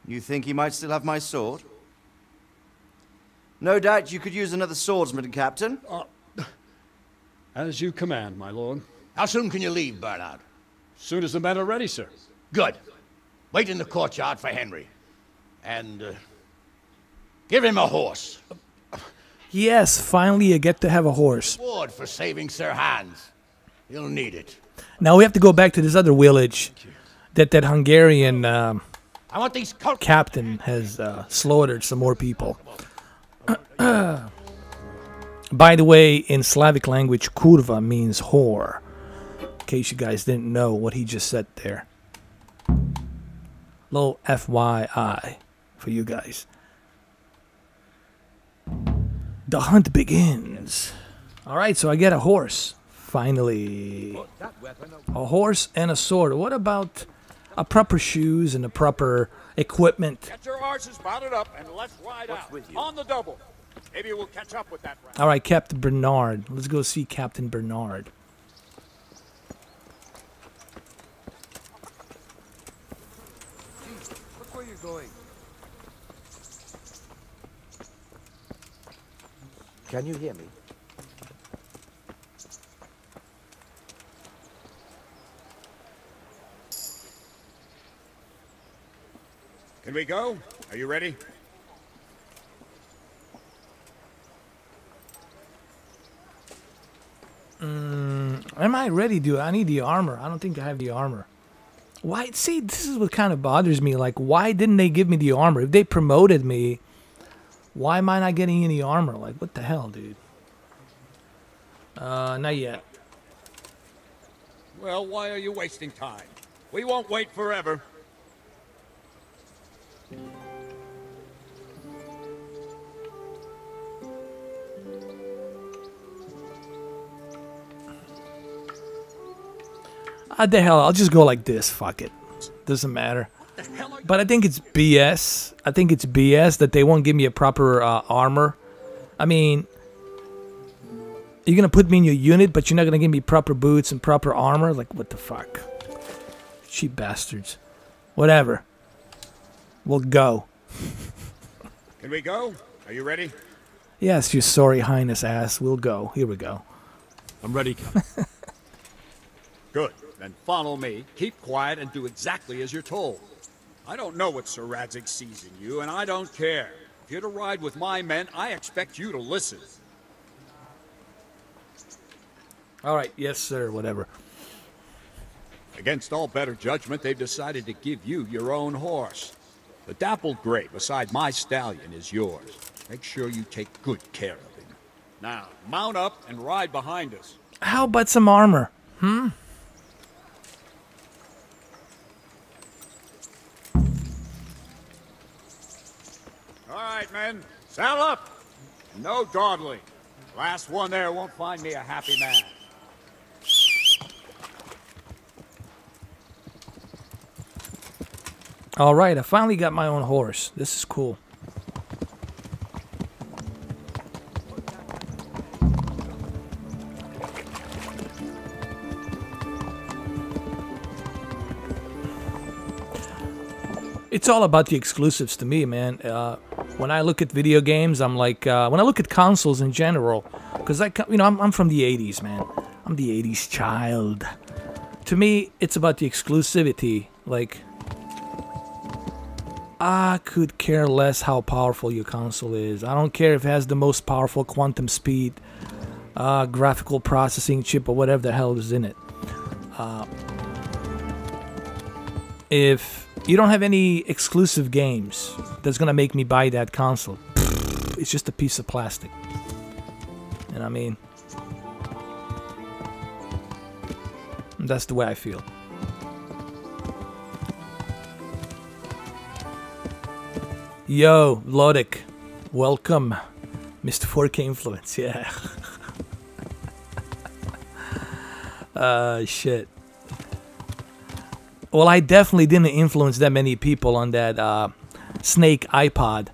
S8: You think he might still have my sword? No doubt you could use another swordsman, Captain.
S2: As you command, my lord.
S5: How soon can you leave, Bernard?
S2: Soon as the men are ready, sir.
S5: Good. Wait in the courtyard for Henry. And, give him a horse.
S1: Yes, finally I get to have a horse.
S5: Reward for saving Sir Hans. You'll need it.
S1: Now we have to go back to this other village that Hungarian
S5: I want these
S1: captain has slaughtered some more people. By the way, in Slavic language, kurva means whore. In case you guys didn't know what he just said there. Little FYI for you guys. The hunt begins. Alright, so I get a horse. Finally. A horse and a sword. What about a proper shoes and a proper equipment?
S9: Get your horses mounted up and let's ride out. On the double. Maybe we'll catch up with that round.
S1: Alright, Captain Bernard. Let's go see Captain Bernard.
S7: Look where you're going.
S3: Can you hear me?
S9: Can we go? Are you ready?
S1: Am I ready, dude? I need the armor. I don't think I have the armor. Why? See, this is what kind of bothers me. Like, why didn't they give me the armor? If they promoted me, why am I not getting any armor? Like, what the hell, dude? Not yet.
S9: Well, why are you wasting time? We won't wait forever.
S1: The hell, I'll just go like this. Fuck it. Doesn't matter. But I think it's BS. I think it's BS that they won't give me a proper armor. I mean, you're gonna put me in your unit, but you're not gonna give me proper boots and proper armor? Like, what the fuck? Cheap bastards. Whatever. We'll go.
S9: Can we go? Are you ready?
S1: Yes, your sorry highness ass. We'll go. Here we go.
S6: I'm ready, Captain.
S9: Good. Then follow me, keep quiet, and do exactly as you're told. I don't know what Sir Radzig sees in you, and I don't care. If you're to ride with my men, I expect you to listen.
S1: Alright, yes sir, whatever.
S9: Against all better judgment, they've decided to give you your own horse. The dappled gray beside my stallion is yours. Make sure you take good care of him. Now, mount up and ride behind us.
S1: How about some armor? Hmm?
S9: All right, men, saddle up. No dawdling. Last one there won't find me a happy man.
S1: Alright, I finally got my own horse. This is cool. It's all about the exclusives to me, man. When I look at video games, I'm like, when I look at consoles in general, because I'm from the 80s, man. I'm the 80s child. To me, it's about the exclusivity. Like, I could care less how powerful your console is. I don't care if it has the most powerful quantum speed, graphical processing chip, or whatever the hell is in it. If you don't have any exclusive games that's gonna make me buy that console, it's just a piece of plastic. You know what I mean? That's the way I feel. Yo, Lodic, welcome, Mr. 4K Influence, yeah. Shit. Well, I definitely didn't influence that many people on that Snake iPod.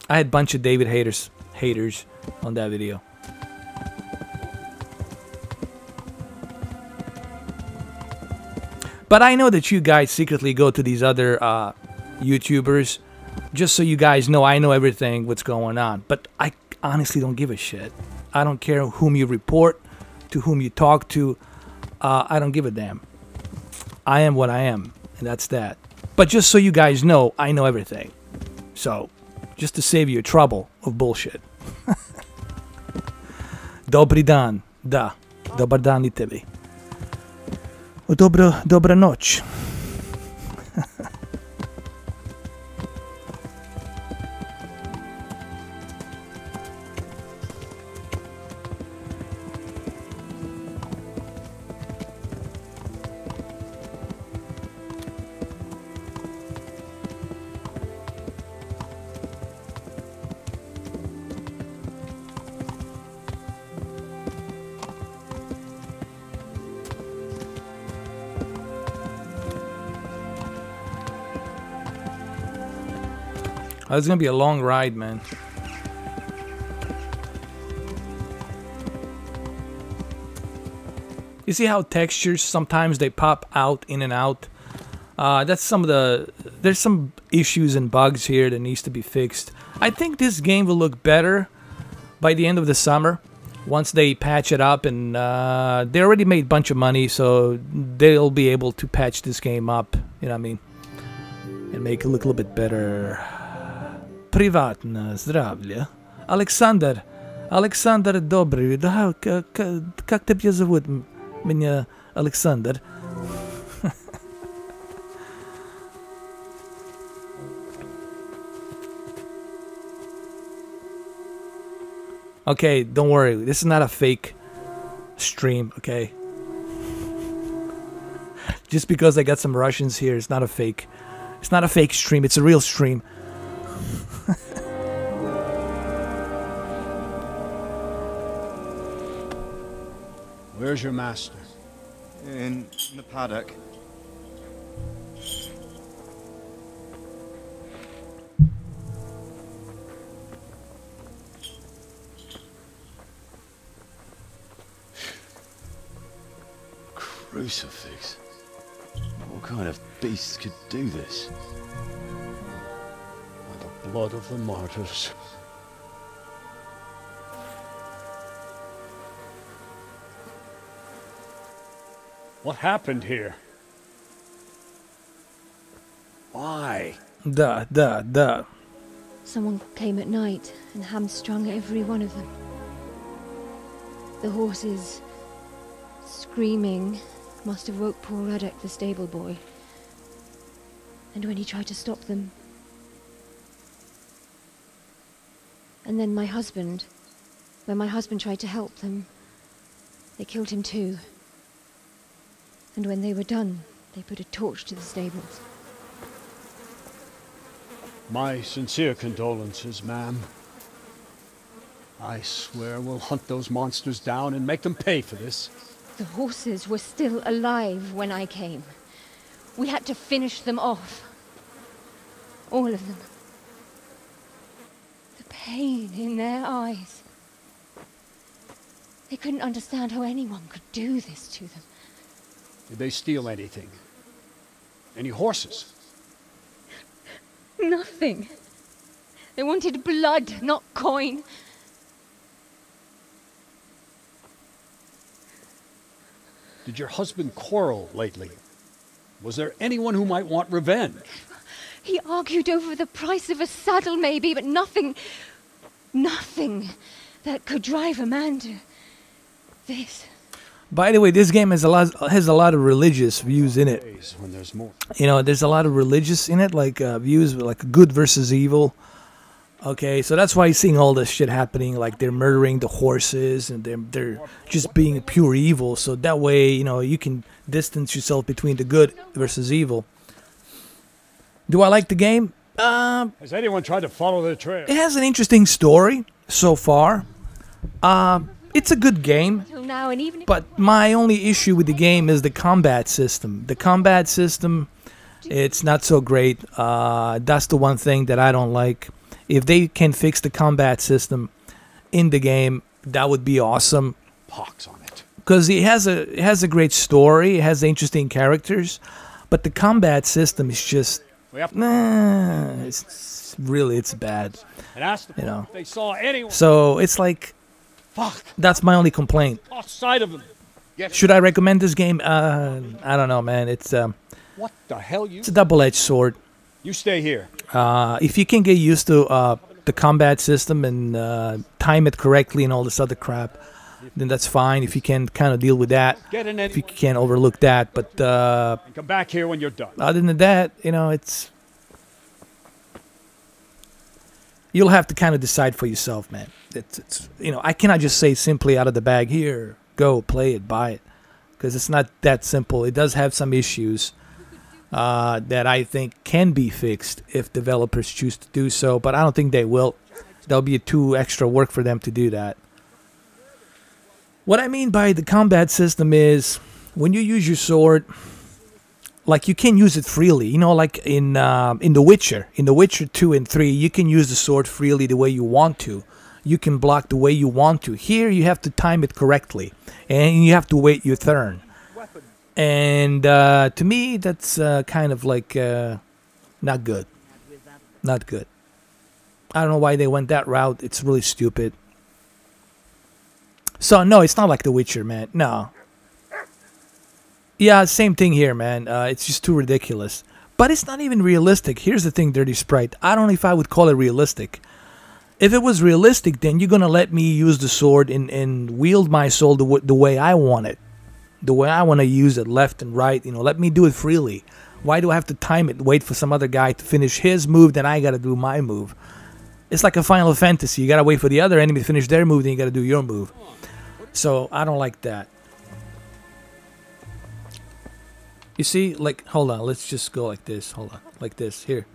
S1: I had a bunch of David haters on that video. But I know that you guys secretly go to these other YouTubers just so you guys know I know everything what's going on. But I honestly don't give a shit. I don't care whom you report, to whom you talk to. I don't give a damn. I am what I am, and that's that. But just so you guys know, I know everything. So, just to save you trouble of bullshit. Dobri dan, da. Dobar dan I tebi. Dobra noć. Oh, it's gonna be a long ride, man. You see how textures sometimes they pop out in and out? That's some of the... There's some issues and bugs here that needs to be fixed. I think this game will look better by the end of the summer once they patch it up, and they already made a bunch of money, so they'll be able to patch this game up, you know what I mean, and make it look a little bit better. Privatne zdravlje. Александр. Александр, добрый. Да, как тебя зовут? Меня Александр. Okay, don't worry. This is not a fake stream, okay? Just because I got some Russians here, it's not a fake. It's not a fake stream, it's a real stream.
S2: Where's your master?
S8: In the paddock.
S6: Crucifix. What kind of beast could do this?
S2: By the blood of the martyrs. What happened here? Why?
S1: Da.
S10: Someone came at night and hamstrung every one of them. The horses, screaming, must have woke poor Radek, the stable boy. And when he tried to stop them... And then my husband, when my husband tried to help them, they killed him too. And when they were done, they put a torch to the stables.
S2: My sincere condolences, ma'am. I swear we'll hunt those monsters down and make them pay for this.
S10: The horses were still alive when I came. We had to finish them off. All of them. The pain in their eyes. They couldn't understand how anyone could do this to them.
S2: Did they steal anything? Any horses?
S10: Nothing. They wanted blood, not coin.
S2: Did your husband quarrel lately? Was there anyone who might want revenge?
S10: He argued over the price of a saddle, maybe, but nothing that could drive a man to this.
S1: By the way, this game has a lot of religious views in it.
S2: When there's more.
S1: You know, there's a lot of religious in it, like views like good versus evil. Okay, so that's why you're seeing all this shit happening, like they're murdering the horses and they're just being pure evil. So that way, you know, you can distance yourself between the good versus evil. Do I like the game?
S2: Has anyone tried to follow the trail?
S1: It has an interesting story so far. It's a good game, but my only issue with the game is the combat system. The combat system, it's not so great. That's the one thing that I don't like. If they can fix the combat system in the game, that would be awesome.
S2: Pox on it.
S1: Because it has a great story, it has interesting characters, but the combat system is just it's bad. You know.
S2: If they saw anyone.
S1: So it's like,
S2: fuck.
S1: That's my only complaint.
S2: Lost sight of them.
S1: Should I recommend this game? I don't know, man. It's
S2: what the hell
S1: it's a double-edged sword.
S2: You stay here.
S1: If you can get used to the combat system and time it correctly and all this other crap, then that's fine. If you can kind of deal with that, if you can overlook that, but
S2: come back here when you're done.
S1: Other than that, you know, you'll have to kind of decide for yourself, man. It's you know, I cannot just say simply out of the bag, here, go play it, buy it, because it's not that simple. It does have some issues that I think can be fixed if developers choose to do so, but I don't think they will. There'll be too extra work for them to do that. What I mean by the combat system is when you use your sword, like you can use it freely. You know, like in The Witcher 2 and 3, you can use the sword freely the way you want to. You can block the way you want to. Here, you have to time it correctly, and you have to wait your turn. And to me, that's kind of like not good. Not good. I don't know why they went that route. It's really stupid. So, no, it's not like The Witcher, man. No. Yeah, same thing here, man. It's just too ridiculous. But it's not even realistic. Here's the thing, Dirty Sprite. I don't know if I would call it realistic. If it was realistic, then you're gonna let me use the sword and wield my soul the way I want it, the way I want to use it, left and right. You know, let me do it freely. Why do I have to time it, wait for some other guy to finish his move, then I gotta do my move? It's like a Final Fantasy. You gotta wait for the other enemy to finish their move, then you gotta do your move. So I don't like that. You see, like, hold on, let's just go like this. Hold on, like this. Here.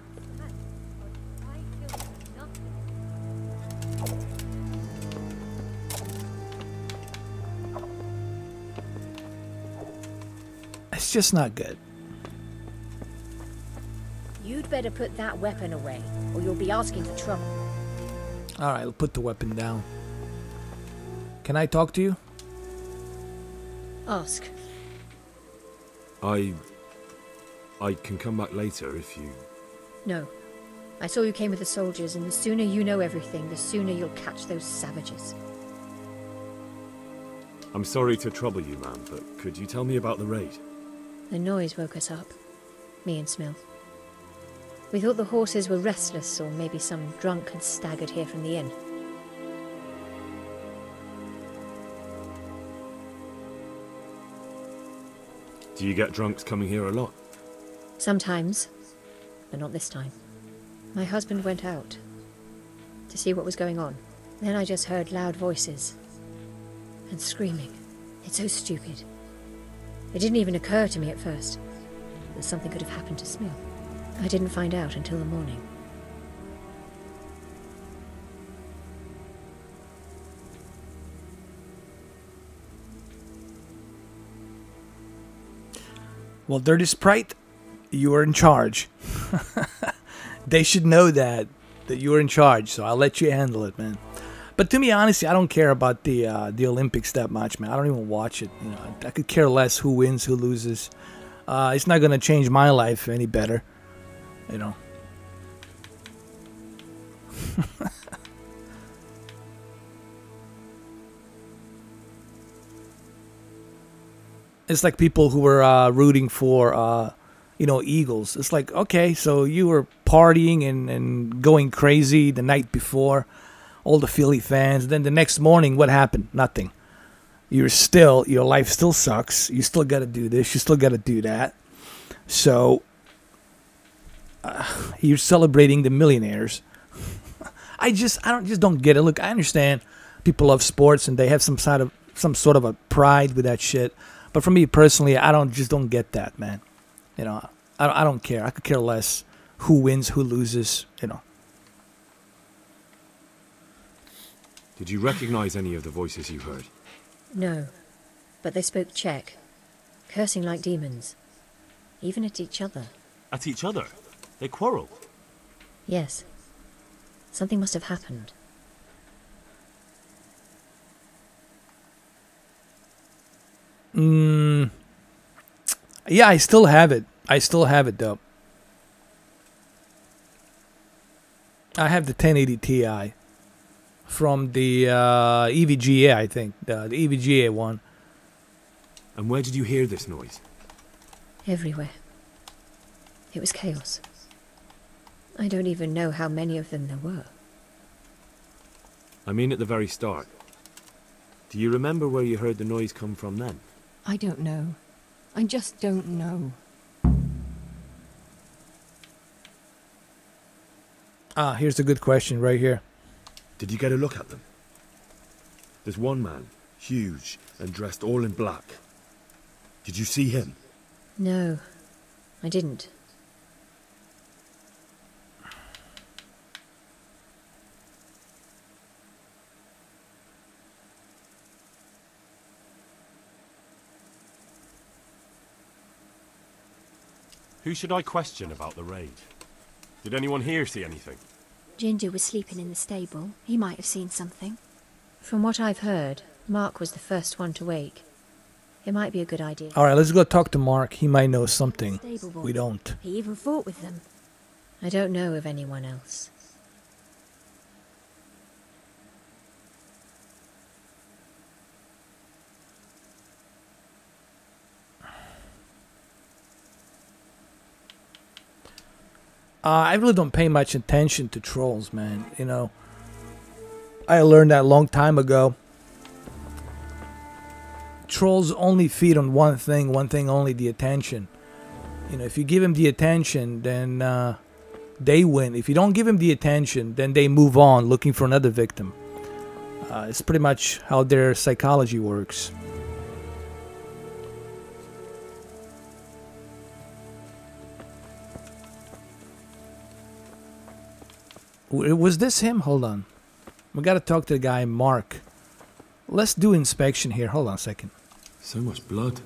S1: It's just not good.
S11: You'd better put that weapon away, or you'll be asking for trouble.
S1: Alright, I'll put the weapon down. Can I talk to you?
S11: Ask.
S6: I can come back later if you...
S11: No. I saw you came with the soldiers, and the sooner you know everything, the sooner you'll catch those savages.
S6: I'm sorry to trouble you, man, but could you tell me about the raid?
S11: The noise woke us up. Me and Smil. We thought the horses were restless, or maybe some drunk had staggered here from the inn.
S6: Do you get drunks coming here a lot?
S11: Sometimes, but not this time. My husband went out to see what was going on. Then I just heard loud voices and screaming. It's so stupid. It didn't even occur to me at first that something could have happened to Smil. I didn't find out until the morning.
S1: Well, Dirty Sprite, you are in charge. They should know that you are in charge, so I'll let you handle it, man. But to me, honestly, I don't care about the Olympics that much, man. I don't even watch it. You know, I could care less who wins, who loses. It's not gonna change my life any better, you know. It's like people who were rooting for, you know, Eagles. It's like, okay, so you were partying and going crazy the night before, all the Philly fans. Then the next morning, what happened? Nothing. Your life still sucks. You still got to do this. You still got to do that. So you're celebrating the millionaires. I just don't get it. Look, I understand people love sports and they have some sort of a pride with that shit. But for me personally, I don't get that, man. You know, I don't care. I could care less who wins, who loses, you know.
S6: Did you recognize any of the voices you heard?
S11: No, but they spoke Czech, cursing like demons, even at each other.
S6: At each other? They quarreled?
S11: Yes. Something must have happened.
S1: Yeah, I still have it. Though. I have the 1080 Ti from the EVGA, I think, the EVGA one.
S6: And where did you hear this noise?
S11: Everywhere. It was chaos. I don't even know how many of them there were.
S6: I mean at the very start. Do you remember where you heard the noise come from then?
S10: I don't know. I just don't know.
S1: Here's a good question right here.
S6: Did you get a look at them? There's one man, huge and dressed all in black. Did you see him?
S11: No, I didn't.
S12: Who should I question about the raid? Did anyone here see anything?
S10: Ginger was sleeping in the stable. He might have seen something.
S11: From what I've heard, Mark was the first one to wake. It might be a good idea.
S1: All right, let's go talk to Mark. He might know something we don't.
S10: He even fought with them.
S11: I don't know of anyone else.
S1: I really don't pay much attention to trolls, man. You know, I learned that a long time ago. Trolls only feed on one thing only, the attention. You know, if you give him the attention, then they win. If you don't give him the attention, then they move on looking for another victim. It's pretty much how their psychology works. Was this him? Hold on. We gotta talk to the guy, Mark. Let's do inspection here. Hold on a second.
S6: So much blood.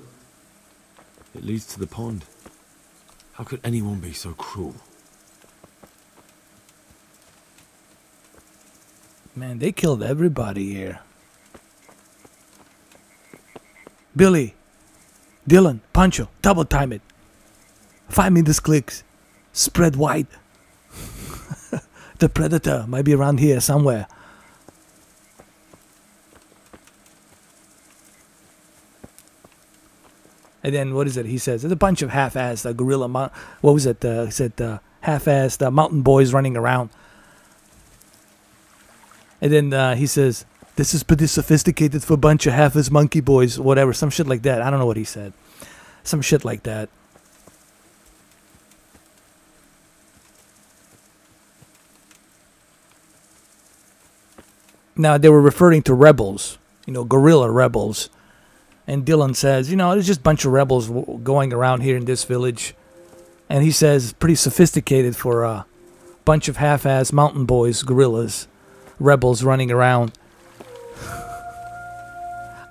S6: It leads to the pond. How could anyone be so cruel?
S1: Man, they killed everybody here. Billy, Dylan, Pancho, double time it. 5 minutes clicks. Spread wide. The predator might be around here somewhere. And then what is it? He says there's a bunch of half-assed gorilla. What was it? He said half-assed mountain boys running around. And then he says, "This is pretty sophisticated for a bunch of half-assed monkey boys, whatever, some shit like that." I don't know what he said. Some shit like that. Now they were referring to rebels, you know, guerrilla rebels. And Dylan says, you know, there's just a bunch of rebels going around here in this village. And he says, pretty sophisticated for a bunch of half-assed mountain boys, guerrillas, rebels running around.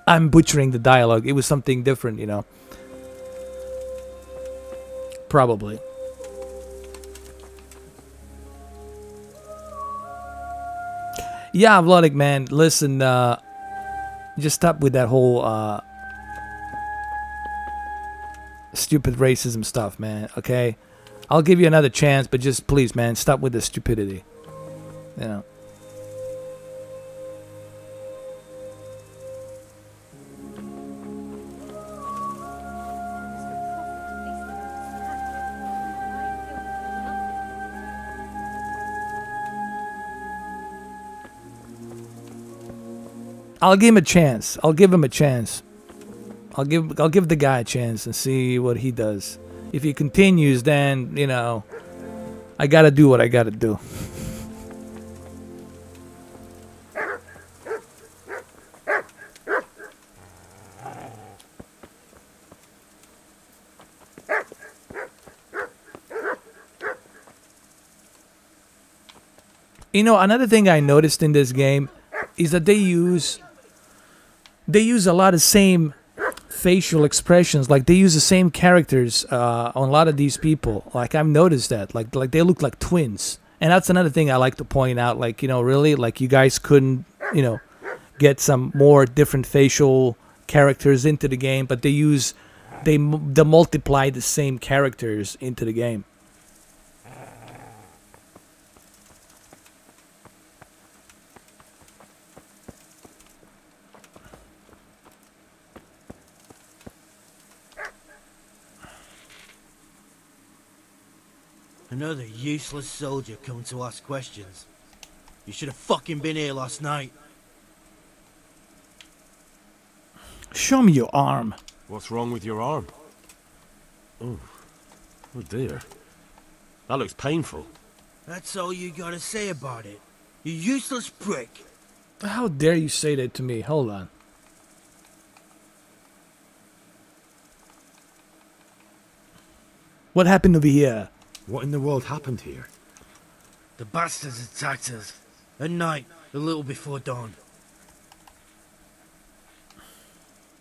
S1: I'm butchering the dialogue. It was something different, you know. Probably. Yeah, Vladik, man, listen, just stop with that whole stupid racism stuff, man, okay? I'll give you another chance, but just please, man, stop with the stupidity. You know. I'll give him a chance. I'll give him a chance. I'll give the guy a chance and see what he does. If he continues, then, you know, I gotta do what I gotta do. You know, another thing I noticed in this game is that they use a lot of same facial expressions. Like they use the same characters on a lot of these people. Like I've noticed that. Like they look like twins. And that's another thing I like to point out. Like, you know, really, like you guys couldn't, you know, get some more different facial characters into the game, but they multiply the same characters into the game.
S13: Another useless soldier coming to ask questions. You should have fucking been here last night.
S1: Show me your arm.
S12: What's wrong with your arm? Oh dear. That looks painful.
S13: That's all you gotta say about it. You useless prick.
S1: How dare you say that to me? Hold on. What happened over here?
S6: What in the world happened here?
S13: The bastards attacked us. At night, a little before dawn.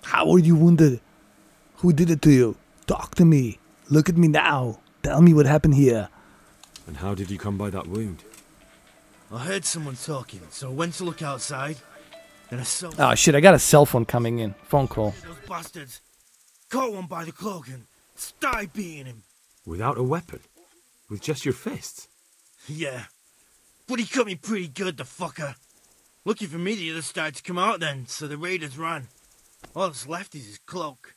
S1: How are you wounded? Who did it to you? Talk to me. Look at me now. Tell me what happened here.
S6: And how did you come by that wound?
S13: I heard someone talking, so I went to look outside. Then I saw...
S1: Oh shit, I got a cell phone coming in. Phone call.
S13: Those bastards caught one by the cloak and started beating him.
S6: Without a weapon? With just your fists?
S13: Yeah. But he cut me pretty good, the fucker. Lucky for me, the others started to come out then, so the raiders ran. All that's left is his cloak.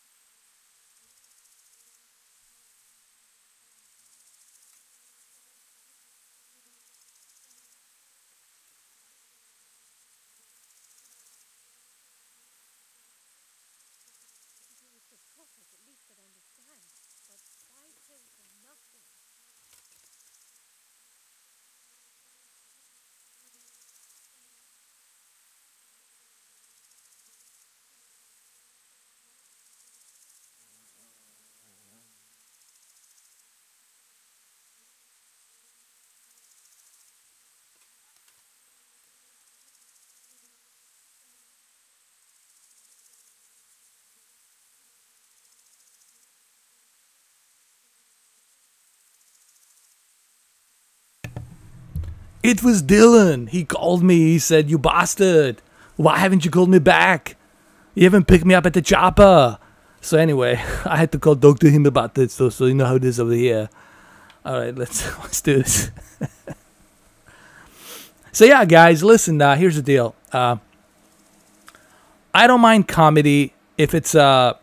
S1: It was Dylan. He called me. He said, "You bastard. Why haven't you called me back? You haven't picked me up at the chopper." So anyway, I had to talk to him about this, so you know how it is over here. All right, let's do this. So yeah, guys, listen. Here's the deal. I don't mind comedy if it's not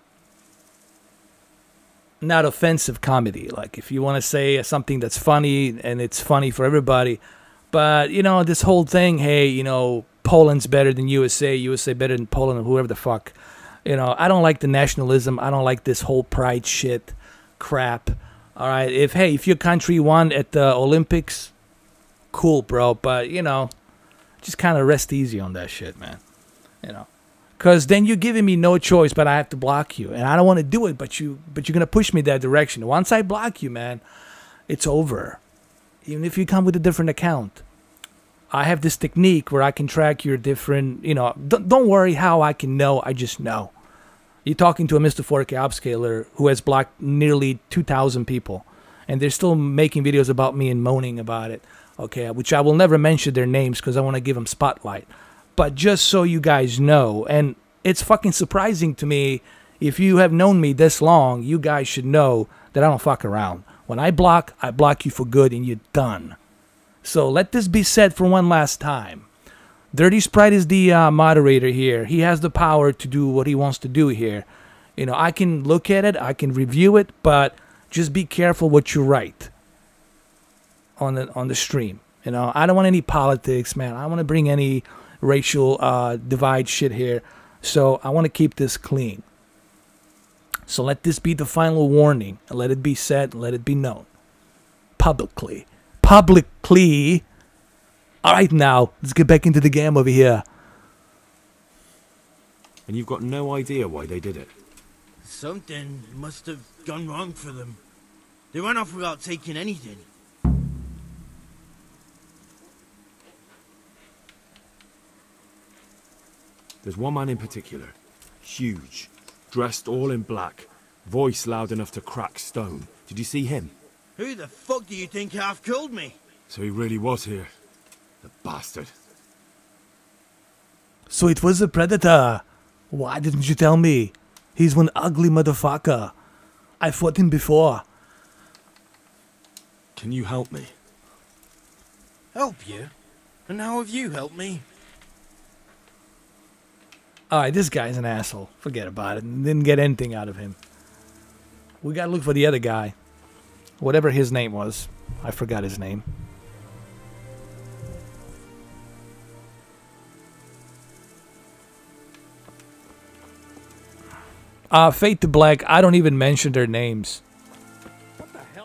S1: offensive comedy. Like if you want to say something that's funny and it's funny for everybody. But, you know, this whole thing, hey, you know, Poland's better than USA, USA better than Poland, or whoever the fuck. You know, I don't like the nationalism. I don't like this whole pride shit crap. All right, if your country won at the Olympics, cool, bro. But, you know, just kind of rest easy on that shit, man. You know, because then you're giving me no choice, but I have to block you. And I don't want to do it, but you're going to push me that direction. Once I block you, man, it's over. Even if you come with a different account. I have this technique where I can track your different, you know, don't worry how I can know, I just know. You're talking to a Mr. 4K upscaler who has blocked nearly 2,000 people. And they're still making videos about me and moaning about it. Okay, which I will never mention their names because I want to give them spotlight. But just so you guys know, and it's fucking surprising to me, if you have known me this long, you guys should know that I don't fuck around. When I block you for good and you're done. So let this be said for one last time. Dirty Sprite is the moderator here. He has the power to do what he wants to do here. You know, I can look at it, I can review it, but just be careful what you write on the stream. You know, I don't want any politics, man. I don't want to bring any racial divide shit here. So I want to keep this clean. So let this be the final warning. Let it be said, let it be known. Publicly. Publicly. Alright now, let's get back into the game over here.
S6: And you've got no idea why they did it?
S13: Something must have gone wrong for them. They went off without taking anything.
S6: There's one man in particular. Huge. Dressed all in black. Voice loud enough to crack stone. Did you see him?
S13: Who the fuck do you think half killed me?
S6: So he really was here. The bastard.
S1: So it was a predator. Why didn't you tell me? He's one ugly motherfucker. I fought him before.
S6: Can you help me?
S13: Help you? And how have you helped me?
S1: Alright, this guy's an asshole. Forget about it. Didn't get anything out of him. We gotta look for the other guy. Whatever his name was. I forgot his name. Fade to Black, I don't even mention their names.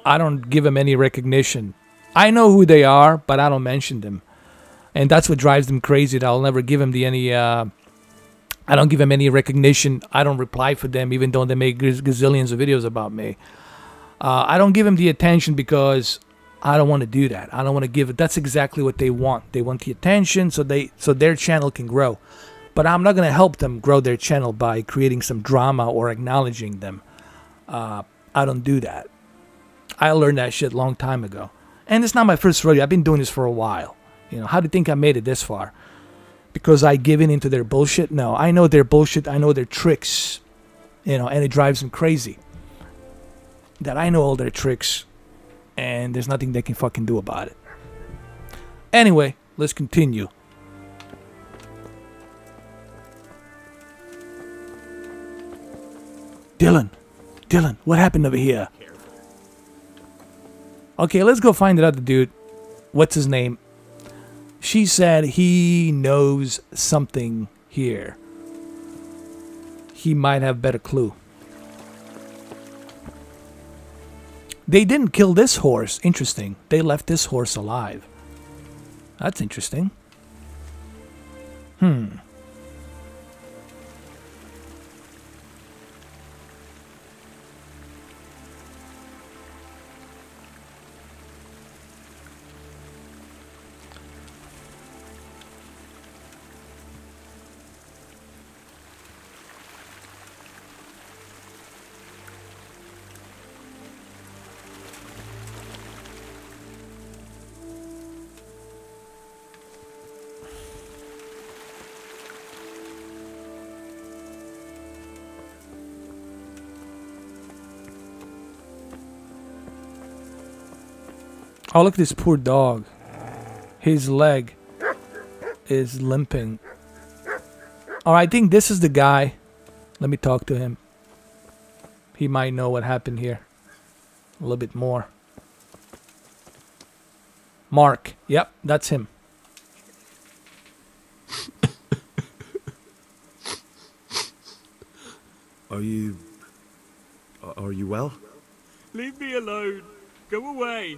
S1: I don't give them any recognition. I know who they are, but I don't mention them. And that's what drives them crazy, that I'll never give them I don't give them any recognition. I don't reply for them, even though they make gazillions of videos about me. I don't give them the attention because I don't want to do that. I don't want to give it. That's exactly what they want. They want the attention so their channel can grow. But I'm not going to help them grow their channel by creating some drama or acknowledging them. I don't do that. I learned that shit a long time ago. And it's not my first rodeo. I've been doing this for a while. You know, how do you think I made it this far? Because I given into their bullshit? No, I know their bullshit. I know their tricks. You know, and it drives them crazy. That I know all their tricks. And there's nothing they can fucking do about it. Anyway, let's continue. Dylan, what happened over here? Okay, let's go find that other dude. What's his name? She said he knows something here. He might have better clue. They didn't kill this horse. Interesting. They left this horse alive. That's interesting. Oh, look at this poor dog. His leg is limping. Alright, I think this is the guy. Let me talk to him. He might know what happened here. A little bit more. Mark. Yep, that's him.
S6: Are you well?
S4: Leave me alone. Go away.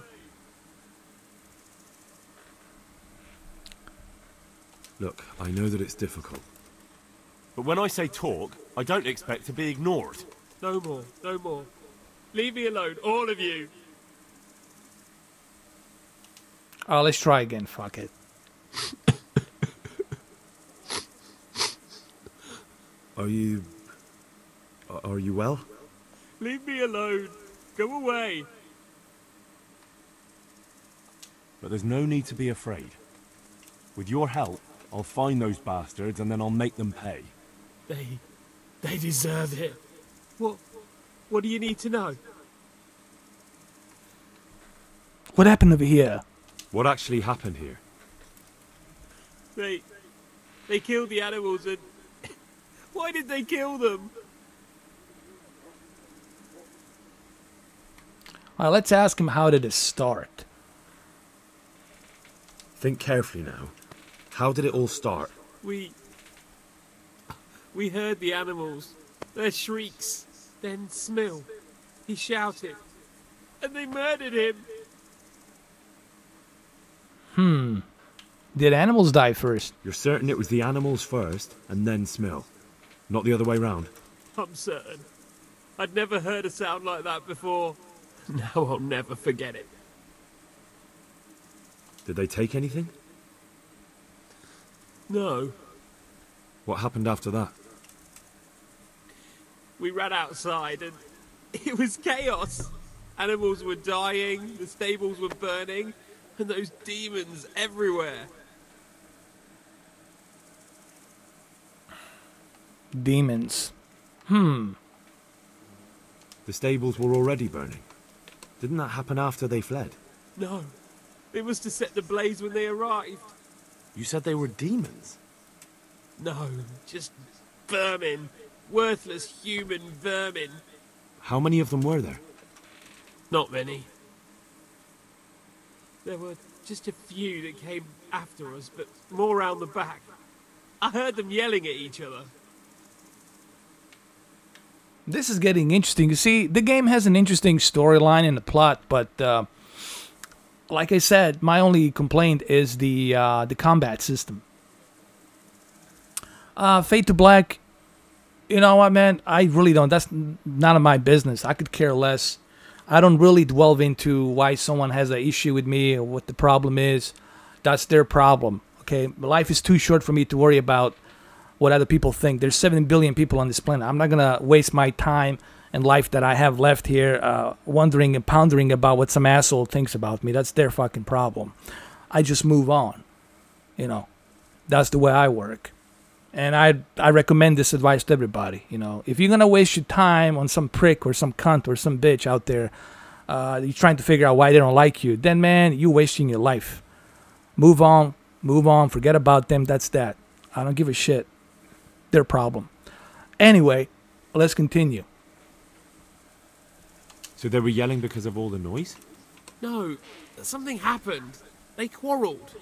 S6: Look, I know that it's difficult.
S12: But when I say talk, I don't expect to be ignored.
S4: No more, no more. Leave me alone, all of you.
S1: Oh, let's try again. Fuck it.
S6: Are you well?
S4: Leave me alone. Go away.
S12: But there's no need to be afraid. With your help, I'll find those bastards and then I'll make them pay.
S4: They deserve it. What do you need to know?
S1: What happened over here?
S12: What actually happened here?
S4: They killed the animals and... Why did they kill them?
S1: Alright, let's ask him, how did it start?
S6: Think carefully now. How did it all start?
S4: We heard the animals, their shrieks, then Smill. He shouted, and they murdered him.
S1: Did animals die first?
S6: You're certain it was the animals first, and then Smell? Not the other way round?
S4: I'm certain. I'd never heard a sound like that before. Now I'll never forget it.
S6: Did they take anything?
S4: No.
S6: What happened after that?
S4: We ran outside and it was chaos. Animals were dying, the stables were burning, and those demons everywhere.
S1: Demons.
S6: The stables were already burning. Didn't that happen after they fled?
S4: No. It was to set the blaze when they arrived.
S6: You said they were demons?
S4: No, just vermin. Worthless human vermin.
S6: How many of them were there?
S4: Not many. There were just a few that came after us, but more round the back. I heard them yelling at each other.
S1: This is getting interesting. You see, the game has an interesting storyline and the plot, but like I said, my only complaint is the combat system. Fade to Black, you know what, man? I really don't. That's none of my business. I could care less. I don't really delve into why someone has an issue with me or what the problem is. That's their problem, okay? Life is too short for me to worry about what other people think. There's 7 billion people on this planet. I'm not going to waste my time and life that I have left here wondering and pondering about what some asshole thinks about me. That's their fucking problem. I just move on. You know, that's the way I work. And I recommend this advice to everybody. You know, if you're going to waste your time on some prick or some cunt or some bitch out there, you're trying to figure out why they don't like you, then, man, you're wasting your life. Move on. Move on. Forget about them. That's that. I don't give a shit. Their problem. Anyway, let's continue.
S12: So they were yelling because of all the noise?
S4: No, something happened. They quarreled.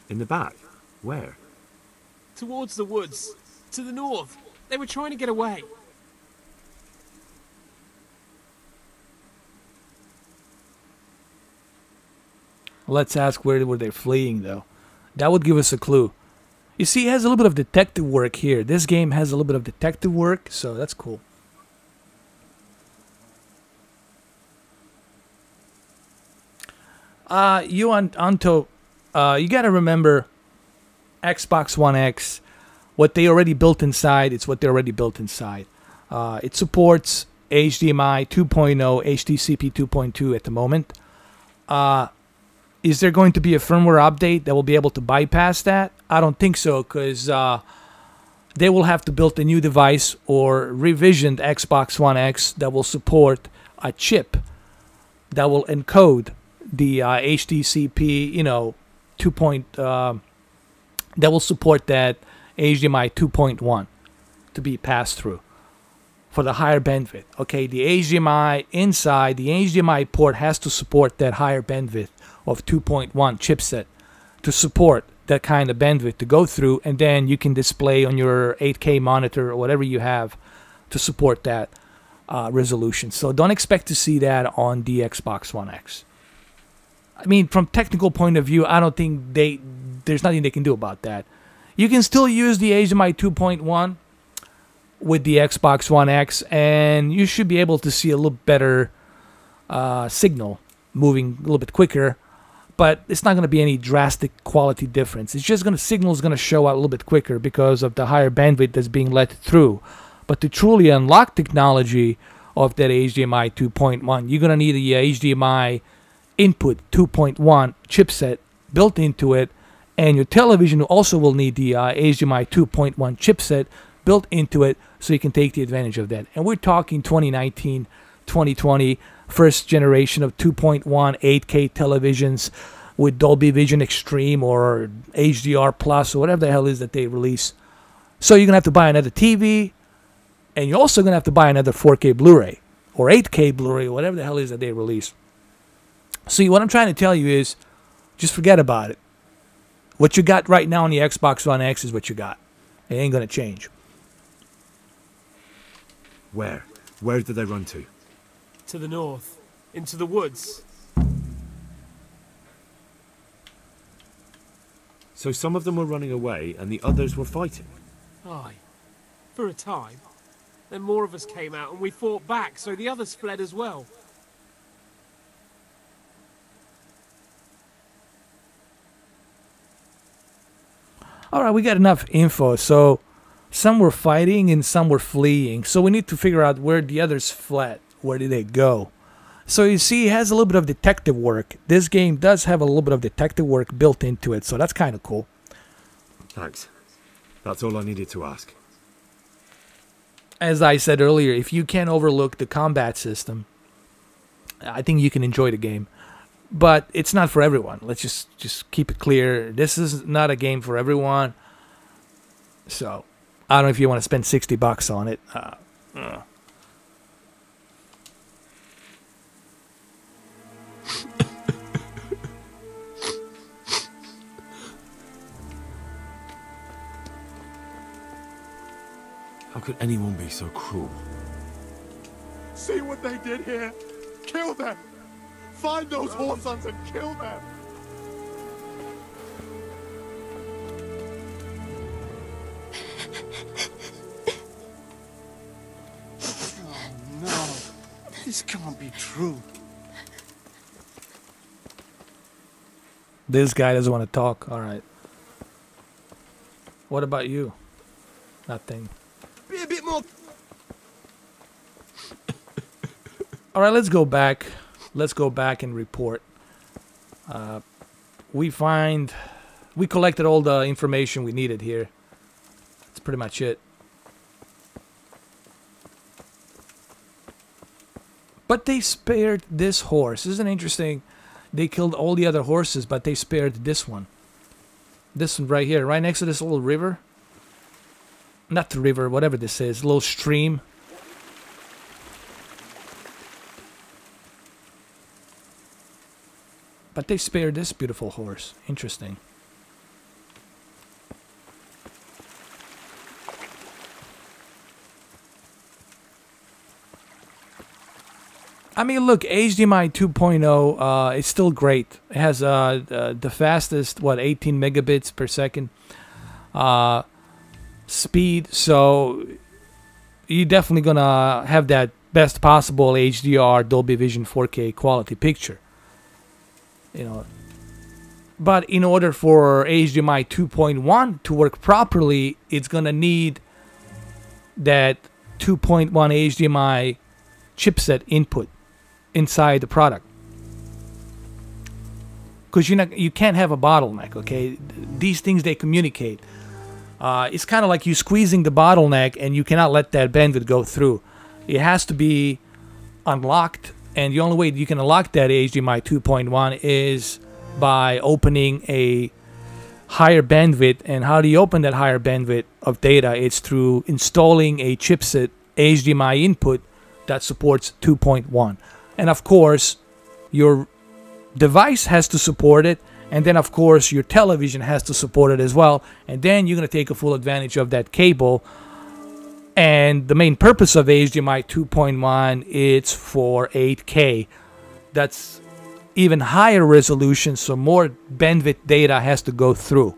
S6: In the back? Where?
S4: Towards the woods. To the north. They were trying to get away.
S1: Let's ask where were they fleeing, though. That would give us a clue. You see, it has a little bit of detective work here. This game has a little bit of detective work, so that's cool. You Anto, you gotta remember Xbox One X, what they already built inside, it's what they already built inside. It supports HDMI 2.0, HDCP 2.2 at the moment. Is there going to be a firmware update that will be able to bypass that? I don't think so, because they will have to build a new device or revisioned Xbox One X that will support a chip that will encode the HDCP, you know, 2. That will support that HDMI 2.1 to be passed through for the higher bandwidth. Okay, the HDMI inside, the HDMI port has to support that higher bandwidth of 2.1 chipset to support that kind of bandwidth to go through, and then you can display on your 8K monitor or whatever you have to support that resolution. So don't expect to see that on the Xbox One X. I mean, from technical point of view, I don't think there's nothing they can do about that. You can still use the HDMI 2.1 with the Xbox One X, and you should be able to see a little better signal moving a little bit quicker, but it's not going to be any drastic quality difference. It's just signal is going to show out a little bit quicker because of the higher bandwidth that's being let through. But to truly unlock technology of that HDMI 2.1, you're going to need a HDMI input 2.1 chipset built into it, and your television also will need the HDMI 2.1 chipset built into it, so you can take the advantage of that. And we're talking 2019, 2020, first generation of 2.1 8K televisions with Dolby Vision Extreme or HDR Plus or whatever the hell is that they release. So you're going to have to buy another TV, and you're also going to have to buy another 4K Blu-ray or 8K Blu-ray or whatever the hell is that they release. See, what I'm trying to tell you is just forget about it. What you got right now on the Xbox One X is what you got. It ain't going to change.
S6: Where? Where did they run to?
S14: To the north, into the woods.
S6: So some of them were running away and the others were fighting?
S14: Aye, for a time. Then more of us came out and we fought back, so the others fled as well.
S1: All right, we got enough info. So some were fighting and some were fleeing. So we need to figure out where the others fled. Where did they go? So you see, it has a little bit of detective work. This game does have a little bit of detective work built into it, so that's kind of cool.
S6: Thanks. That's all I needed to ask.
S1: As I said earlier, if you can overlook the combat system, I think you can enjoy the game. But it's not for everyone. Let's just keep it clear. This is not a game for everyone. So I don't know if you want to spend $60 on it.
S6: How could anyone be so cruel?
S15: See what they did here? Kill them! Find those whoresons and kill them! Oh no, this can't be true.
S1: This guy doesn't want to talk. All right. What about you? Nothing.
S15: Be a bit more.
S1: All right, let's go back. Let's go back and report. We collected all the information we needed here. That's pretty much it. But they spared this horse. Isn't it interesting? They killed all the other horses, but they spared this one. This one right here, right next to this little river. Not the river, whatever this is, a little stream. But they spared this beautiful horse. Interesting. I mean, look, HDMI 2.0 is still great. It has the fastest, 18 megabits per second speed. So you're definitely going to have that best possible HDR Dolby Vision 4K quality picture. You know, but in order for HDMI 2.1 to work properly, it's going to need that 2.1 HDMI chipset input inside the product, because you can't have a bottleneck. Okay, these things, they communicate. It's kind of like you squeezing the bottleneck and you cannot let that bandwidth go through. It has to be unlocked And the only way you can unlock that HDMI 2.1 is by opening a higher bandwidth. And how do you open that higher bandwidth of data? It's through installing a chipset HDMI input that supports 2.1. And of course, your device has to support it. And then of course, your television has to support it as well. And then you're going to take a full advantage of that cable. And the main purpose of HDMI 2.1 is for 8K. That's even higher resolution, so more bandwidth data has to go through.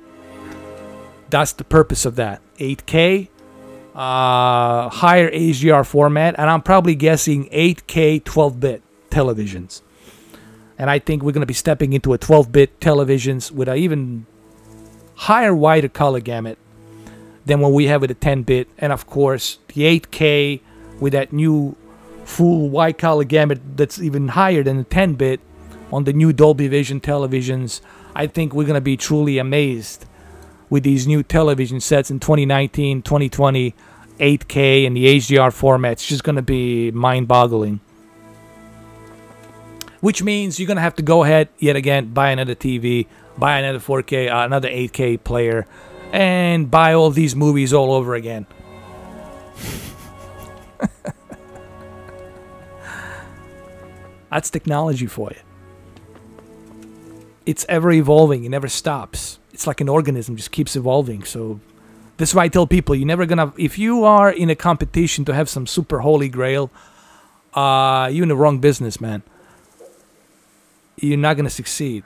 S1: That's the purpose of that. 8K, higher HDR format, and I'm probably guessing 8K 12-bit televisions. And I think we're going to be stepping into a 12-bit televisions with an even higher, wider color gamut than what we have with a 10-bit. And of course, the 8K with that new full wide color gamut that's even higher than the 10-bit on the new Dolby Vision televisions. I think we're going to be truly amazed with these new television sets in 2019, 2020, 8K and the HDR format. It's just going to be mind-boggling. Which means you're going to have to go ahead, yet again, buy another TV, buy another 4K, another 8K player, and buy all these movies all over again. That's technology for you. It's ever evolving. It never stops. It's like an organism, just keeps evolving. So this is why I tell people, you're never gonna, if you are in a competition to have some super holy grail, you're in the wrong business, man. You're not gonna succeed.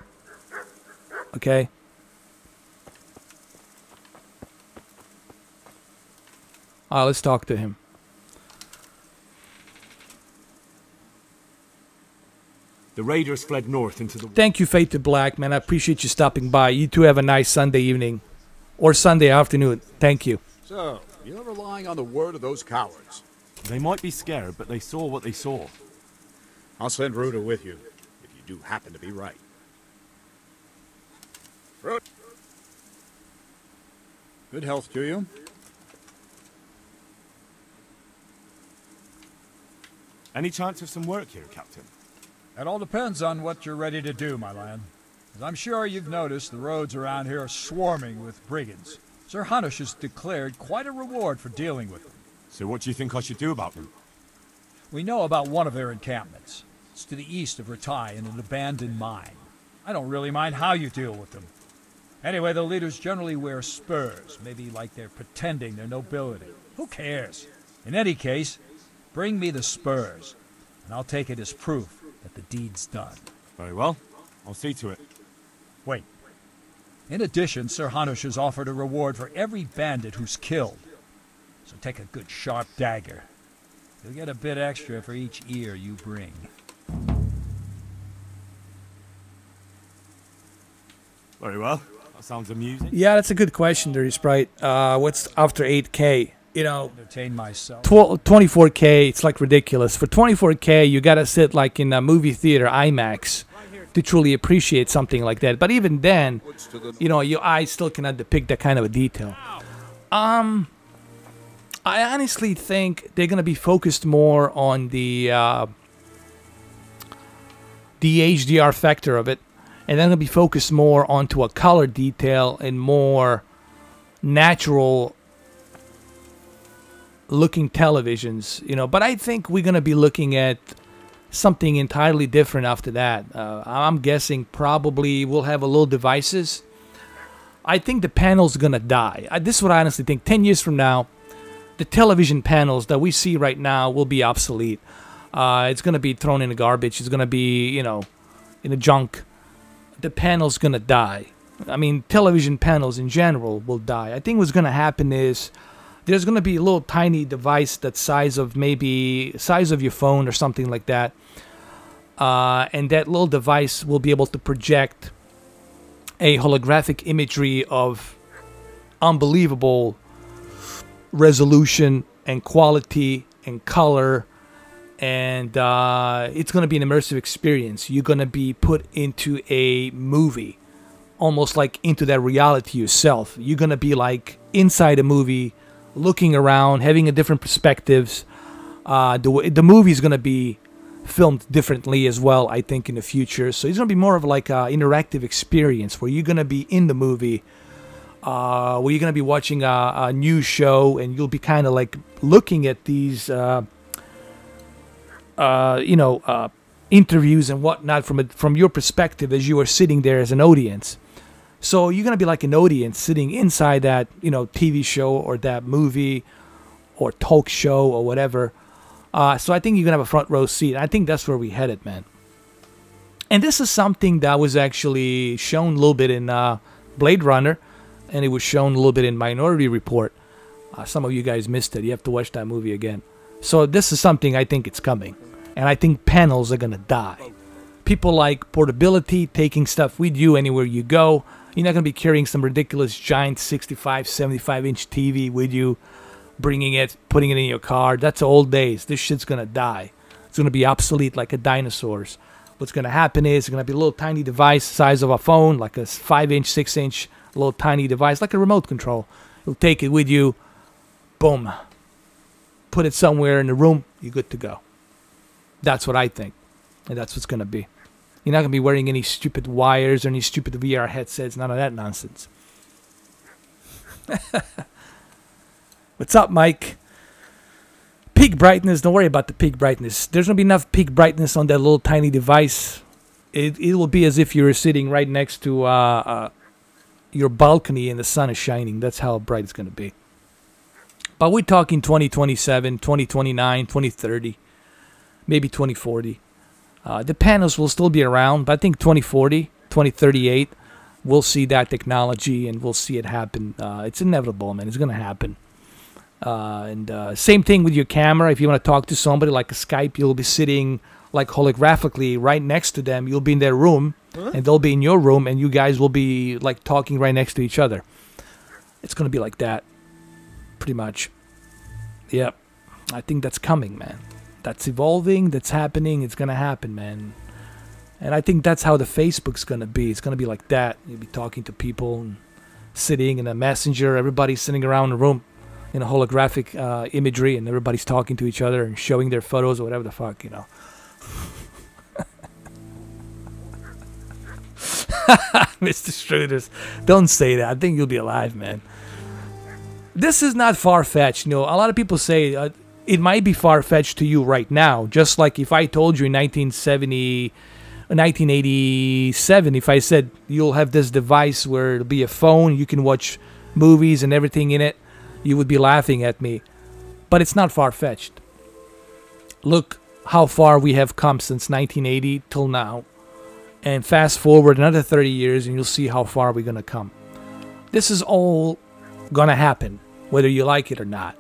S1: Okay? Let's talk to him.
S6: The raiders fled north into the...
S1: Thank you, Fate to Black, man. I appreciate you stopping by. You two have a nice Sunday evening. Or Sunday afternoon. Thank you.
S9: So, you're relying on the word of those cowards.
S6: They might be scared, but they saw what they saw.
S9: I'll send Ruta with you, if you do happen to be right. Ruta. Good health to you.
S6: Any chance of some work here, Captain?
S2: It all depends on what you're ready to do, my lad. As I'm sure you've noticed, the roads around here are swarming with brigands. Sir Hanush has declared quite a reward for dealing with them.
S6: So what do you think I should do about them?
S2: We know about one of their encampments. It's to the east of Ratai in an abandoned mine. I don't really mind how you deal with them. Anyway, the leaders generally wear spurs, maybe like they're pretending they're nobility. Who cares? In any case, bring me the spurs, and I'll take it as proof that the deed's done.
S6: Very well. I'll see to it.
S2: Wait. In addition, Sir Hanush has offered a reward for every bandit who's killed. So take a good sharp dagger. You'll get a bit extra for each ear you bring.
S6: Very well. That sounds amusing.
S1: Yeah, that's a good question, Dirty Sprite. What's after 8K? You know,
S2: entertain myself.
S1: 24K, it's like ridiculous. For 24K, you gotta sit like in a movie theater IMAX to truly appreciate something like that. But even then, you know, your eyes still cannot depict that kind of a detail. I honestly think they're gonna be focused more on the HDR factor of it, and they're gonna be focused more onto a color detail and more natural looking televisions, you know. But I think we're gonna be looking at something entirely different after that. I'm guessing probably we'll have a little devices. I think the panel's gonna die. This is what I honestly think. 10 years from now, the television panels that we see right now will be obsolete. It's gonna be thrown in the garbage. It's gonna be, you know, in the junk. The panel's gonna die. I mean, television panels in general will die. I think what's gonna happen is there's going to be a little tiny device that's size of your phone or something like that. And that little device will be able to project a holographic imagery of unbelievable resolution and quality and color. And it's going to be an immersive experience. You're going to be put into a movie, almost like into that reality yourself. You're going to be like inside a movie, looking around, having a different perspectives. The movie is going to be filmed differently as well, I think, in the future. So it's going to be more of like an interactive experience where you're going to be in the movie, where you're going to be watching a news show, and you'll be kind of like looking at these, interviews and whatnot from your perspective as you are sitting there as an audience. So you're going to be like an audience sitting inside that, TV show or that movie or talk show or whatever. So I think you're going to have a front row seat. I think that's where we headed, man. And this is something that was actually shown a little bit in Blade Runner, and it was shown a little bit in Minority Report. Some of you guys missed it. You have to watch that movie again. So this is something I think it's coming. And I think panels are going to die. People like portability, taking stuff with you anywhere you go. You're not going to be carrying some ridiculous giant 65, 75-inch TV with you, bringing it, putting it in your car. That's old days. This shit's going to die. It's going to be obsolete like a dinosaur's. What's going to happen is it's going to be a little tiny device size of a phone, like a 5-inch, 6-inch, little tiny device, like a remote control. You'll take it with you. Boom. Put it somewhere in the room. You're good to go. That's what I think. And that's what's going to be. You're not going to be wearing any stupid wires or any stupid VR headsets. None of that nonsense. What's up, Mike? Peak brightness. Don't worry about the peak brightness. There's going to be enough peak brightness on that little tiny device. It will be as if you were sitting right next to your balcony and the sun is shining. That's how bright it's going to be. But we're talking 2027, 2029, 2030. Maybe 2040. The panels will still be around, but I think 2040, 2038, we'll see that technology and we'll see it happen. It's inevitable, man. It's going to happen. Same thing with your camera. If you want to talk to somebody like a Skype, you'll be sitting like holographically right next to them. You'll be in their room, and they'll be in your room, and you guys will be like talking right next to each other. It's going to be like that, pretty much. Yep. I think that's coming, man. That's evolving, that's happening, it's going to happen, man. And I think that's how the Facebook's going to be. It's going to be like that. You'll be talking to people, and sitting in a messenger, everybody's sitting around the room in a holographic imagery, and everybody's talking to each other and showing their photos or whatever the fuck, Mr. Struders, don't say that. I think you'll be alive, man. This is not far-fetched. A lot of people say... it might be far-fetched to you right now, just like if I told you in 1987, if I said you'll have this device where it'll be a phone, you can watch movies and everything in it, you would be laughing at me. But it's not far-fetched. Look how far we have come since 1980 till now, and fast forward another 30 years and you'll see how far we're going to come. This is all going to happen, whether you like it or not.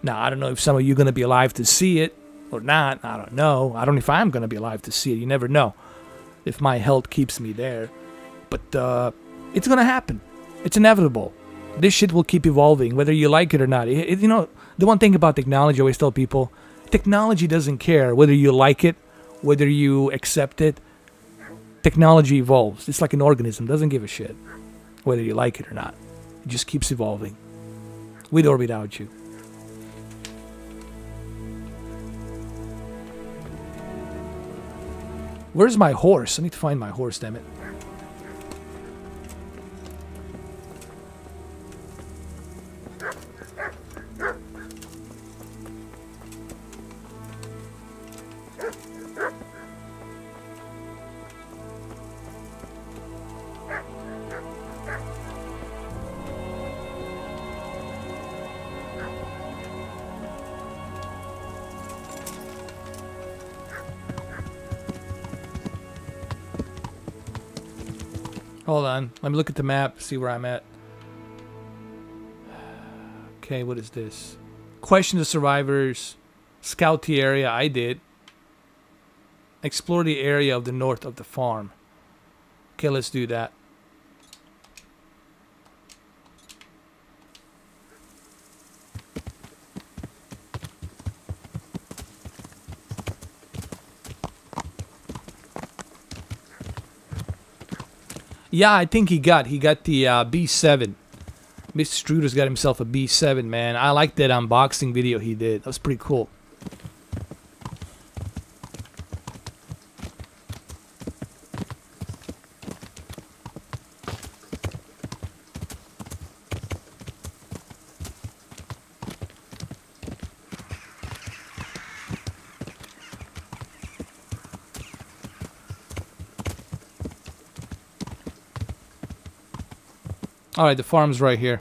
S1: Now, I don't know if some of you are going to be alive to see it or not. I don't know. I don't know if I'm going to be alive to see it. You never know if my health keeps me there. But it's going to happen. It's inevitable. This shit will keep evolving, whether you like it or not. The one thing about technology, I always tell people, technology doesn't care whether you like it, whether you accept it. Technology evolves. It's like an organism. It doesn't give a shit whether you like it or not. It just keeps evolving. With or without you. Where's my horse? I need to find my horse, damn it. Hold on. Let me look at the map, see where I'm at. Okay, what is this? Question the survivors. Scout the area. I did. Explore the area of the north of the farm. Okay, let's do that. Yeah, I think he got the B7. Mr. Struder's got himself a B7, man. I like that unboxing video he did. That was pretty cool. Alright, the farm's right here.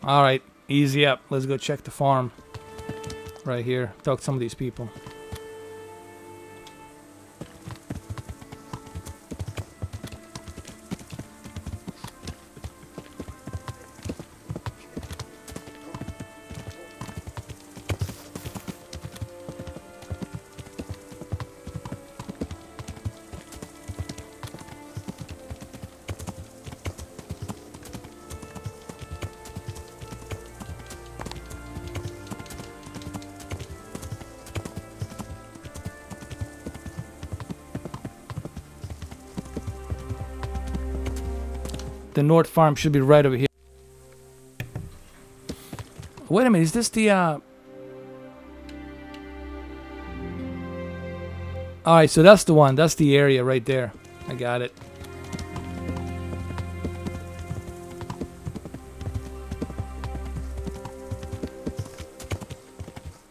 S1: Alright, easy up. Let's go check the farm. Right here. Talk to some of these people. The North Farm should be right over here. Wait a minute, is this the, Alright, so that's the one. That's the area right there. I got it.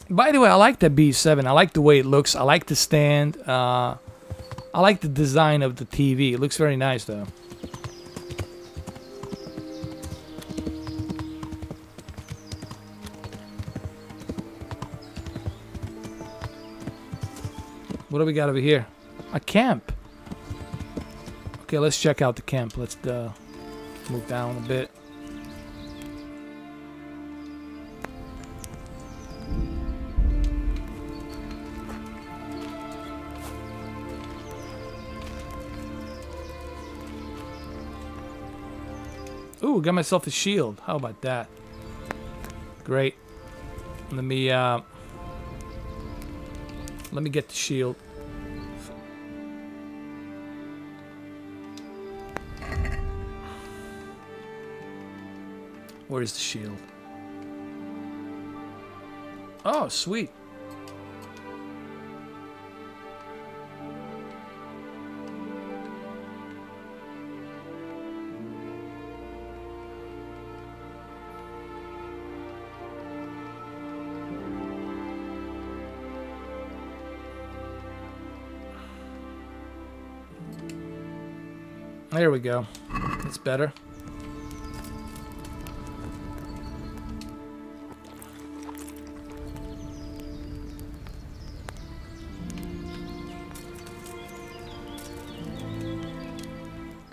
S1: By the way, I like the B7. I like the way it looks. I like the stand. I like the design of the TV. It looks very nice, though. What do we got over here? A camp. Okay, let's check out the camp. Let's move down a bit. Ooh, got myself a shield. How about that? Great. Let me get the shield. Where's the shield? Oh, sweet. There we go. That's better.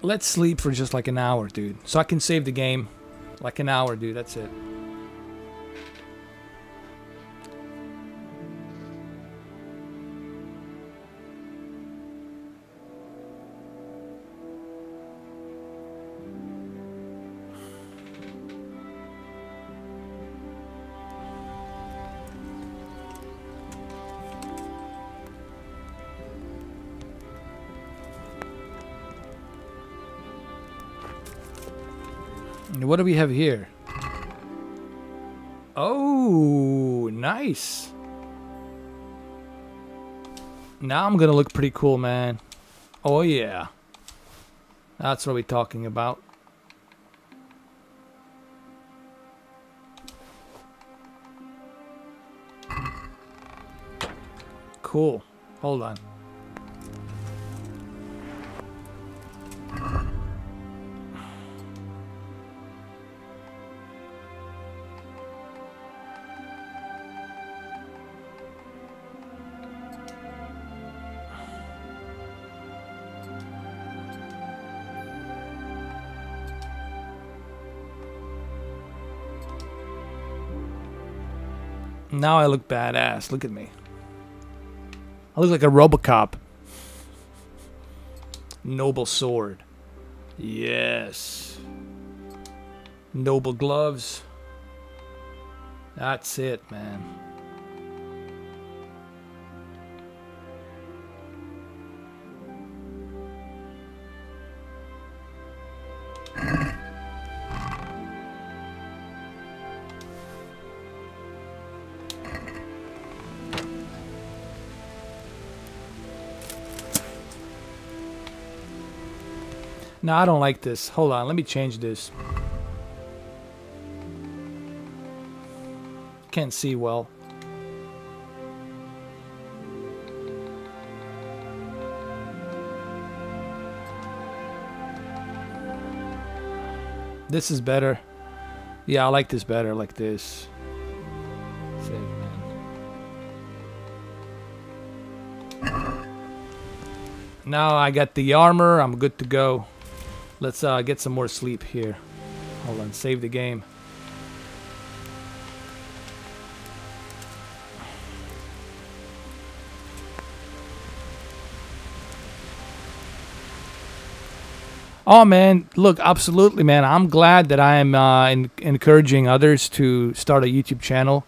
S1: Let's sleep for just like an hour, dude. So I can save the game. Like an hour, dude. That's it. What do we have here? Oh, nice. Now I'm gonna look pretty cool, man. Oh yeah. That's what we're talking about. Cool. Hold on. Now I look badass. Look at me. I look like a Robocop. Noble sword. Yes. Noble gloves. That's it, man. No, I don't like this. Hold on, let me change this. Can't see well. This is better. Yeah, I like this better, like this. That's it, man. Now I got the armor, I'm good to go. Let's get some more sleep here. Hold on, save the game. Oh man, look, absolutely, man. I'm glad that I am encouraging others to start a YouTube channel.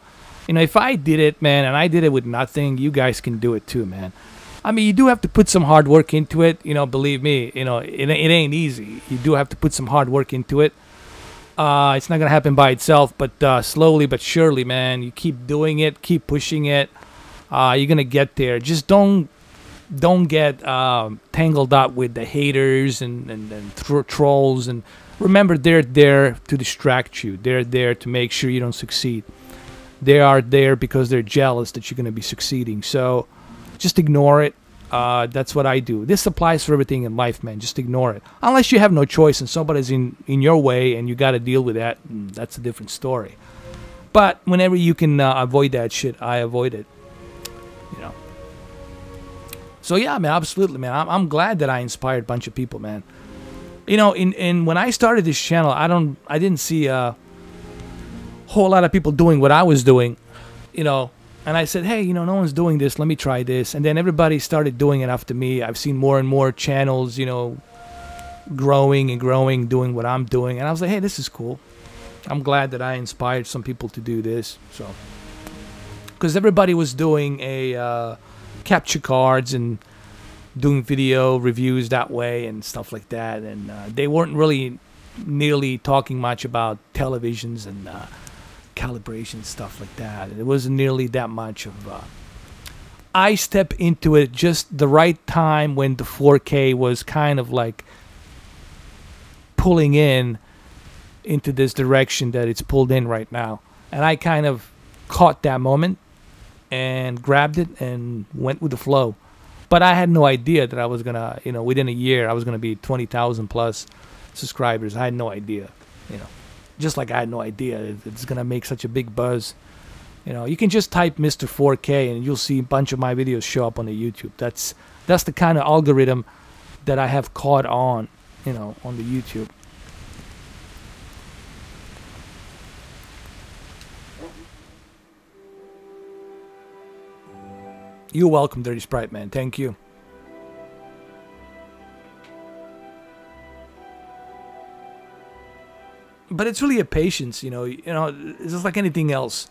S1: You know, if I did it, man, and I did it with nothing, you guys can do it too, man. I mean, you do have to put some hard work into it. You know, believe me, you know, it ain't easy. You do have to put some hard work into it. It's not going to happen by itself, but slowly but surely, man, you keep doing it, keep pushing it. You're going to get there. Just don't get tangled up with the haters and trolls. And remember, they're there to distract you. They're there to make sure you don't succeed. They are there because they're jealous that you're going to be succeeding. So just ignore it. That's what I do. This applies for everything in life, man. Just ignore it. Unless you have no choice and somebody's in your way and you got to deal with that, that's a different story. But whenever you can avoid that shit, I avoid it. You know. So yeah, man, absolutely, man. I'm glad that I inspired a bunch of people, man. You know, when I started this channel, I didn't see a whole lot of people doing what I was doing, you know. And I said, hey, you know, no one's doing this. Let me try this. And then everybody started doing it after me. I've seen more and more channels, you know, growing and growing, doing what I'm doing. And I was like, hey, this is cool. I'm glad that I inspired some people to do this. So, because everybody was doing a capture cards and doing video reviews that way and stuff like that. And they weren't really nearly talking much about televisions and calibration, stuff like that. It wasn't nearly that much of I stepped into it just the right time when the 4K was kind of like pulling into this direction that it's pulled in right now. And I kind of caught that moment and grabbed it and went with the flow. But I had no idea that I was gonna, you know, within a year I was gonna be 20,000 plus subscribers. I had no idea, you know. Just like I had no idea it's gonna make such a big buzz. You know, you can just type Mr. 4K and you'll see a bunch of my videos show up on the YouTube. That's the kind of algorithm that I have caught on, you know, on the YouTube. You're welcome, Dirty Sprite, man. Thank you. But it's really a patience, you know. It's just like anything else.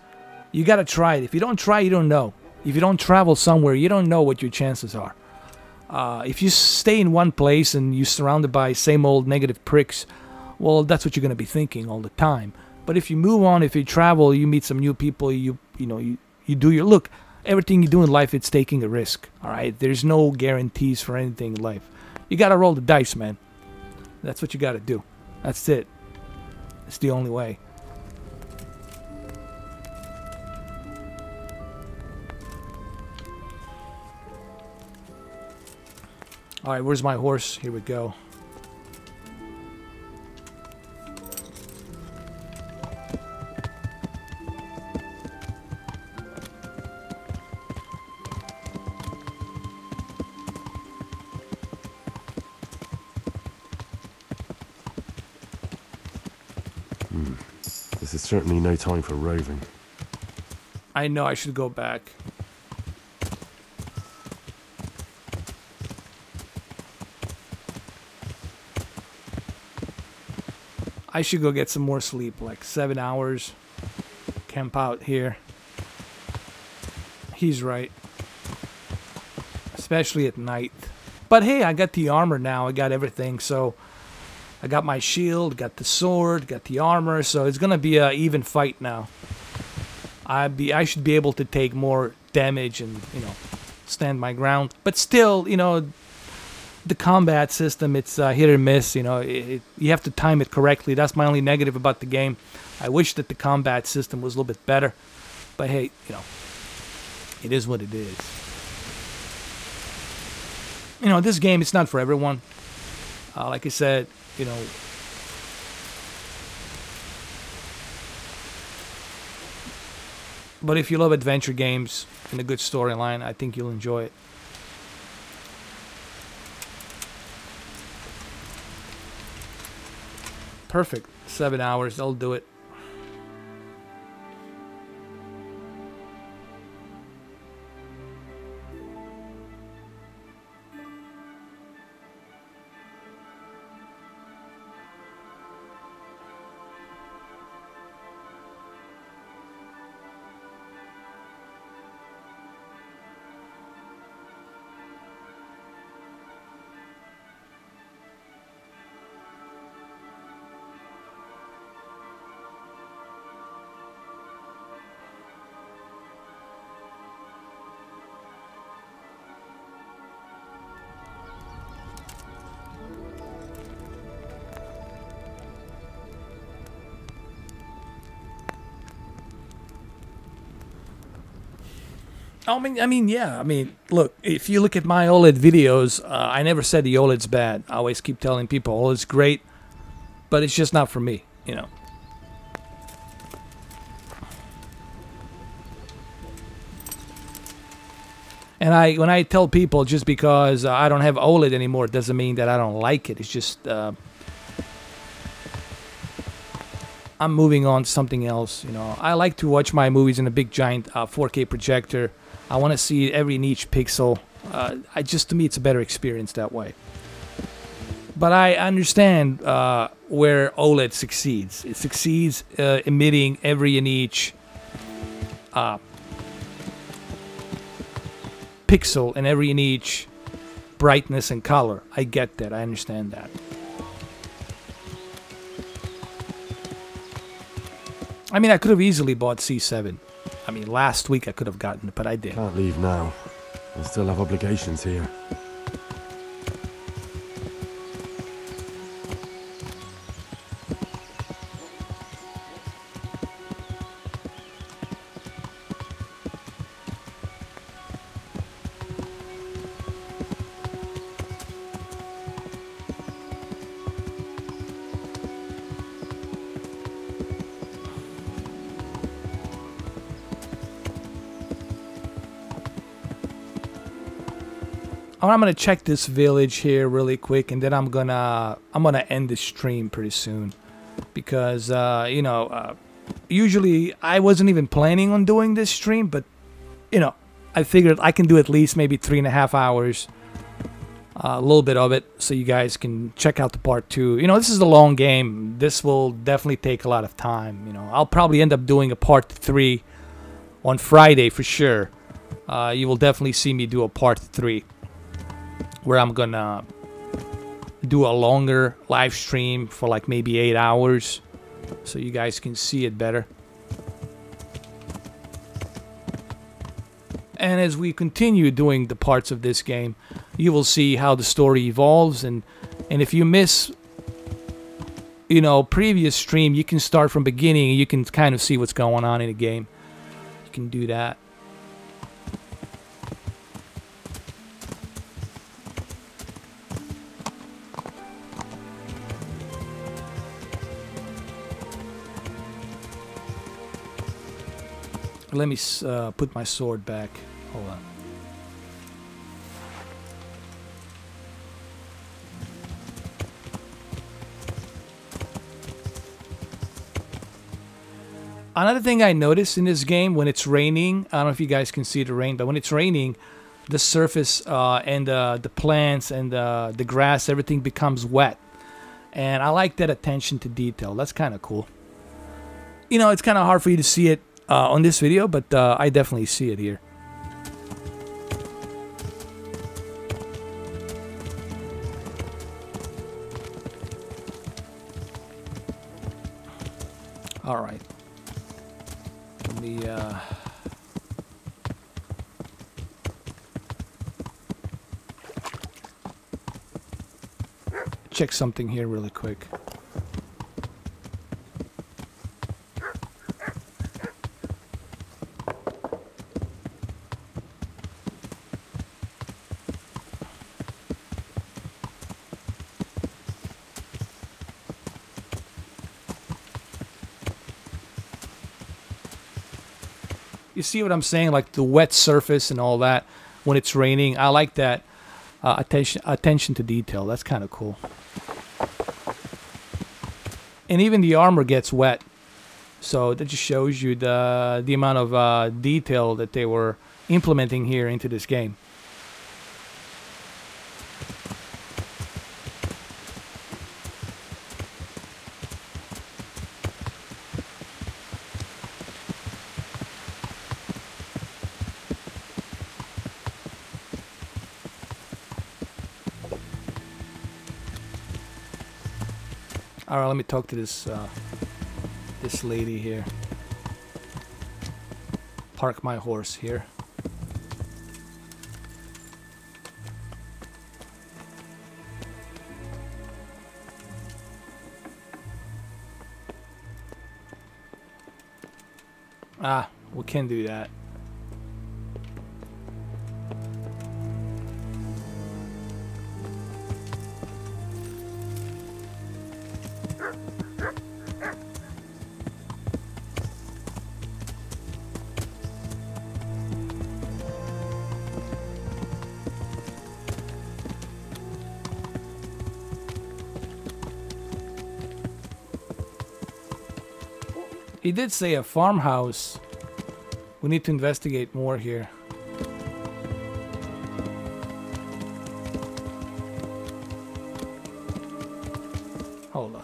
S1: You gotta try it. If you don't try, you don't know. If you don't travel somewhere, you don't know what your chances are. If you stay in one place and you're surrounded by same old negative pricks, well, that's what you're gonna be thinking all the time. But if you move on, if you travel, you meet some new people. You do your look. Everything you do in life, it's taking a risk. All right. There's no guarantees for anything in life. You gotta roll the dice, man. That's what you gotta do. That's it. It's the only way. Alright, where's my horse? Here we go.
S12: This is certainly no time for roving.
S1: I know I should go back. I should go get some more sleep, like 7 hours. Camp out here. He's right. Especially at night. But hey, I got the armor now. I got everything. So I got my shield, got the sword, got the armor. So it's gonna be an even fight now. I should be able to take more damage and, you know, stand my ground. But still, you know, the combat system, it's hit or miss. You know, you have to time it correctly. That's my only negative about the game. I wish that the combat system was a little bit better. But hey, you know, it is what it is. You know, this game, it's not for everyone. Like I said, you know, but if you love adventure games and a good storyline, I think you'll enjoy it. Perfect. 7 hours, I'll do it. Yeah. I mean, look, if you look at my OLED videos, I never said the OLED's bad. I always keep telling people OLED's great, but it's just not for me, you know. And when I tell people just because I don't have OLED anymore, it doesn't mean that I don't like it. It's just I'm moving on to something else, you know. I like to watch my movies in a big giant 4K projector. I want to see every niche pixel. To me, it's a better experience that way. But I understand where OLED succeeds. It succeeds emitting every niche pixel and every niche brightness and color. I get that. I understand that. I mean, I could have easily bought C7. I mean, last week I could have gotten it, but I didn't.
S12: Can't leave now. I still have obligations here.
S1: I'm gonna check this village here really quick, and then I'm gonna end the stream pretty soon, because you know, usually I wasn't even planning on doing this stream, but you know, I figured I can do at least maybe 3.5 hours, a little bit of it, so you guys can check out the part 2. You know, this is a long game. This will definitely take a lot of time. You know, I'll probably end up doing a part 3 on Friday for sure. You will definitely see me do a part 3. Where I'm gonna do a longer live stream for like maybe 8 hours, so you guys can see it better. And as we continue doing the parts of this game, you will see how the story evolves, and if you miss, you know, previous stream, you can start from beginning and you can kind of see what's going on in the game. You can do that. Let me put my sword back. Hold on. Another thing I noticed in this game, when it's raining, I don't know if you guys can see the rain, but when it's raining, the surface and the plants and the grass, everything becomes wet. And I like that attention to detail. That's kind of cool. You know, it's kind of hard for you to see it on this video, but I definitely see it here. All right. Let me check something here really quick. You see what I'm saying? Like the wet surface and all that when it's raining. I like that attention to detail. That's kind of cool. And even the armor gets wet. So that just shows you the amount of detail that they were implementing here into this game. All right, let me talk to this this lady here. Park my horse here. Ah, we can do that. He did say a farmhouse. We need to investigate more here. Hold on.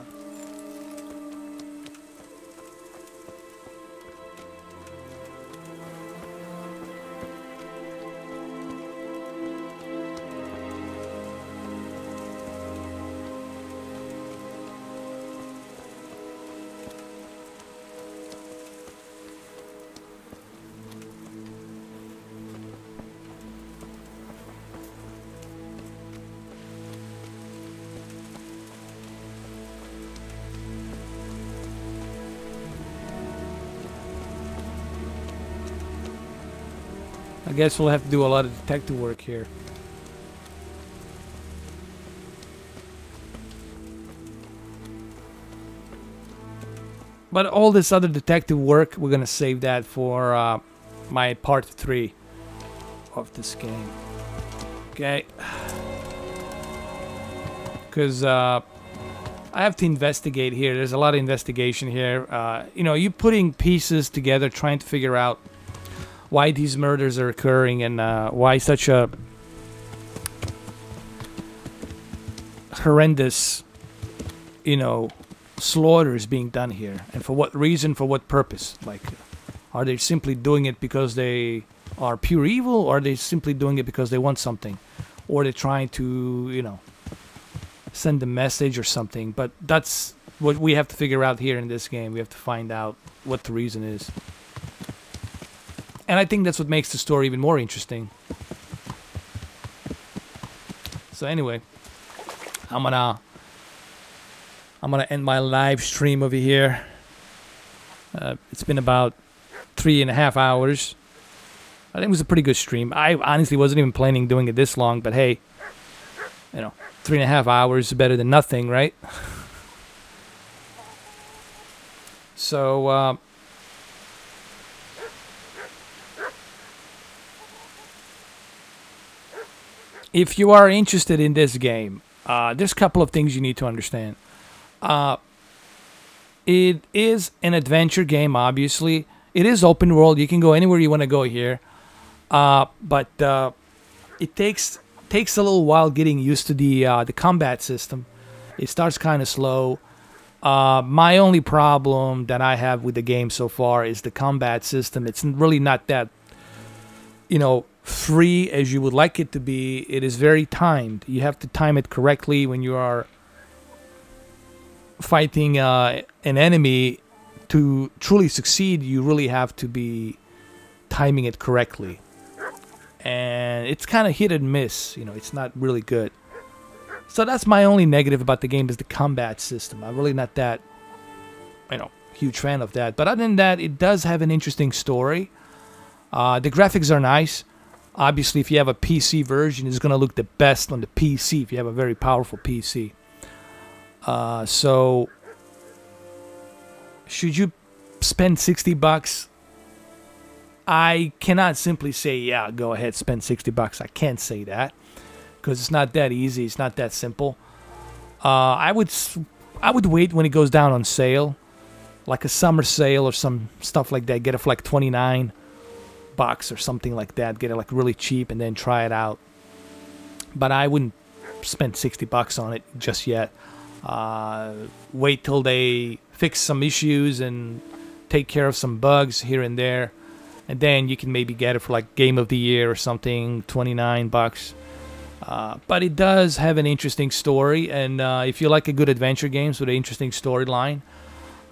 S1: I guess we'll have to do a lot of detective work here. But all this other detective work, we're gonna save that for my part 3 of this game. Okay. Because I have to investigate here. There's a lot of investigation here. You know, you putting pieces together, trying to figure out why these murders are occurring and why such a horrendous, you know, slaughter is being done here, and for what reason, for what purpose. Like, are they simply doing it because they are pure evil, or are they simply doing it because they want something, or they're trying to, you know, send a message or something? But that's what we have to figure out here in this game. We have to find out what the reason is. And I think that's what makes the story even more interesting. So anyway, I'm gonna end my live stream over here. It's been about 3.5 hours. I think it was a pretty good stream. I honestly wasn't even planning doing it this long, but hey, you know, 3.5 hours is better than nothing, right? So if you are interested in this game, there's a couple of things you need to understand. It is an adventure game, obviously. It is open world. You can go anywhere you want to go here. But it takes a little while getting used to the combat system. It starts kind of slow. My only problem that I have with the game so far is the combat system. It's really not that, you know, free as you would like it to be. It is very timed. You have to time it correctly when you are fighting an enemy. To truly succeed, you really have to be timing it correctly. And it's kind of hit and miss. You know, it's not really good. So that's my only negative about the game, is the combat system. I'm really not that, you know, huge fan of that. But other than that, it does have an interesting story. The graphics are nice. Obviously, if you have a PC version, it's going to look the best on the PC if you have a very powerful PC. So, should you spend $60? I cannot simply say, yeah, go ahead, spend $60. I can't say that, because it's not that easy. It's not that simple. I would wait when it goes down on sale, like a summer sale or some stuff like that. Get it for like $29 or something like that. Get it like really cheap and then try it out. But I wouldn't spend $60 on it just yet. Wait till they fix some issues and take care of some bugs here and there, and then you can maybe get it for like Game of the Year or something, $29. But it does have an interesting story, and if you like a good adventure games with an interesting storyline,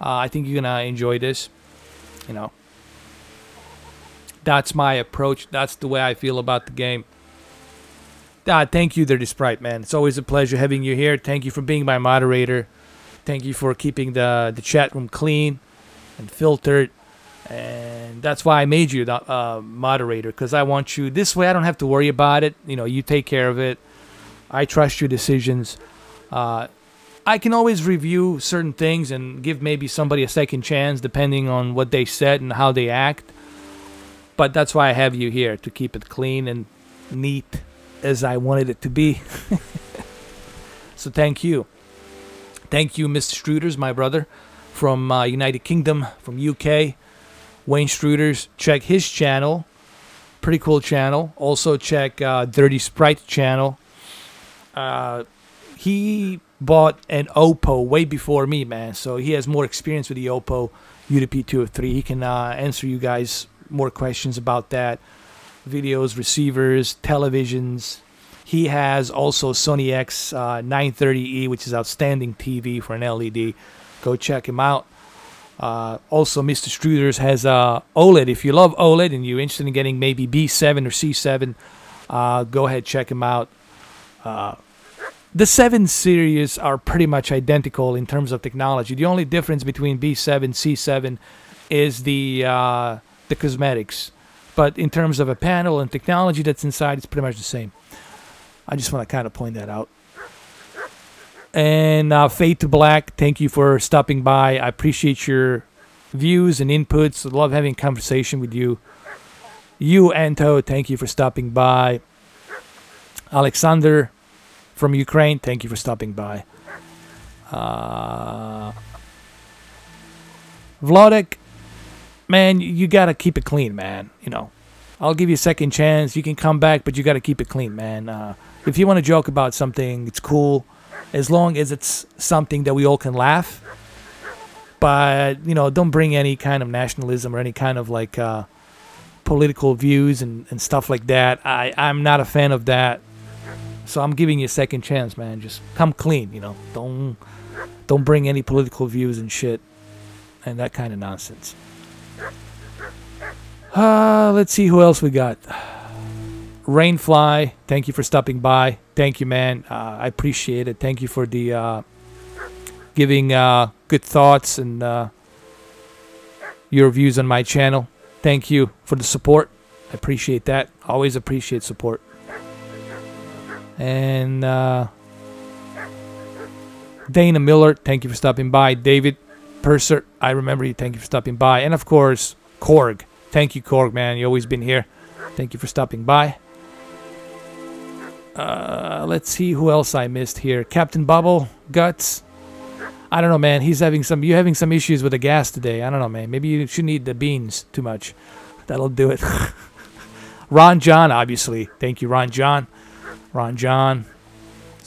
S1: I think you're gonna enjoy this. You know, that's my approach. That's the way I feel about the game. Thank you, Dirty Sprite, man. It's always a pleasure having you here. Thank you for being my moderator. Thank you for keeping the chat room clean and filtered. And that's why I made you the moderator, because I want you, this way I don't have to worry about it. You know, you take care of it. I trust your decisions. I can always review certain things and give maybe somebody a second chance depending on what they said and how they act. But that's why I have you here, to keep it clean and neat as I wanted it to be. So thank you. Thank you, Mr. Struders, my brother from United Kingdom, from UK. Wayne Struders, check his channel. Pretty cool channel. Also check Dirty Sprite channel. He bought an Oppo way before me, man. So he has more experience with the Oppo UDP-203. He can answer you guys more questions about that. Videos, receivers, televisions. He has also Sony X930E, which is outstanding TV for an LED. Go check him out. Also, Mr. Struders has OLED. If you love OLED and you're interested in getting maybe B7 or C7, go ahead, check him out. The 7 series are pretty much identical in terms of technology. The only difference between B7 C7 is the cosmetics. But in terms of a panel and technology that's inside, it's pretty much the same. I just want to kind of point that out. And Fade to Black, thank you for stopping by. I appreciate your views and inputs. I love having a conversation with you. You, Anto, thank you for stopping by. Alexander from Ukraine, thank you for stopping by. Vlodek, man, you got to keep it clean, man. You know, I'll give you a second chance. You can come back, but you got to keep it clean, man. If you want to joke about something, it's cool, as long as it's something that we all can laugh. But, you know, don't bring any kind of nationalism or any kind of, like, political views and stuff like that. I'm not a fan of that. So I'm giving you a second chance, man. Just come clean, you know. Don't bring any political views and shit and that kind of nonsense. Let's see who else we got. Rainfly, thank you for stopping by. Thank you, man. I appreciate it. Thank you for the giving good thoughts and your views on my channel. Thank you for the support. I appreciate that. Always appreciate support. And Dana Miller, thank you for stopping by. David Purser, I remember you. Thank you for stopping by. And of course, Korg. Thank you, Korg, man. You've always been here. Thank you for stopping by. Let's see who else I missed here. Captain Bubble, Guts. I don't know, man. You're having some issues with the gas today. I don't know, man. Maybe you shouldn't eat the beans too much. That'll do it. Ron John, obviously. Thank you, Ron John. Ron John.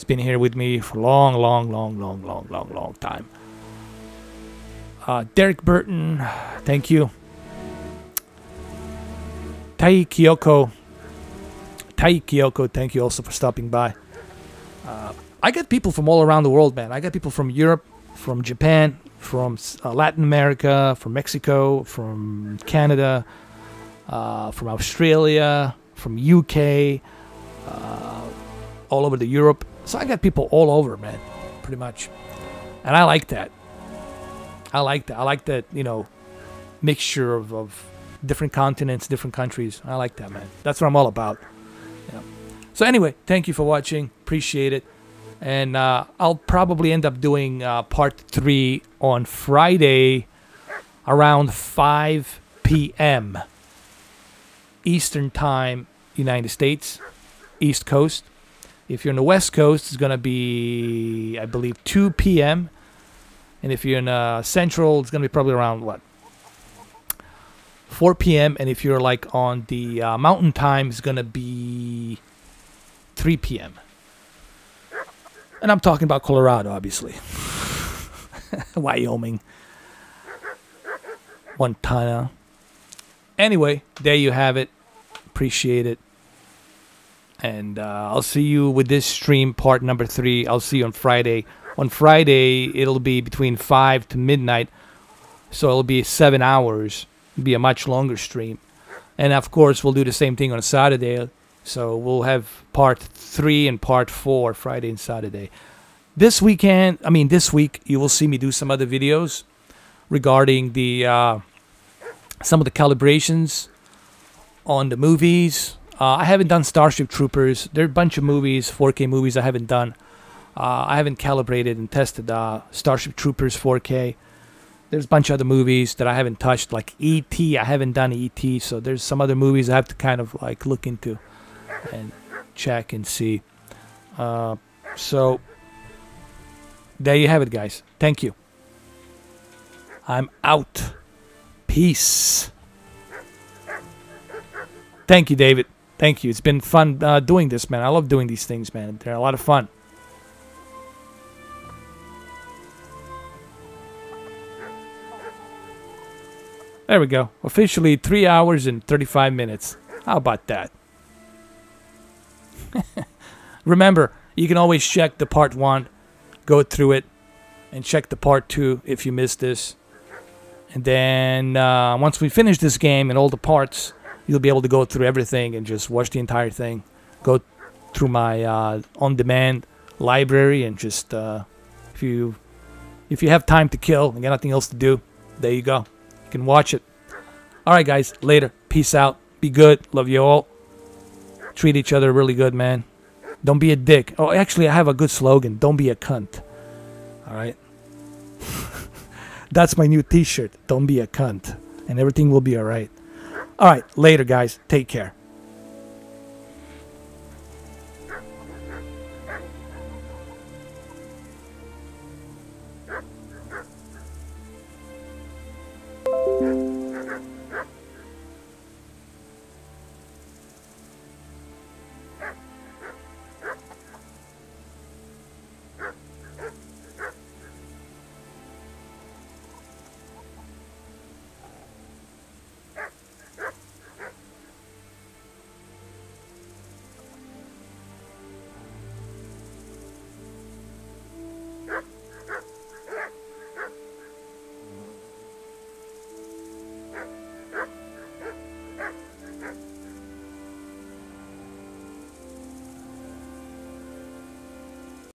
S1: He's been here with me for a long time. Derek Burton, thank you. Tai Kyoko, thank you also for stopping by. I get people from all around the world, man. I got people from Europe, from Japan, from Latin America, from Mexico, from Canada, from Australia, from UK, all over the Europe. So I got people all over, man, pretty much. And I like that. I like that, you know, mixture of different continents, different countries. I like that, man. That's what I'm all about. Yeah. So anyway, thank you for watching. Appreciate it. And I'll probably end up doing part 3 on Friday around 5 p.m. Eastern Time, United States, East Coast. If you're on the West Coast, it's going to be, I believe, 2 p.m. And if you're in Central, it's going to be probably around, what, 4 p.m. And if you're like on the Mountain Time, it's going to be 3 p.m. And I'm talking about Colorado, obviously. Wyoming. Montana. Anyway, there you have it. Appreciate it. And I'll see you with this stream, part number 3. I'll see you on Friday. On Friday, it'll be between 5 to midnight. So it'll be 7 hours. It'll be a much longer stream. And of course, we'll do the same thing on Saturday. So we'll have part 3 and part 4, Friday and Saturday. This weekend, this week, you will see me do some other videos regarding the some of the calibrations on the movies. I haven't done Starship Troopers. There are a bunch of movies, 4K movies I haven't done. I haven't calibrated and tested Starship Troopers 4K. There's a bunch of other movies that I haven't touched, like E.T. I haven't done E.T., so there's some other movies I have to kind of like look into and check and see. So there you have it, guys. Thank you. I'm out. Peace. Thank you, David. Thank you. It's been fun doing this, man. I love doing these things, man. They're a lot of fun. There we go. Officially 3 hours and 35 minutes. How about that? Remember, you can always check the part 1, go through it, and check the part 2 if you missed this. And then once we finish this game and all the parts, you'll be able to go through everything and just watch the entire thing. Go through my on-demand library and just if you have time to kill and got nothing else to do, there you go. You can watch it. All right, guys. Later. Peace out. Be good. Love you all. Treat each other really good, man. Don't be a dick. Oh, actually, I have a good slogan. Don't be a cunt. All right? That's my new t-shirt. Don't be a cunt. And everything will be all right. All right. Later, guys. Take care.